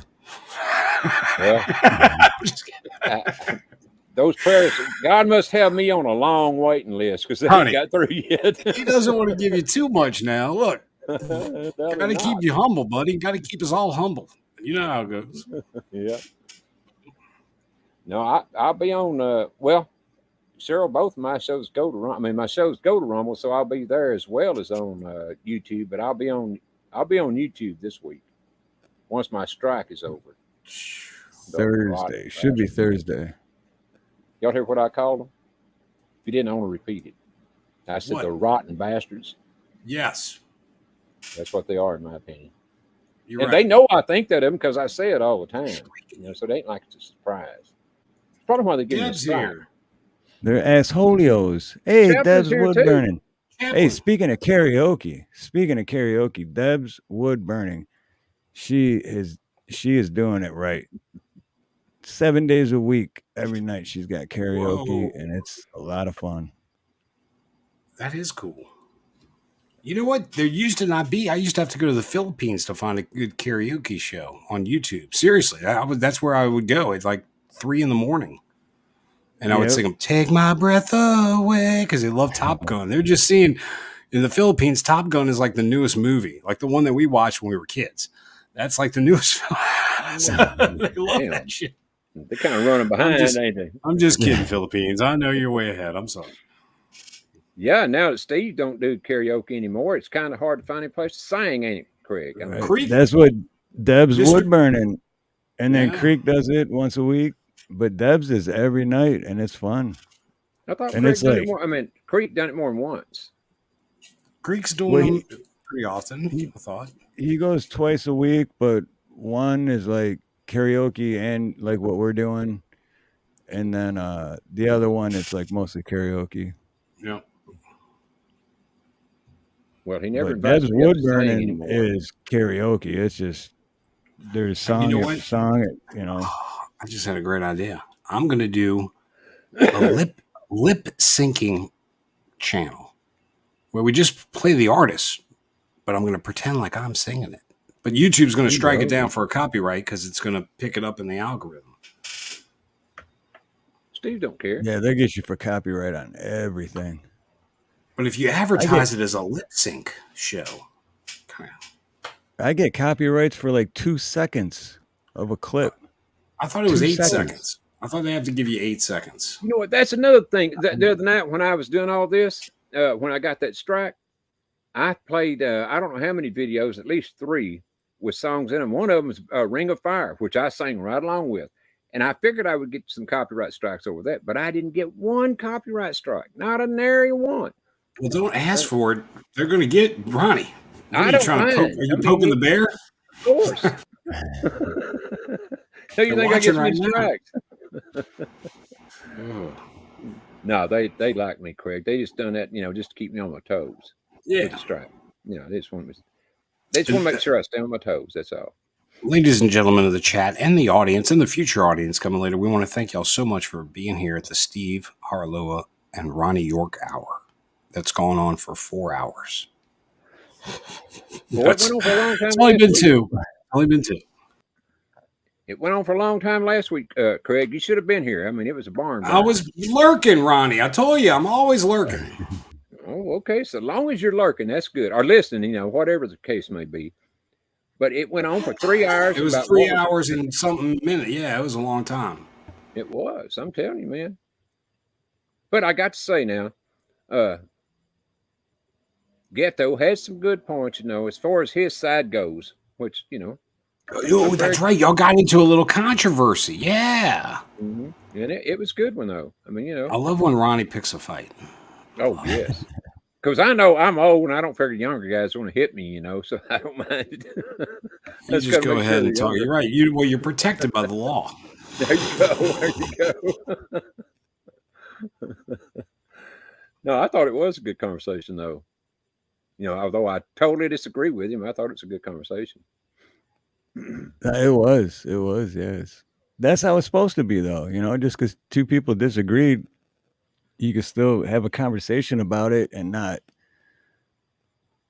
Well, I'm just kidding. those prayers, God must have me on a long waiting list because they Honey, ain't got through yet. He doesn't want to give you too much now. Look, No, got they're to keep not. you humble, buddy. Got to keep us all humble. You know how it goes. Yeah. No, I'll be on. Well, Cheryl, both of my shows go to Rumble. I mean, my shows go to Rumble, so I'll be there as well as on YouTube. But I'll be on YouTube this week once my strike is over. Thursday. Should be Thursday. Y'all hear what I called them? If you didn't, I want to repeat it. I said What? the rotten bastards. Yes, That's what they are, in my opinion. you're And right. they know I think that of them because I say it all the time. You know, so they ain't like it's a surprise. It's probably why they give me a Deb's strike. here. They're assholios. Hey, Chaplain's Deb's here wood too. burning. Hey, Chaplain. speaking of karaoke, Deb's wood burning. She is doing it right. 7 days a week, every night she's got karaoke, Whoa. and it's a lot of fun. That is cool. You know what? There used to not be. I used to have to go to the Philippines to find a good karaoke show on YouTube. Seriously, that's where I would go. It's like 3 a.m. And I would Yep. sing them, "Take My Breath Away," because they love Top Gun. They're just seeing in the Philippines, Top Gun is like the newest movie, like the one that we watched when we were kids. That's like the newest film. So they love Damn. that shit. They're kind of running behind, ain't they? I'm just kidding, Philippines. I know you're way ahead. I'm sorry. Yeah, now that Steve don't do karaoke anymore, it's kind of hard to find a place to sing, ain't it, Craig? I mean, Right. Creek- That's what Deb's Mr. wood burning, and then Yeah. Creek does it once a week, but Deb's is every night, and it's fun. I thought And Craig it's done like- it more. I mean, Creek done it more than once. Creek's doing Well, them pretty often, I thought. He goes twice a week, but one is like karaoke and like what we're doing, and then the other one it's like mostly karaoke. Yeah. Well, he never But invites Deb's me up wood to sing burning anymore. is karaoke. It's just there's song know after what? song. You know, I just had a great idea. I'm going to do a lip syncing channel where we just play the artist, but I'm going to pretend like I'm singing it. But YouTube's going to strike it down for a copyright because it's going to pick it up in the algorithm. Steve don't care. yeah, they get you for copyright on everything. But if you advertise it as a lip sync show, kind of, I get copyrights for like 2 seconds of a clip. I thought it was 2 8 seconds. I thought they have to give you 8 seconds. You know what? That's another thing. The other night when I was doing all this, when I got that strike, I played, I don't know how many videos, at least 3 with songs in them. One of them was Ring of Fire, which I sang right along with. And I figured I would get some copyright strikes over that, but I didn't get one copyright strike, not a nary one. Well, don't ask for it. They're going to get Ronnie. What I are you don't trying to poke? mind. Are you I mean, poking the bear? Of course. So you They're think I get watching right some now. strikes? No, they like me, Craig. They just done that, just to keep me on my toes. Yeah. With the strike. They just want to make sure I stay on my toes. That's all. Ladies and gentlemen of the chat and the audience and the future audience coming later, we want to thank y'all so much for being here at the Steve Harloha and Ronnie York Hour. That's gone on for 4 hours. Well, it went on for a long time. It's only last been week. 2. Only been 2. It went on for a long time last week, Craig. You should have been here. I mean, it was a barn burner. I was lurking, Ronnie. I told you, I'm always lurking. Oh, okay. So long as you're lurking, that's good. Or listening, whatever the case may be. But it went on for 3 hours. It was 3 hours and something minute. Yeah, it was a long time. It was. I'm telling you, man. But I got to say now, Ghetto has some good points, as far as his side goes, which, Oh, that's right. Y'all got into a little controversy. Yeah. And it was a good one, though. I mean, I love when Ronnie picks a fight. Oh, yes. Because I know I'm old and I don't figure younger guys want to hit me, so I don't mind. You just go ahead and talk. You're right. You're protected by the law. There you go. No, I thought it was a good conversation, though. Although I totally disagree with him, I thought it was a good conversation. It was, yes. That's how it's supposed to be, though. Just because 2 people disagreed, you can still have a conversation about it and not,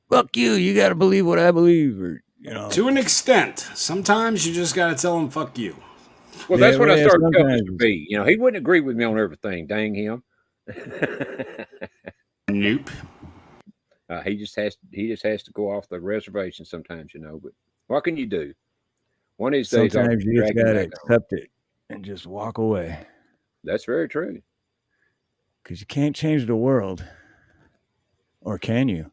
fuck you, you got to believe what I believe, or, To an extent. Sometimes you just got to tell them, fuck you. Well, that's what I started telling Mr. B. He wouldn't agree with me on everything. Dang him. Nope. He just has to go off the reservation sometimes, but what can you do? One of these days, sometimes you just got to accept it and just walk away. That's very true. Because you can't change the world. Or can you?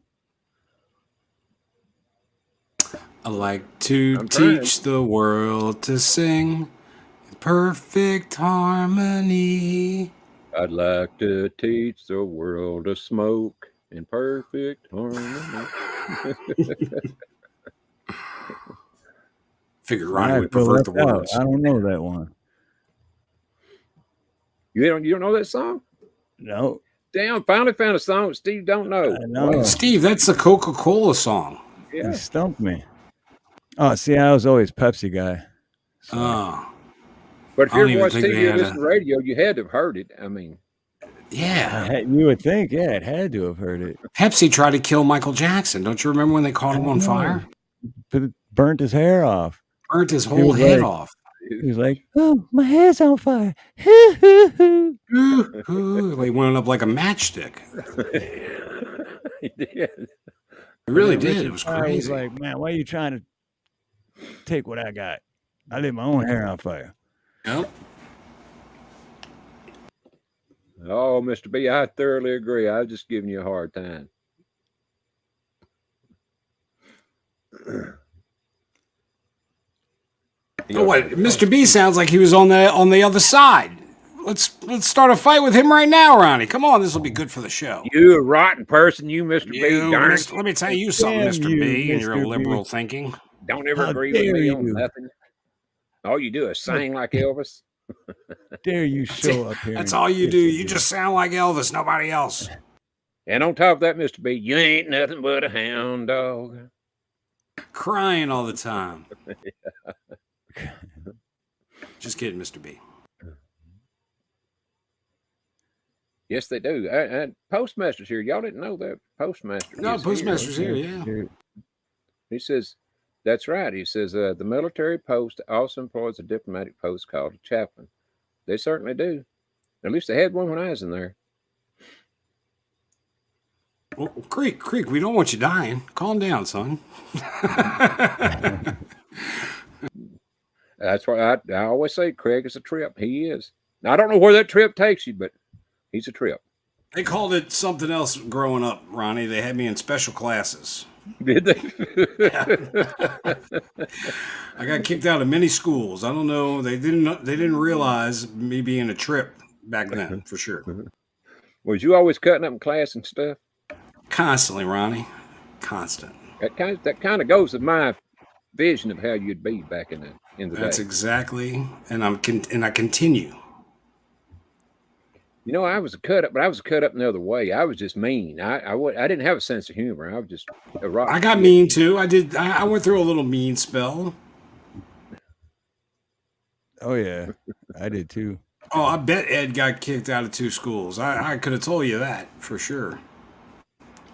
I like to teach the world to sing in perfect harmony. I'd like to teach the world to smoke in perfect harmony. Figured Ronnie would prefer the words. I don't know that one. You don't know that song? No. Damn, finally found a song Steve don't know. I know. Steve, that's the Coca-Cola song. Yeah. You stumped me. Oh, see, I was always Pepsi guy. So. But if you watch TV or listen to radio, you had to have heard it. I mean, yeah. You would think, it had to have heard it. Pepsi tried to kill Michael Jackson. Don't you remember when they caught him on fire? Burnt his hair off. Burnt his whole head off. He was like, oh, my hair's on fire. He went up like a matchstick. He did. It really did. It was crazy. He's like, man, why are you trying to take what I got? I lit my own hair on fire. Yep. Oh, Mr. B, I thoroughly agree. I was just giving you a hard time. Oh, what? Mr. B sounds like he was on the other side. Let's start a fight with him right now, Ronnie. Come on, this will be good for the show. You a rotten person, you, Mr. B. Let me tell you something, Mr. B, and your liberal thinking. Don't ever agree with me on nothing. All you do is sing like Elvis. Dare you show up here? That's all you do. You just sound like Elvis, nobody else. And on top of that, Mr. B, you ain't nothing but a hound dog. Crying all the time. Just kidding, Mr. B. Yes, they do. And Postmaster's here. Y'all didn't know that. Postmaster. No, is Postmaster's here, yeah. He says, that's right. He says, the military post also employs a diplomatic post called a chaplain. They certainly do. At least they had one when I was in there. Well, Creek, we don't want you dying. Calm down, son. That's why I always say Craig is a trip. He is. Now, I don't know where that trip takes you, but he's a trip. They called it something else growing up, Ronnie. They had me in special classes. Did they? I got kicked out of many schools. I don't know. They didn't realize me being a trip back then, for sure. Was you always cutting up in class and stuff? Constantly, Ronnie. Constant. That kind of goes with my vision of how you'd be back in the That's day. exactly, and I continue. You know, I was a cut up, but I was a cut up the other way. I was just mean. I didn't have a sense of humor. I was just a rock. I got mean too. I went through a little mean spell. Oh yeah, I did too. Oh, I bet Ed got kicked out of 2 schools. I could have told you that for sure.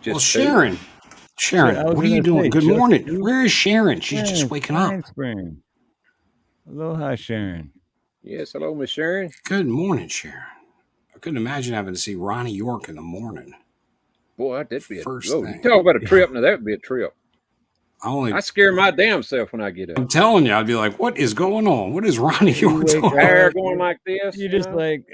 Well, Sharon, what are you doing? Good morning. Where is Sharon? She's just waking up. Spring. Aloha, Sharon. Yes, hello, Miss Sharon. Good morning, Sharon. I couldn't imagine having to see Ronnie York in the morning. Boy, that'd be First you thing. talk about a trip. Now that would be a trip. I I scare my damn self when I get up. I'm telling you, I'd be like, what is going on? What is Ronnie York doing? Hair going like this. You're just know? like,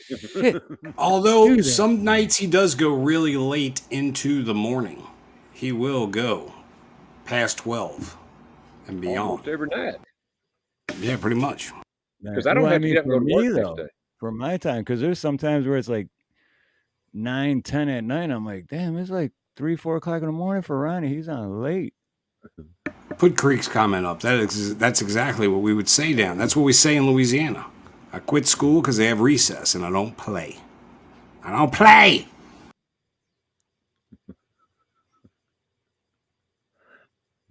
shit. Although some nights he does go really late into the morning. He will go past 12 and beyond. Almost every night. Yeah, pretty much. Because I don't have to get up and go to work next day. For my time, because there's some times where it's like 9, 10 at night. I'm like, damn, it's like 3, 4 o'clock in the morning for Ronnie. He's on late. Put Creek's comment up. That's exactly what we would say down. That's what we say in Louisiana. I quit school because they have recess and I don't play. I don't play.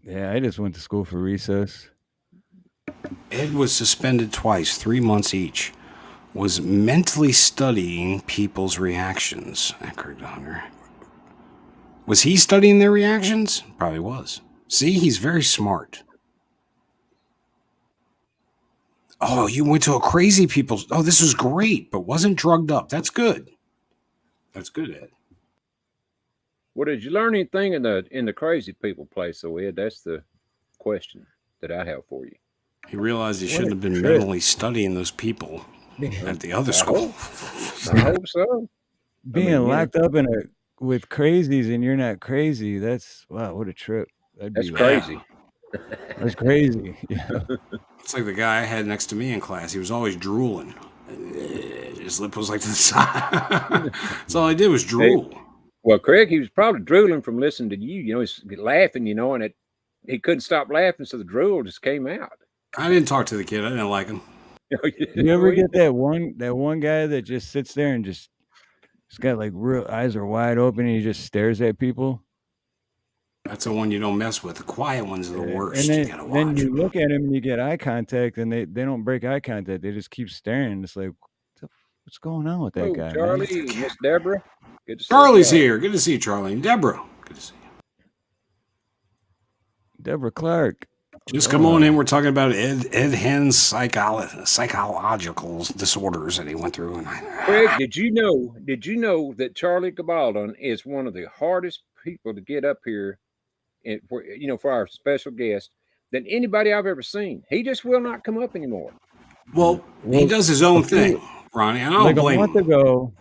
Yeah, I just went to school for recess. Ed was suspended twice, 3 months each. Was mentally studying people's reactions. Eckerd Hunter. Was he studying their reactions? Probably was. See, he's very smart. Oh, you went to a crazy people's. Oh, this was great, but wasn't drugged up. That's good. That's good, Ed. Well, did you learn anything in the crazy people place, though, Ed? That's the question that I have for you. He realized he shouldn't have been mentally studying those people at the other school. I hope so. Being locked up with crazies and you're not crazy, that's wow, what a trip. That's crazy. That's crazy. Yeah. It's like the guy I had next to me in class. He was always drooling. His lip was like to the side. That's all I did was drool. Hey, well, Craig, he was probably drooling from listening to you. You know, he's laughing, and he couldn't stop laughing, so the drool just came out. I didn't talk to the kid. I didn't like him. You ever get that one guy that just sits there and just got like real eyes are wide open and he just stares at people? That's the one you don't mess with. The quiet ones are the worst. And you gotta watch. then you look at him and you get eye contact and they don't break eye contact. They just keep staring. It's like, what's going on with that guy? Charlie, Miss Deborah. Good to see Charlie's you. here. Good to see you, Charlie. And Deborah. Good to see you. Deborah Clark. Just come on in. We're talking about Ed Hen's psychological disorders that he went through. Craig, did you know that Charlie Gabaldon is one of the hardest people to get up here, for our special guest than anybody I've ever seen? He just will not come up anymore. Well, he does his own thing, Ronnie. I don't like blame him.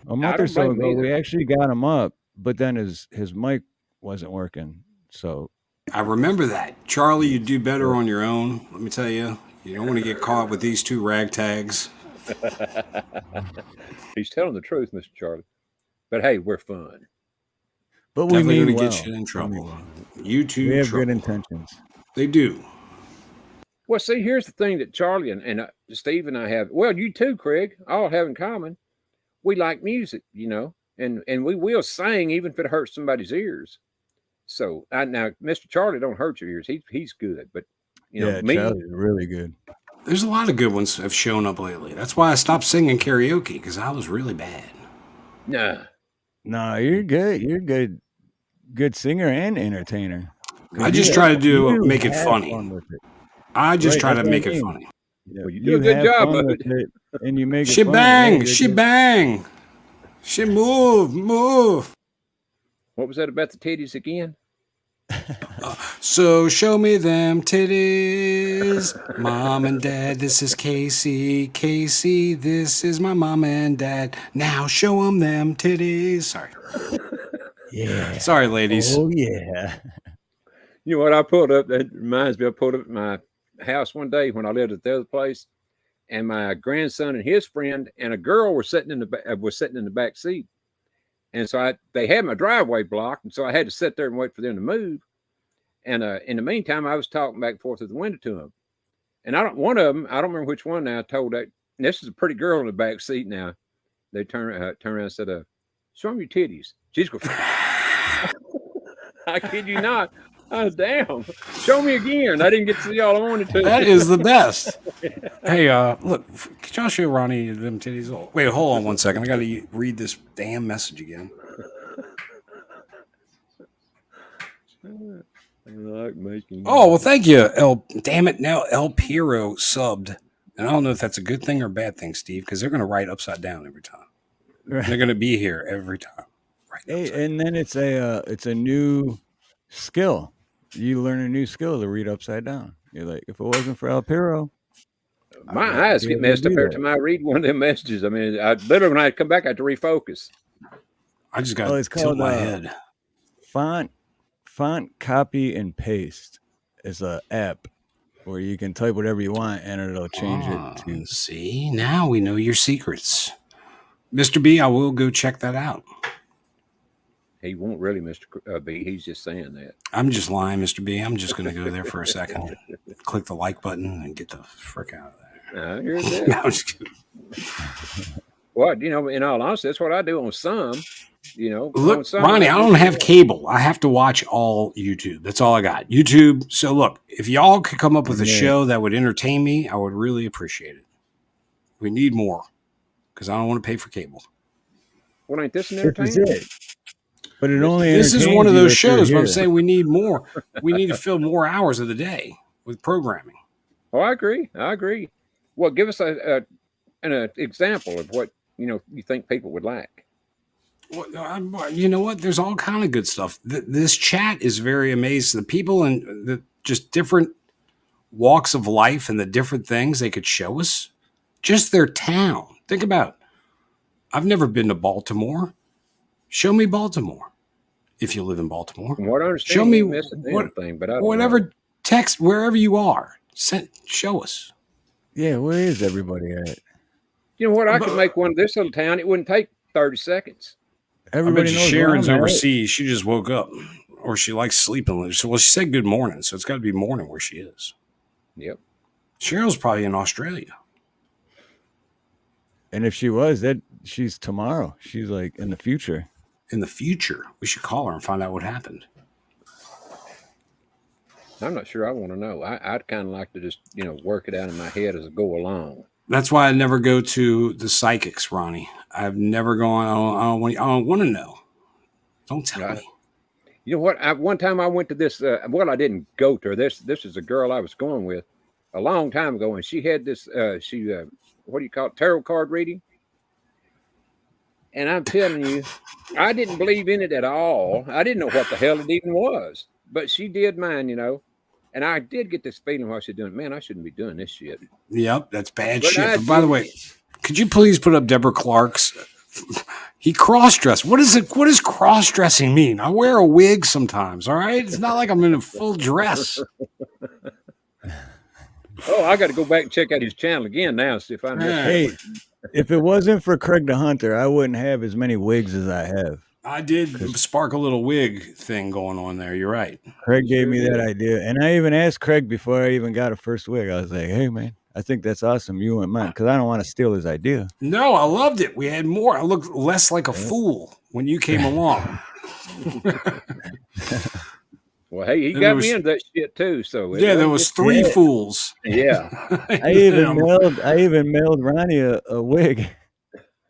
A month or so ago, we actually got him up, but then his mic wasn't working. So I remember that. Charlie, you do better on your own. Let me tell you. You don't want to get caught with these 2 ragtags. He's telling the truth, Mr. Charlie. But hey, we're fun. But we Definitely mean going to well. get you in trouble. You two We have trouble. good intentions. They do. Well, see, here's the thing that Charlie and Steve and I have. Well, you too, Craig, all have in common. We like music, and we will sing even if it hurts somebody's ears. So now Mr. Charlie don't hurt your ears. He's good, but Yeah, me. Charlie's really good. There's a lot of good ones have shown up lately. That's why I stopped singing karaoke, because I was really bad. Nah. No, you're good. You're good singer and entertainer. I just try to make it have funny. fun with it. I just Right, try to that's what I make it mean. funny. Yeah, Well, you do a good have job, fun bud. with it, and you make it She funny. bang, Yeah, she you're bang. She move. What was that about the titties again? So show me them titties. Mom and Dad, this is Casey. Casey, this is my mom and dad. Now show them titties. Sorry. Yeah. Sorry, ladies. Oh yeah. You know what I pulled up? That reminds me. I pulled up at my house one day when I lived at the other place, and my grandson and his friend and a girl were sitting in the back seat, and so they had my driveway blocked, and so I had to sit there and wait for them to move. And in the meantime, I was talking back and forth through the window to them, and one of them, I don't remember which one now. I told that this is a pretty girl in the back seat. Now they turned around and said, "Show me your titties." She's going, I kid you not. Oh, damn. Show me again. I didn't get to see all I wanted to. That is the best. Hey, look, could y'all show Ronnie them titties? Wait, hold on one second. I got to read this damn message again. I like making. Oh, well, thank you, damn it, now El Piro subbed. And I don't know if that's a good thing or a bad thing, Steve, because they're going to write upside down every time. Right. They're going to be here every time. Hey, and then it's a new skill. You learn a new skill to read upside down. You're like, if it wasn't for El Piro, My eyes get messed up every time I read one of them messages. I mean, I literally, when I come back, I have to refocus. I just got to it's tilt called my head. Font copy and paste is a app where you can type whatever you want and it'll change it to. See, now we know your secrets. Mr. B, I will go check that out. He won't really, Mr. B. He's just saying that. I'm just lying, Mr. B. I'm just going to go there for a second, click the like button, and get the frick out of there. Here's that. No, I'm just kidding. Well, in all honesty, that's what I do on some. Look, on some, Ronnie, I don't have cable. I have to watch all YouTube. That's all I got. YouTube. So look, if y'all could come up with a show that would entertain me, I would really appreciate it. We need more because I don't want to pay for cable. Well, ain't this an This entertainment? is it. But it only This is entertains one of you those if you're shows, but I'm here. saying we need more. We need to fill more hours of the day with programming. Oh, I agree. Well, give us an example of what you think people would like. Well, you know what? There's all kind of good stuff. This chat is very amazing. The people in the just different walks of life and the different things they could show us. Just their town. Think about it. I've never been to Baltimore. Show me Baltimore. If you live in Baltimore. From what I understand, Show me you missed the damn thing, but I don't whatever know. text wherever you are. Show us. Yeah, where is everybody at? You know what? I could make one of this little town. It wouldn't take 30 seconds. Everybody I bet you knows Sharon's where I'm at. overseas. She just woke up, or she likes sleeping. Well, she said good morning, so it's got to be morning where she is. Yep. Cheryl's probably in Australia. And if she was, she's tomorrow. She's like in the future. In the future, we should call her and find out what happened. I'm not sure I want to know. I'd kind of like to just, work it out in my head as I go along. That's why I never go to the psychics, Ronnie. I've never gone. I don't want to know. Don't tell me. You know what? One time I went to this. Well, I didn't go to her. This is a girl I was going with a long time ago, and she had this. What do you call it? Tarot card reading. And I'm telling you, I didn't believe in it at all. I didn't know what the hell it even was, but she did mine, And I did get this feeling while she's doing it. Man, I shouldn't be doing this shit. Yep, that's bad But shit. I But by the did. way, could you please put up Deborah Clark's? He cross-dressed. What is it? What does cross-dressing mean? I wear a wig sometimes. All right, it's not like I'm in a full dress. Oh, I got to go back and check out his channel again now. See if I missed Hey, if it wasn't for Craig the Hunter, I wouldn't have as many wigs as I have. I did spark a little wig thing going on there. You're right. Craig gave me that idea. And I even asked Craig before I even got a first wig. I was like, hey, man, I think that's awesome. You wouldn't mind because I don't want to steal his idea. No, I loved it. We had more. I looked less like a fool when you came along. Well, hey, he And got there me was- into that shit too. So Yeah, there was 3 Yeah. fools. Yeah, I even mailed Ronnie a wig.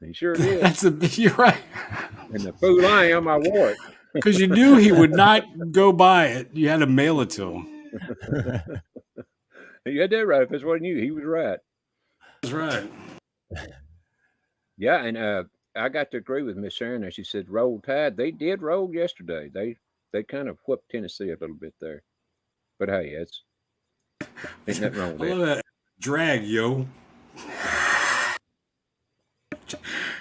he sure did. You're right. And the fool I am, I wore it. Because you knew he would not go buy it. You had to mail it to him. You had that right. If it's wasn't you, he was right. That's right. Yeah, and I got to agree with Miss Sharon there. She said, "Roll Tide." They did roll yesterday. They kind of whooped Tennessee a little bit there. But hey, it's ain't nothing wrong I with love that. that. Drag, yo.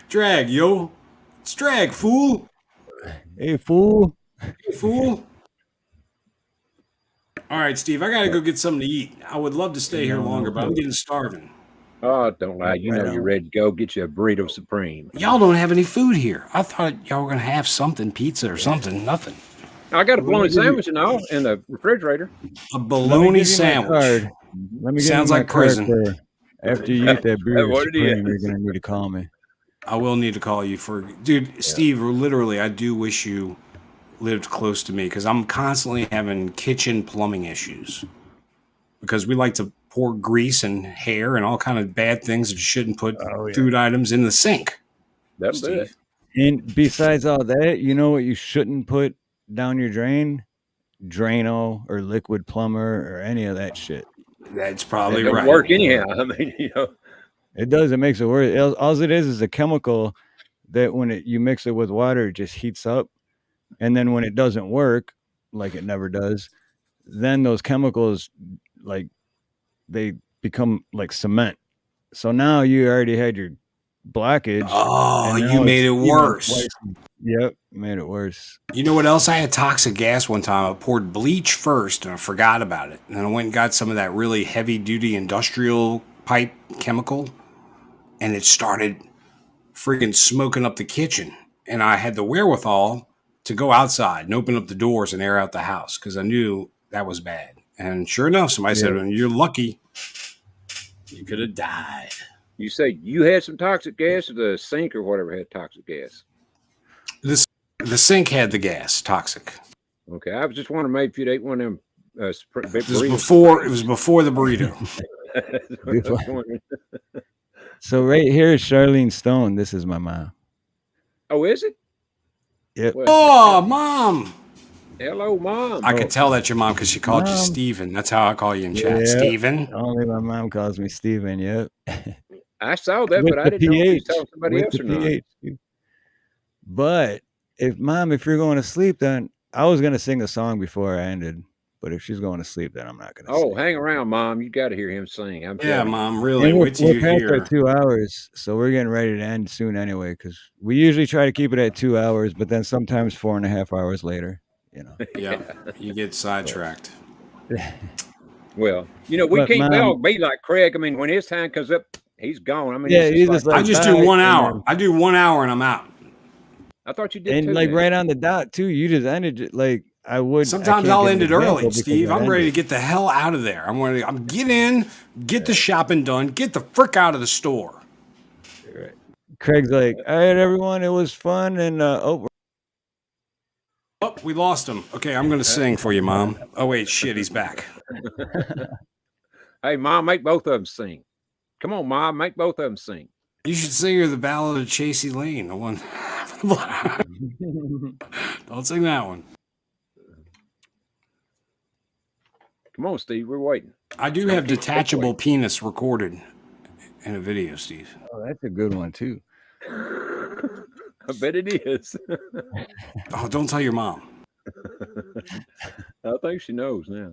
Drag, yo. It's drag, fool. Hey, fool. Hey, fool. All right, Steve, I got to go get something to eat. I would love to stay here longer, but I'm getting starving. Oh, don't lie. You know you're ready to go. Get you a burrito supreme. Y'all don't have any food here. I thought y'all were going to have something, pizza or something. Nothing. I got a bologna sandwich and all in the refrigerator. A bologna sandwich. Let me give Sounds you my like card prison. for after you eat that burrito what it supreme, you're is. gonna need to call me. I will need to call you for, dude, Steve, literally, I do wish you lived close to me because I'm constantly having kitchen plumbing issues because we like to pour grease and hair and all kind of bad things that you shouldn't put food items in the sink. That'll do it. And besides all that, you know what you shouldn't put down your drain? Drano or liquid plumber or any of that shit. That's It probably don't right. work anyhow. I mean, It does. It makes it worse. All it is a chemical that when you mix it with water, it just heats up. And then when it doesn't work, like it never does, then those chemicals, like they become like cement. So now you already had your blockage. Oh, and you now made it's it even worse. twice. Yep, made it worse. You know what else? I had toxic gas one time. I poured bleach first and I forgot about it. And then I went and got some of that really heavy duty industrial pipe chemical. And it started friggin' smoking up the kitchen. And I had the wherewithal to go outside and open up the doors and air out the house because I knew that was bad. And sure enough, somebody said, well, you're lucky. You could have died. you say you had some toxic gas, or the sink or whatever had toxic gas? The sink had the gas, toxic. Okay, I was just wondering maybe if you'd ate one of them. It was before the burrito. So right here is Charlene Stone. This is my mom. Oh, is it? Yep. Well, Oh, Mom. hello, Mom. I could tell that's your mom because she called you Mom. Steven. That's how I call you in chat. Yeah. Steven. Only my mom calls me Steven. Yep. I saw that, With but I the didn't know if you PH. was telling somebody With else the or not. PH. But if you're going to sleep, then I was gonna sing a song before I ended. But if she's going to sleep, then I'm not gonna. Oh, sing. hang around, Mom. You got to hear him sing. I'm Yeah, telling you. Mom, really. And we're Wait till you past our hear. 2 hours, so we're getting ready to end soon anyway. Because we usually try to keep it at 2 hours, but then sometimes 4.5 hours later, you know. Yeah, you get sidetracked. Well, you know, we But, can't Mom- all be like Craig. I mean, when his time comes up, he's gone. I mean, Yeah, it's he's just just like, I like, just bye, do 1 and hour. then- I do 1 hour and I'm out. I thought you did And too. like then. right on the dot too. You just ended it like I would. Sometimes I'll end it early, Steve. I'm ready to get the hell out of there. I'm get in, get the shopping done, get the frick out of the store. Craig's like, all right, everyone, it was fun, and Oh, we lost him. Okay, I'm gonna sing for you, Mom. Oh wait, shit, he's back. Hey, Mom, make both of them sing. Come on, Mom, make both of them sing. You should sing her the Ballad of Chasey Lane, the one. Don't sing that one. Come on, Steve, we're waiting. I do have detachable penis recorded in a video, Steve. Oh, that's a good one too. I bet it is. Oh, don't tell your mom. I think she knows now.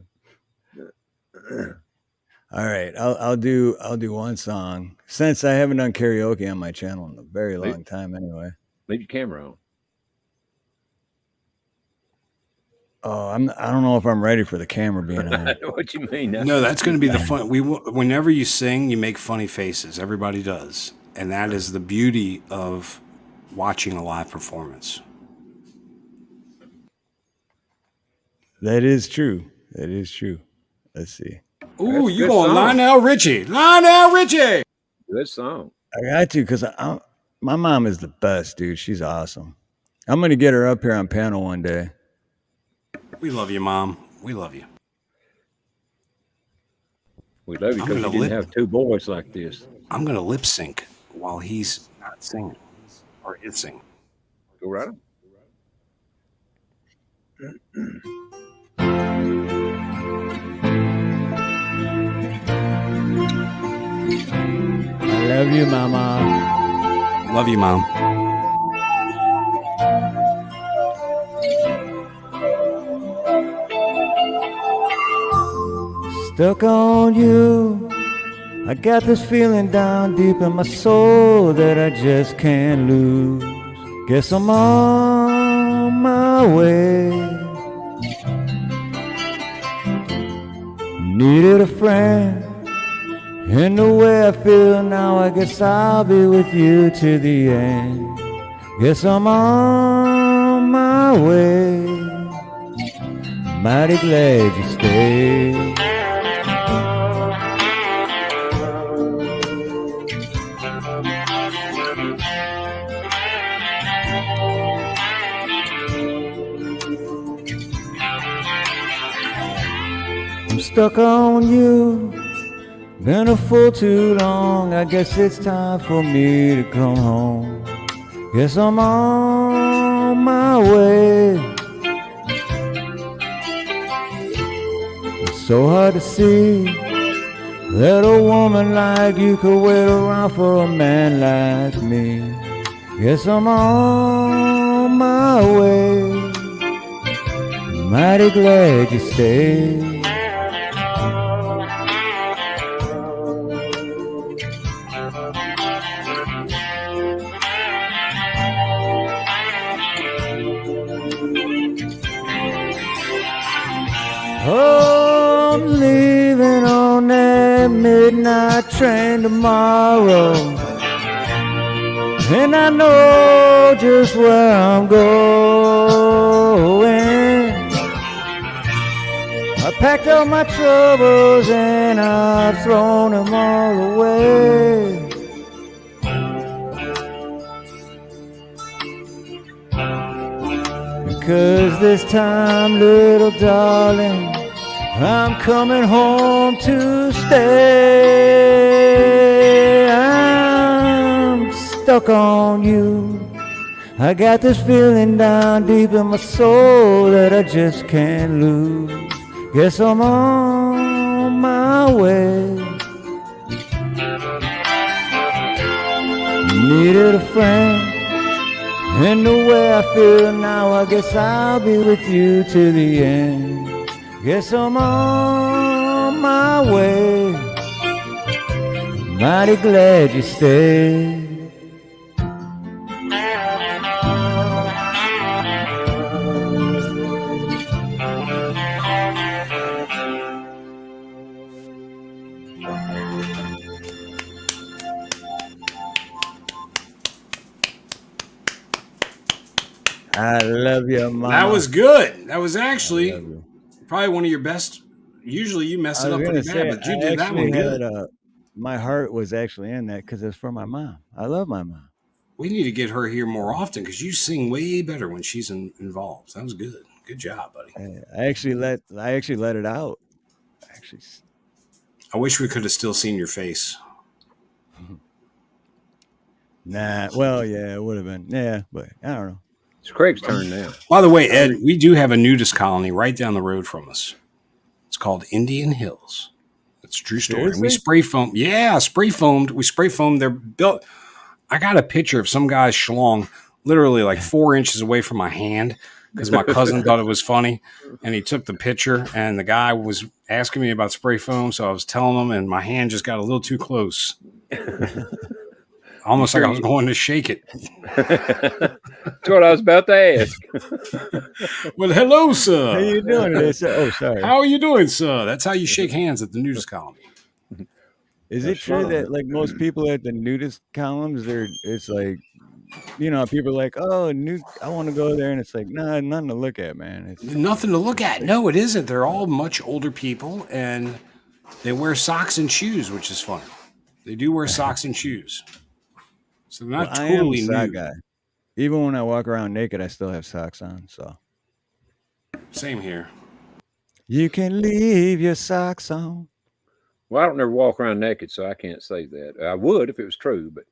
All right, I'll do one song since I haven't done karaoke on my channel in a very long time. Anyway, Leave your camera on. oh, I don't know if I'm ready for the camera being on. I know what you mean. No, that's going to be the fun. Whenever you sing, you make funny faces. Everybody does, and that is the beauty of watching a live performance. That is true. That is true. Let's see. Ooh, a you good going song. Lionel Richie. Lionel Richie. Good song. I got to because my mom is the best, dude. She's awesome. I'm gonna get her up here on panel one day. We love you, Mom. We love you. We love you I'm because gonna you didn't lip- have two boys like this. I'm going to lip sync while he's not singing or is singing. Go right on. I love you, mama. Love you, Mom. Stuck on you. I got this feeling down deep in my soul that I just can't lose. Guess I'm on my way. Needed a friend. And the way I feel now, I guess I'll be with you to the end. Guess I'm on my way. Mighty glad you stayed. I'm stuck on you. Been a fool too long. I guess it's time for me to come home. Guess I'm on my way. It's so hard to see that a woman like you could wait around for a man like me. Guess I'm on my way. Mighty glad you stayed. Oh, I'm leaving on that midnight train tomorrow, and I know just where I'm going. I packed up my troubles and I've thrown them all away. Because this time, little darling, I'm coming home to stay. I'm stuck on you. I got this feeling down deep in my soul that I just can't lose. Guess I'm on my way. Needed a friend. And the way I feel now, I guess I'll be with you to the end. Guess I'm on my way. Mighty glad you stayed. I love you, Mama. That was good. That was I actually love you. probably one of your best. Usually you mess I it was up gonna pretty say, bad, but you I did that actually one had good. my heart was actually in that because it's for my mom. I love my mom. We need to get her here more often because you sing way better when she's involved. That was good. Good job, buddy. I actually let it out. Actually, I wish we could have still seen your face. nah. Well, yeah, it would have been. Yeah, but I don't know. It's Craig's turn now. By the way, Ed, we do have a nudist colony right down the road from us. It's called Indian Hills. It's a true story. Seriously? We spray foamed. Yeah, spray foamed. We spray foamed. They're built. I got a picture of some guy's schlong literally like 4 inches away from my hand because my cousin thought it was funny. And he took the picture, and the guy was asking me about spray foam. So I was telling him, and my hand just got a little too close. Almost like I was going to shake it. That's what I was about to ask. Well, hello, sir. How you doing today, sir? Oh, sorry. How are you doing, sir? That's how you shake hands at the nudist colony. Is it true that like most people at the nudist columns, it's like, people are like, oh, I want to go there, and it's like, nah, nothing to look at, man. It's Nothing to look at. No, it isn't. They're all much older people, and They wear socks and shoes, which is fun. They do wear socks and shoes. So they're Well, not I am a totally sock nude. guy. Even when I walk around naked, I still have socks on. So Same here. you can leave your socks on. Well, I don't never walk around naked, so I can't say that. I would if it was true, but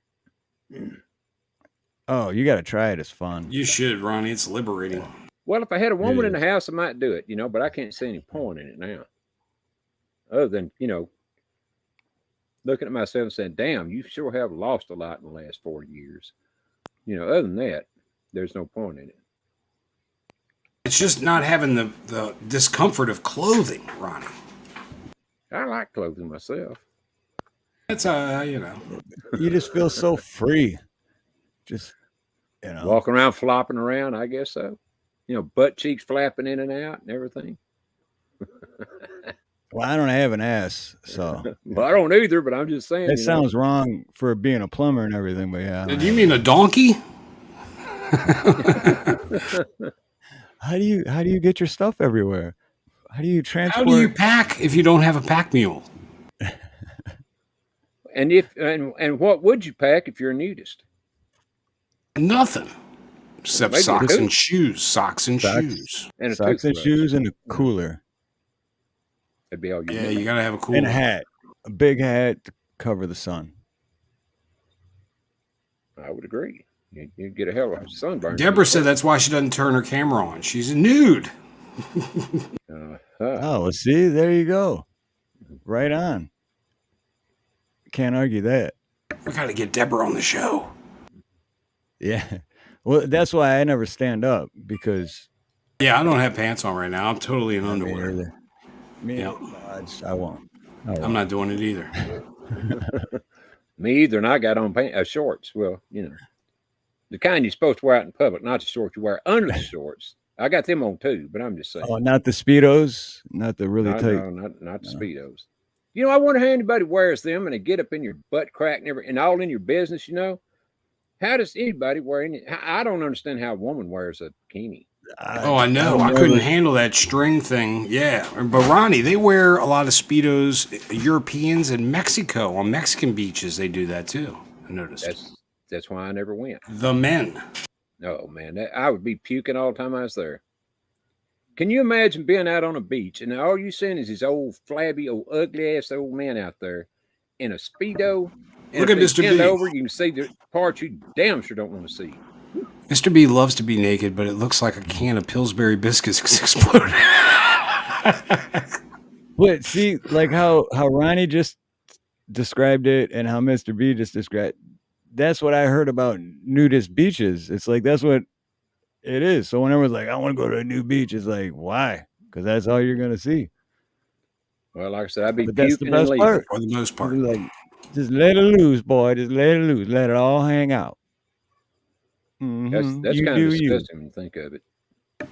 Oh, you got to try it. It's fun. You should, Ronnie. It's liberating. well, if I had a woman in is. the house, I might do it, but I can't see any point in it now. Other than, looking at myself and saying, damn, you sure have lost a lot in the last 40 years. Other than that, there's no point in it. It's just not having the discomfort of clothing, Ronnie. I like clothing myself. That's You just feel so free. Just, Walking around, flopping around, I guess so. Butt cheeks flapping in and out and everything. Well, I don't have an ass, so Well, I don't either, but I'm just saying. it sounds wrong for being a plumber and everything. But yeah, Do you mean a donkey? how do you get your stuff everywhere? How do you transport? How do you pack if you don't have a pack mule? And what would you pack if you're a nudist? Nothing. Except Maybe a socks and tooth. shoes. Socks and shoes. And a Socks and toothbrush. shoes and a cooler That'd be all you Yeah, need. you gotta have a cool and a hat, a big hat to cover the sun. I would agree. You'd get a hell of a sunburn. Deborah said that's why she doesn't turn her camera on. She's nude. Uh-huh. Oh, well, see, there you go. Right on. Can't argue that. We gotta get Deborah on the show. Yeah. Well, that's why I never stand up because Yeah, I don't have pants on right now. I'm totally in me underwear. neither. Me, Yeah. I won't. I'm not doing it either. Me either, and I got on shorts. Well, the kind you're supposed to wear out in public, not the shorts you wear under the shorts. I got them on too, but I'm just saying. Oh, not the Speedos, not the really No, tight. no, not the Speedos. I wonder how anybody wears them and they get up in your butt crack and all in your business, How does anybody wear any? I don't understand how a woman wears a bikini. Oh, I know. I couldn't handle that string thing. Yeah. But Ronnie, they wear a lot of Speedos, Europeans in Mexico. On Mexican beaches, they do that too. I noticed. That's why I never went. The men. Oh man, I would be puking all the time I was there. Can you imagine being out on a beach and all you seeing is these old flabby, old ugly ass old men out there in a Speedo? And Look if at they Mr. bend B. over, you can see the parts you damn sure don't want to see. Mr. B loves to be naked, but it looks like a can of Pillsbury biscuits exploded. But see, like how Ronnie just described it and how Mr. B just described. That's what I heard about nudist beaches. It's like that's what it is. So whenever it's like I want to go to a new beach, it's like why? Because that's all you're gonna see. Well, like I said, I'd be But that's the puking and best leaving. part. For the most part. Like, just let it loose, boy. Just let it loose. Let it all hang out. Mhm. That's You kind of do you. disgusting when you think of it.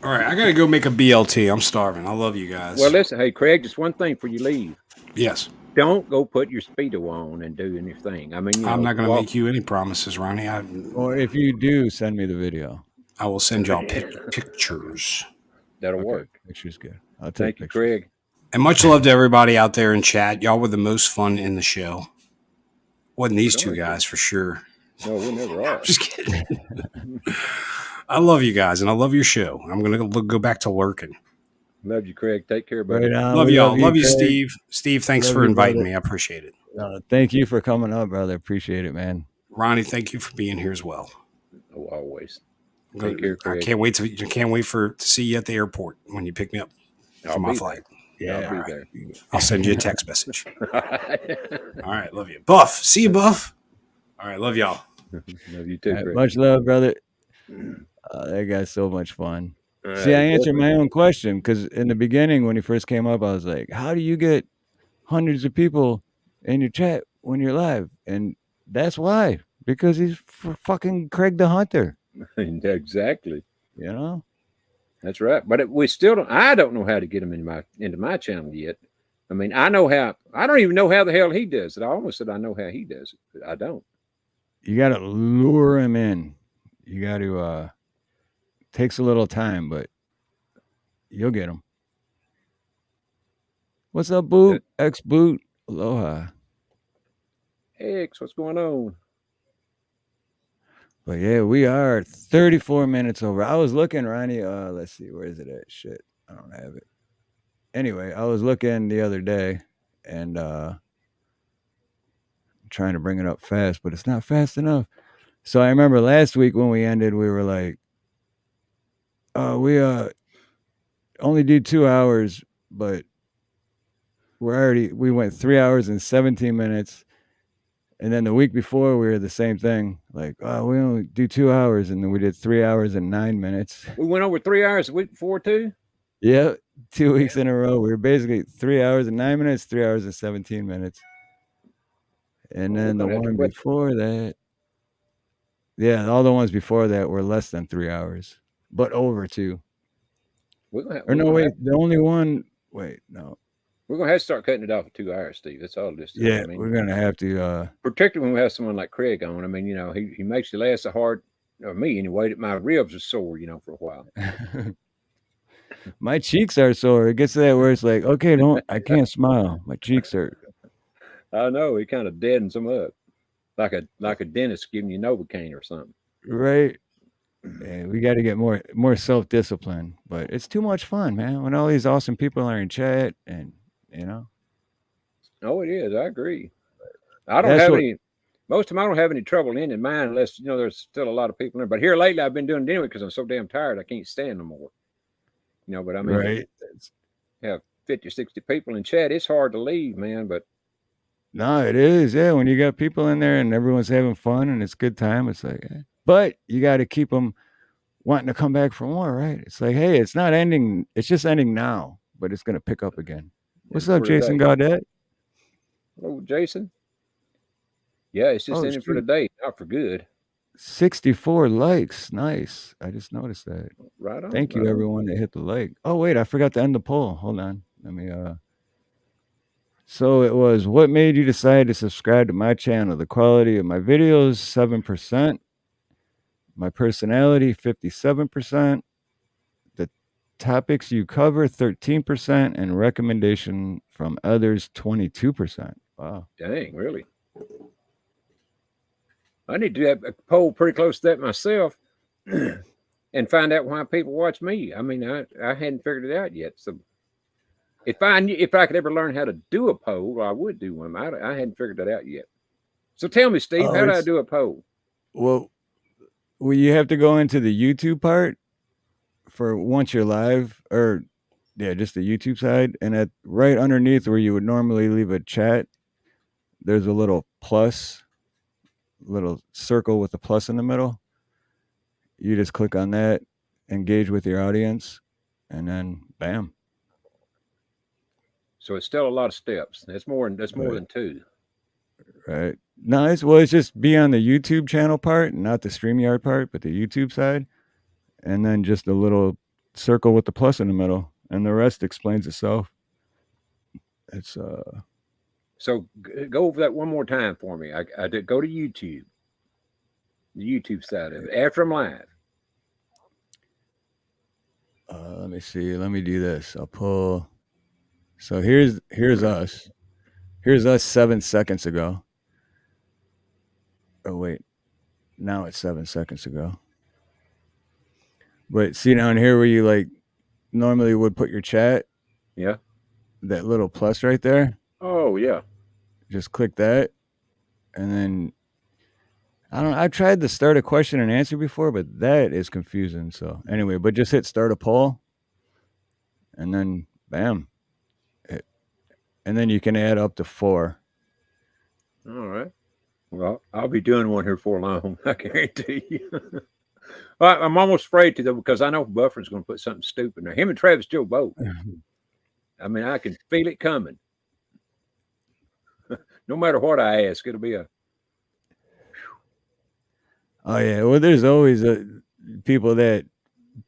All right, I got to go make a BLT. I'm starving. I love you guys. Well, listen, hey Craig, just one thing before you leave. Yes. Don't go put your Speedo on and do anything. I mean, I'm not going to walk- make you any promises, Ronnie. Or if you do, send me the video. I will send y'all pictures. That'll Okay, work. picture's good. I'll take Thank you, pictures. Craig. And much love to everybody out there in chat. Y'all were the most fun in the show. Wasn't these two guys for sure. No, we never are. Just kidding. I love you guys, and I love your show. I'm going to go back to lurking. Love you, Craig. Take care, buddy. Right on. Love We y'all. Love you, Craig. Steve. Steve, thanks Love for you, inviting brother. me. I appreciate it. Thank you for coming up, brother. Appreciate it, man. Ronnie, thank you for being here as well. Oh, always. I'm gonna- Take care, I Craig. can't wait to see you at the airport when you pick me up I'll for my be flight. there. I'll be all there. I'll send you a text message. All right, love you, Buff. See you, Buff. All right, love y'all. Love you too, All right, Craig. much love, brother. That guy's so much fun. All See, I right, answered my definitely. own question because in the beginning, when he first came up, I was like, how do you get hundreds of people in your chat when you're live? And that's why, because he's fucking Craig the Hunter, Exactly. you know? That's right. But we still don't. I don't know how to get him into my channel yet. I mean, I know how. I don't even know how the hell he does it. I almost said I know how he does it, but I don't. You got to lure him in. You got to, takes a little time, but you'll get him. What's up, Boot? X Boot. Aloha. X, what's going on? But yeah, we are 34 minutes over. I was looking, Ronnie. Let's see, where is it at? Shit, I don't have it. Anyway, I was looking the other day, and trying to bring it up fast, but it's not fast enough. So I remember last week when we ended, we were like, we only do 2 hours, but we went 3 hours and 17 minutes. And then the week before we were the same thing. Like, oh, we only do 2 hours, and then we did 3 hours and 9 minutes. We went over 3 hours the week before too. Yeah, 2 weeks in a row. We were basically 3 hours and 9 minutes, 3 hours and 17 minutes. And Well, then the we're gonna have to one quit. before that, yeah, all the ones before that were less than 3 hours, but over 2. We're gonna have, Or we're no, gonna wait, have, the only one. Wait, no. we're gonna have to start cutting it off at 2 hours, Steve. That's all this is. Yeah, I mean, we're gonna have to. particularly when we have someone like Craig on. I mean, he makes you last so hard, or me anyway, that my ribs are sore, for a while. My cheeks are sore. It gets to that where it's like, okay, I can't smile. My cheeks hurt. I know he kind of deadens them up, like a dentist giving you Novocaine or something. Right. And we got to get more self discipline, but it's too much fun, man. When all these awesome people are in chat, and Oh, it is. I agree. I don't that's have what. any. Most of them, I don't have any trouble ending mine unless there's still a lot of people in there. But here lately, I've been doing it anyway because I'm so damn tired. I can't stand no more. But I mean, Right. have 50 or 60 people in chat. It's hard to leave, man. But No, it is. Yeah, when you got people in there and everyone's having fun and it's a good time, it's like, but you got to keep them wanting to come back for more, right? It's like, hey, it's not ending. It's just ending now, but it's gonna pick up again. What's up, for the Jason day. Gaudette? Oh, Jason. Yeah, it's just Oh, ending for the shoot. day, not for good. 64 likes. Nice. I just noticed that. Right on. Thank you, Right on. everyone that hit the like. Oh, wait, I forgot to end the poll. Hold on. Let me. So it was, what made you decide to subscribe to my channel? The quality of my videos, 7%. My personality, 57%. The topics you cover, 13%. And recommendation from others, 22%. Wow. Dang, really? I need to do a poll pretty close to that myself and find out why people watch me. I mean, I hadn't figured it out yet. So if I could ever learn how to do a poll, I would do one. I hadn't figured that out yet. So tell me, Steve, how do I do a poll? Well, you have to go into the YouTube part for once you're live, or just the YouTube side, and right underneath where you would normally leave a chat, there's a little circle with a plus in the middle. You just click on that, engage with your audience, and then bam. So it's still a lot of steps. That's more than 2. Right. No, it's just be on the YouTube channel part, not the StreamYard part, but the YouTube side, and then just a little circle with the plus in the middle, and the rest explains itself. It's So go over that one more time for me. I did go to YouTube, the YouTube side of it after I'm live. Let me see. Let me do this. I'll pull. So here's us. Here's us 7 seconds ago. Oh wait, now it's 7 seconds ago. But see down here where you like normally would put your chat. Yeah. That little plus right there. Oh yeah. Just click that, and then I tried to start a question and answer before, but that is confusing. So anyway, but just hit start a poll, and then bam. And then you can add up to 4. All right. Well, I'll be doing one here for long. I guarantee you. Well, I'm almost afraid to, though, because I know Buffer's going to put something stupid in there. Him and Travis Joe both. I mean, I can feel it coming. No matter what I ask, it'll be a. Oh yeah. Well, there's always people that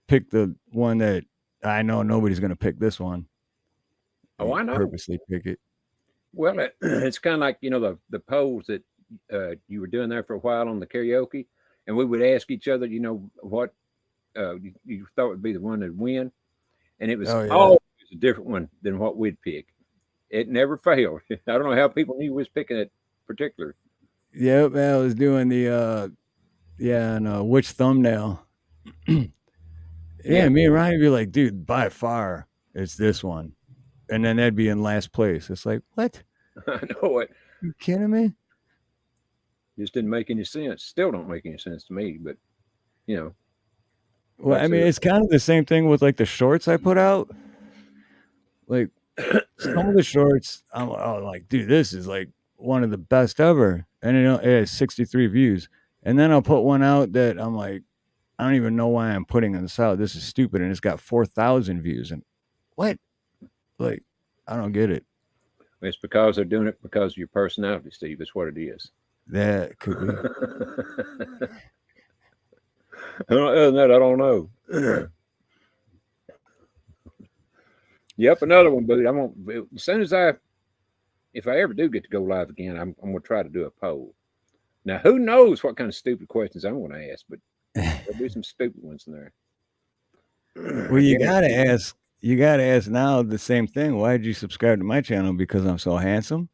pick the one that I know nobody's going to pick this one. Oh, I know. Purposely pick it. Well, it's kind of like, the polls that you were doing there for a while on the karaoke, and we would ask each other, what you thought would be the one that win, and it was always a different one than what we'd pick. it never failed. I don't know how people knew he was picking it particular. Yep, I was doing the which thumbnail. Yeah. Me and Ryan would be like, dude, by far it's this one. And then that'd be in last place. It's like, what? I know it. You kidding me? Just didn't make any sense. Still don't make any sense to me, but you know. Well, Like I I mean, said, it's kind of the same thing with like the shorts I put out. Like some of the shorts, I'm like, dude, this is like one of the best ever. And it has 63 views. And then I'll put one out that I'm like, I don't even know why I'm putting this out. This is stupid. And it's got 4,000 views. And what? Like, I don't get it. it's because they're doing it because of your personality, Steve. That's what it is. That could be. Other than that, I don't know. Yep, another one, but I'm gonna, as soon as if I ever do get to go live again, I'm gonna try to do a poll. Now, who knows what kind of stupid questions I'm gonna ask, but there'll be some stupid ones in there. Well, you gotta ask. You gotta ask now the same thing. Why did you subscribe to my channel? Because I'm so handsome.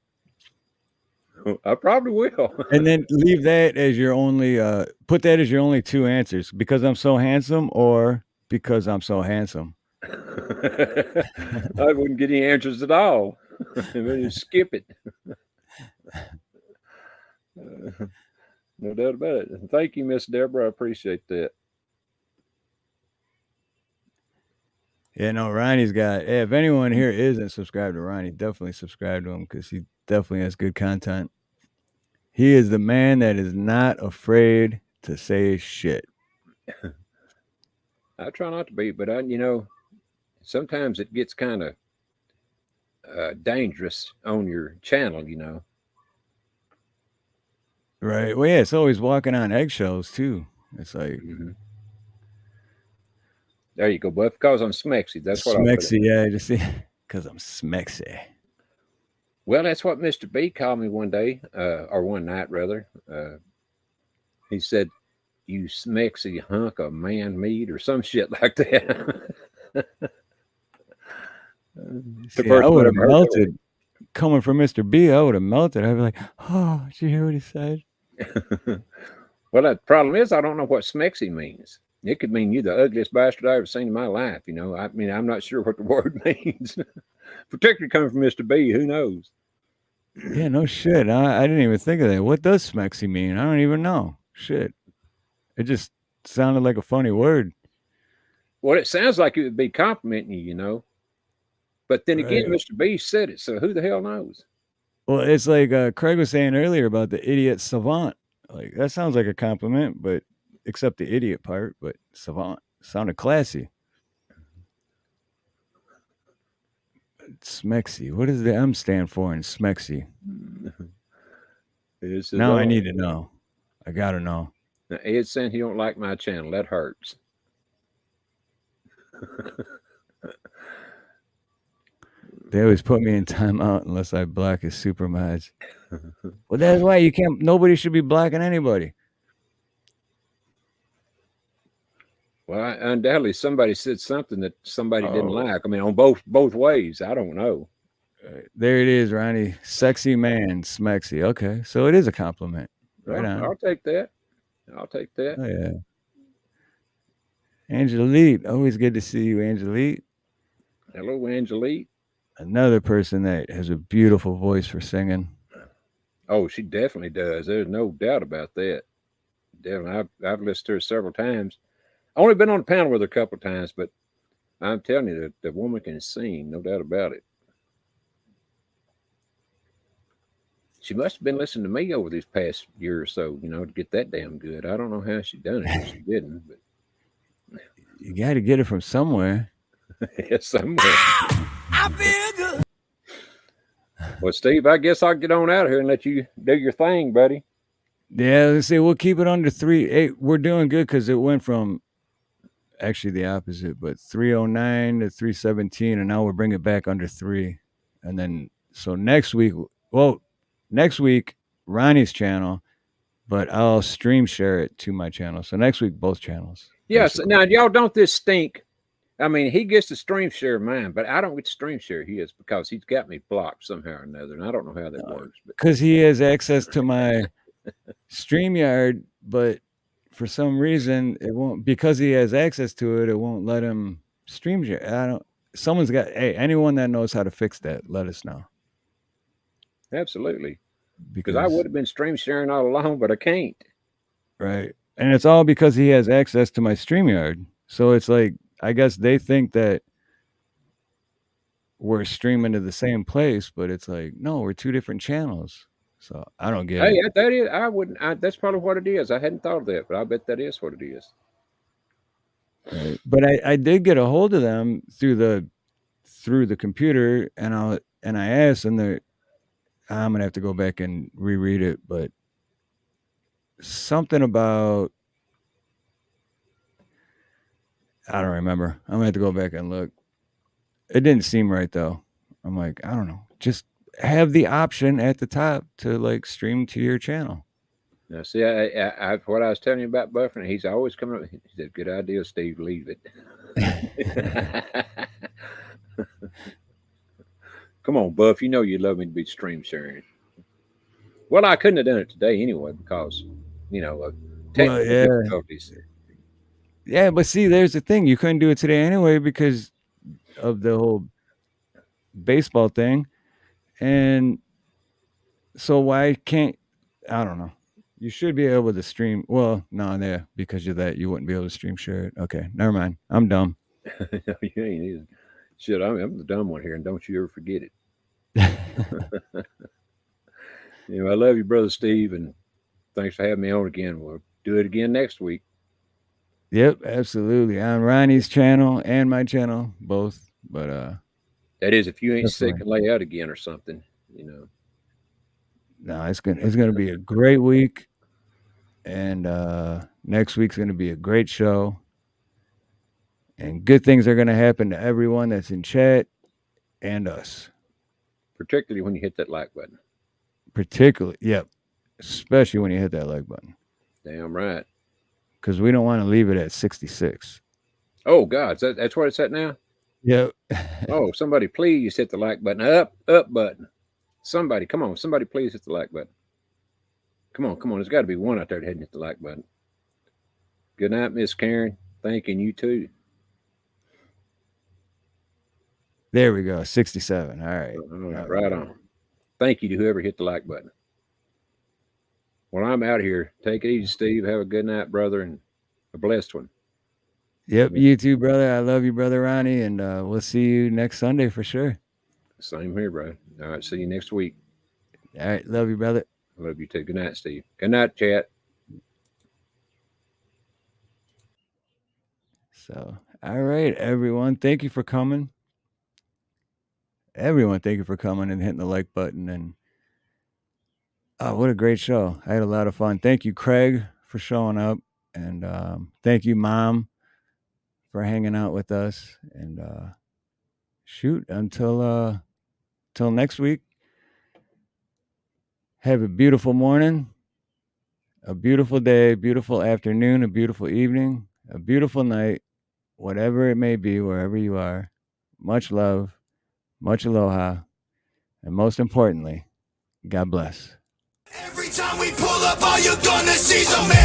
I probably will. And then leave that as your only. Put that as your only two answers. Because I'm so handsome, or because I'm so handsome. I wouldn't get any answers at all. Just skip it. No doubt about it. Thank you, Miss Deborah. I appreciate that. Yeah, no, Ronnie's got. If anyone here isn't subscribed to Ronnie, definitely subscribe to him because he definitely has good content. He is the man that is not afraid to say shit. I try not to be, but sometimes it gets kind of dangerous on your channel, Right. Well, yeah, it's always walking on eggshells too. It's like There you go, but because I'm smexy, that's what I'll put it. smexy. Yeah, just because I'm smexy. Well, that's what Mr. B called me one day, or one night rather. He said, "You smexy hunk of man meat," or some shit like that. See, I would have melted. Coming from Mr. B, I would have melted. I'd be like, "Oh, did you hear what he said?" Well, the problem is I don't know what smexy means. It could mean you're the ugliest bastard I ever seen in my life. I mean, I'm not sure what the word means. Particularly coming from Mr. B, who knows? Yeah, no shit. I didn't even think of that. What does smexy mean? I don't even know. Shit. It just sounded like a funny word. Well, it sounds like it would be complimenting you, But then again, Right. Mr. B said it, so who the hell knows? Well, it's like Craig was saying earlier about the idiot savant. Like that sounds like a compliment, but except the idiot part. But savant sounded classy. Smexy. What does the M stand for in smexy? Now I need to know. I gotta know. Now, Ed saying he don't like my channel. That hurts. They always put me in timeout unless I block his super mods. Well, that's why you can't. Nobody should be blocking anybody. Well, undoubtedly somebody said something that somebody didn't like. I mean, on both ways. I don't know. There it is, Ronnie. Sexy man, smexy. Okay, so it is a compliment. Right on. I'll take that. I'll take that. Oh yeah. Angelique, always good to see you, Angelique. Hello, Angelique. Another person that has a beautiful voice for singing. Oh, she definitely does. There's no doubt about that. Definitely, I've listened to her several times. Only been on the panel with her a couple of times, but I'm telling you, the woman can sing, no doubt about it. She must have been listening to me over these past year or so, to get that damn good. I don't know how she done it. If she didn't, but You got to get it from somewhere. yeah, somewhere. I feel good. Well, Steve, I guess I'll get on out of here and let you do your thing, buddy. Yeah, let's see. We'll keep it under 3. Hey, we're doing good because it went from actually the opposite, but 309 to 317, and now we're bringing it back under 3. And then, so next week, Ronnie's channel, but I'll stream share it to my channel. So next week, both channels. Yes. basically. Now, y'all don't this stink I mean, he gets to stream share mine, but I don't get to stream share his because he's got me blocked somehow or another, and I don't know how that works. But Because he has access to my StreamYard, but for some reason it won't. Because he has access to it, it won't let him stream share. I don't. Someone's got. Hey, anyone that knows how to fix that, let us know. absolutely, because Because I would have been stream sharing all along, but I can't. right, and it's all because he has access to my StreamYard. So it's like I guess they think that we're streaming to the same place, but it's like no, we're two different channels. So I don't get Hey, it. that is. I wouldn't. That's probably what it is. I hadn't thought of that, but I bet that is what it is. Right. But I did get a hold of them through the computer, and I asked, and I'm gonna have to go back and reread it, but something about I don't remember. I'm gonna have to go back and look. It didn't seem right though. I'm like, I don't know. Just have the option at the top to like stream to your channel. Now, see, what I was telling you about buffering, he's always coming up. He said, "Good idea, Steve. Leave it." Come on, Buff. You know you'd love me to be stream sharing. Well, I couldn't have done it today anyway because, of technical yeah. difficulties. Yeah, but see, there's the thing. You couldn't do it today anyway because of the whole baseball thing. And so why can't I don't know. You should be able to stream. Well, no, there because of that, you wouldn't be able to stream share it. Okay, never mind. I'm dumb. No, you ain't either. Shit, I'm the dumb one here, and don't you ever forget it. I love you, brother Steve, and thanks for having me on again. We'll do it again next week. Yep, absolutely. On Ronnie's channel and my channel, both. But That is, if you ain't That's sick fine. and lay out again or something, no, it's gonna be a great week. And next week's gonna be a great show. And good things are gonna happen to everyone that's in chat and us. particularly when you hit that like button. Particularly, yep. Especially when you hit that like button. Damn right. Because we don't want to leave it at 66. Oh God, that's where it's at now. Yep. Oh, somebody please hit the like button. Up button. Somebody, come on. Somebody please hit the like button. Come on. There's got to be one out there that hadn't hit the like button. Good night, Miss Karen. Thanking you too. There we go. 67. All right. All right, right on. Thank you to whoever hit the like button. Well, I'm out here. Take it easy, Steve. Have a good night, brother, and a blessed one. Yep. You too, brother. I love you, brother Ronnie. And we'll see you next Sunday for sure. Same here, bro. All right, see you next week. All right. Love you, brother. Love you too. Good night, Steve. Good night, chat. So, all right, everyone. Thank you for coming. Everyone, thank you for coming and hitting the like button. And oh, what a great show. I had a lot of fun. Thank you, Craig, for showing up. And thank you, Mom, for hanging out with us. And shoot, until next week, have a beautiful morning, a beautiful day, beautiful afternoon, a beautiful evening, a beautiful night, whatever it may be, wherever you are. Much love, much aloha, and most importantly, God bless. Every time we pull up, all you're gonna see is a man.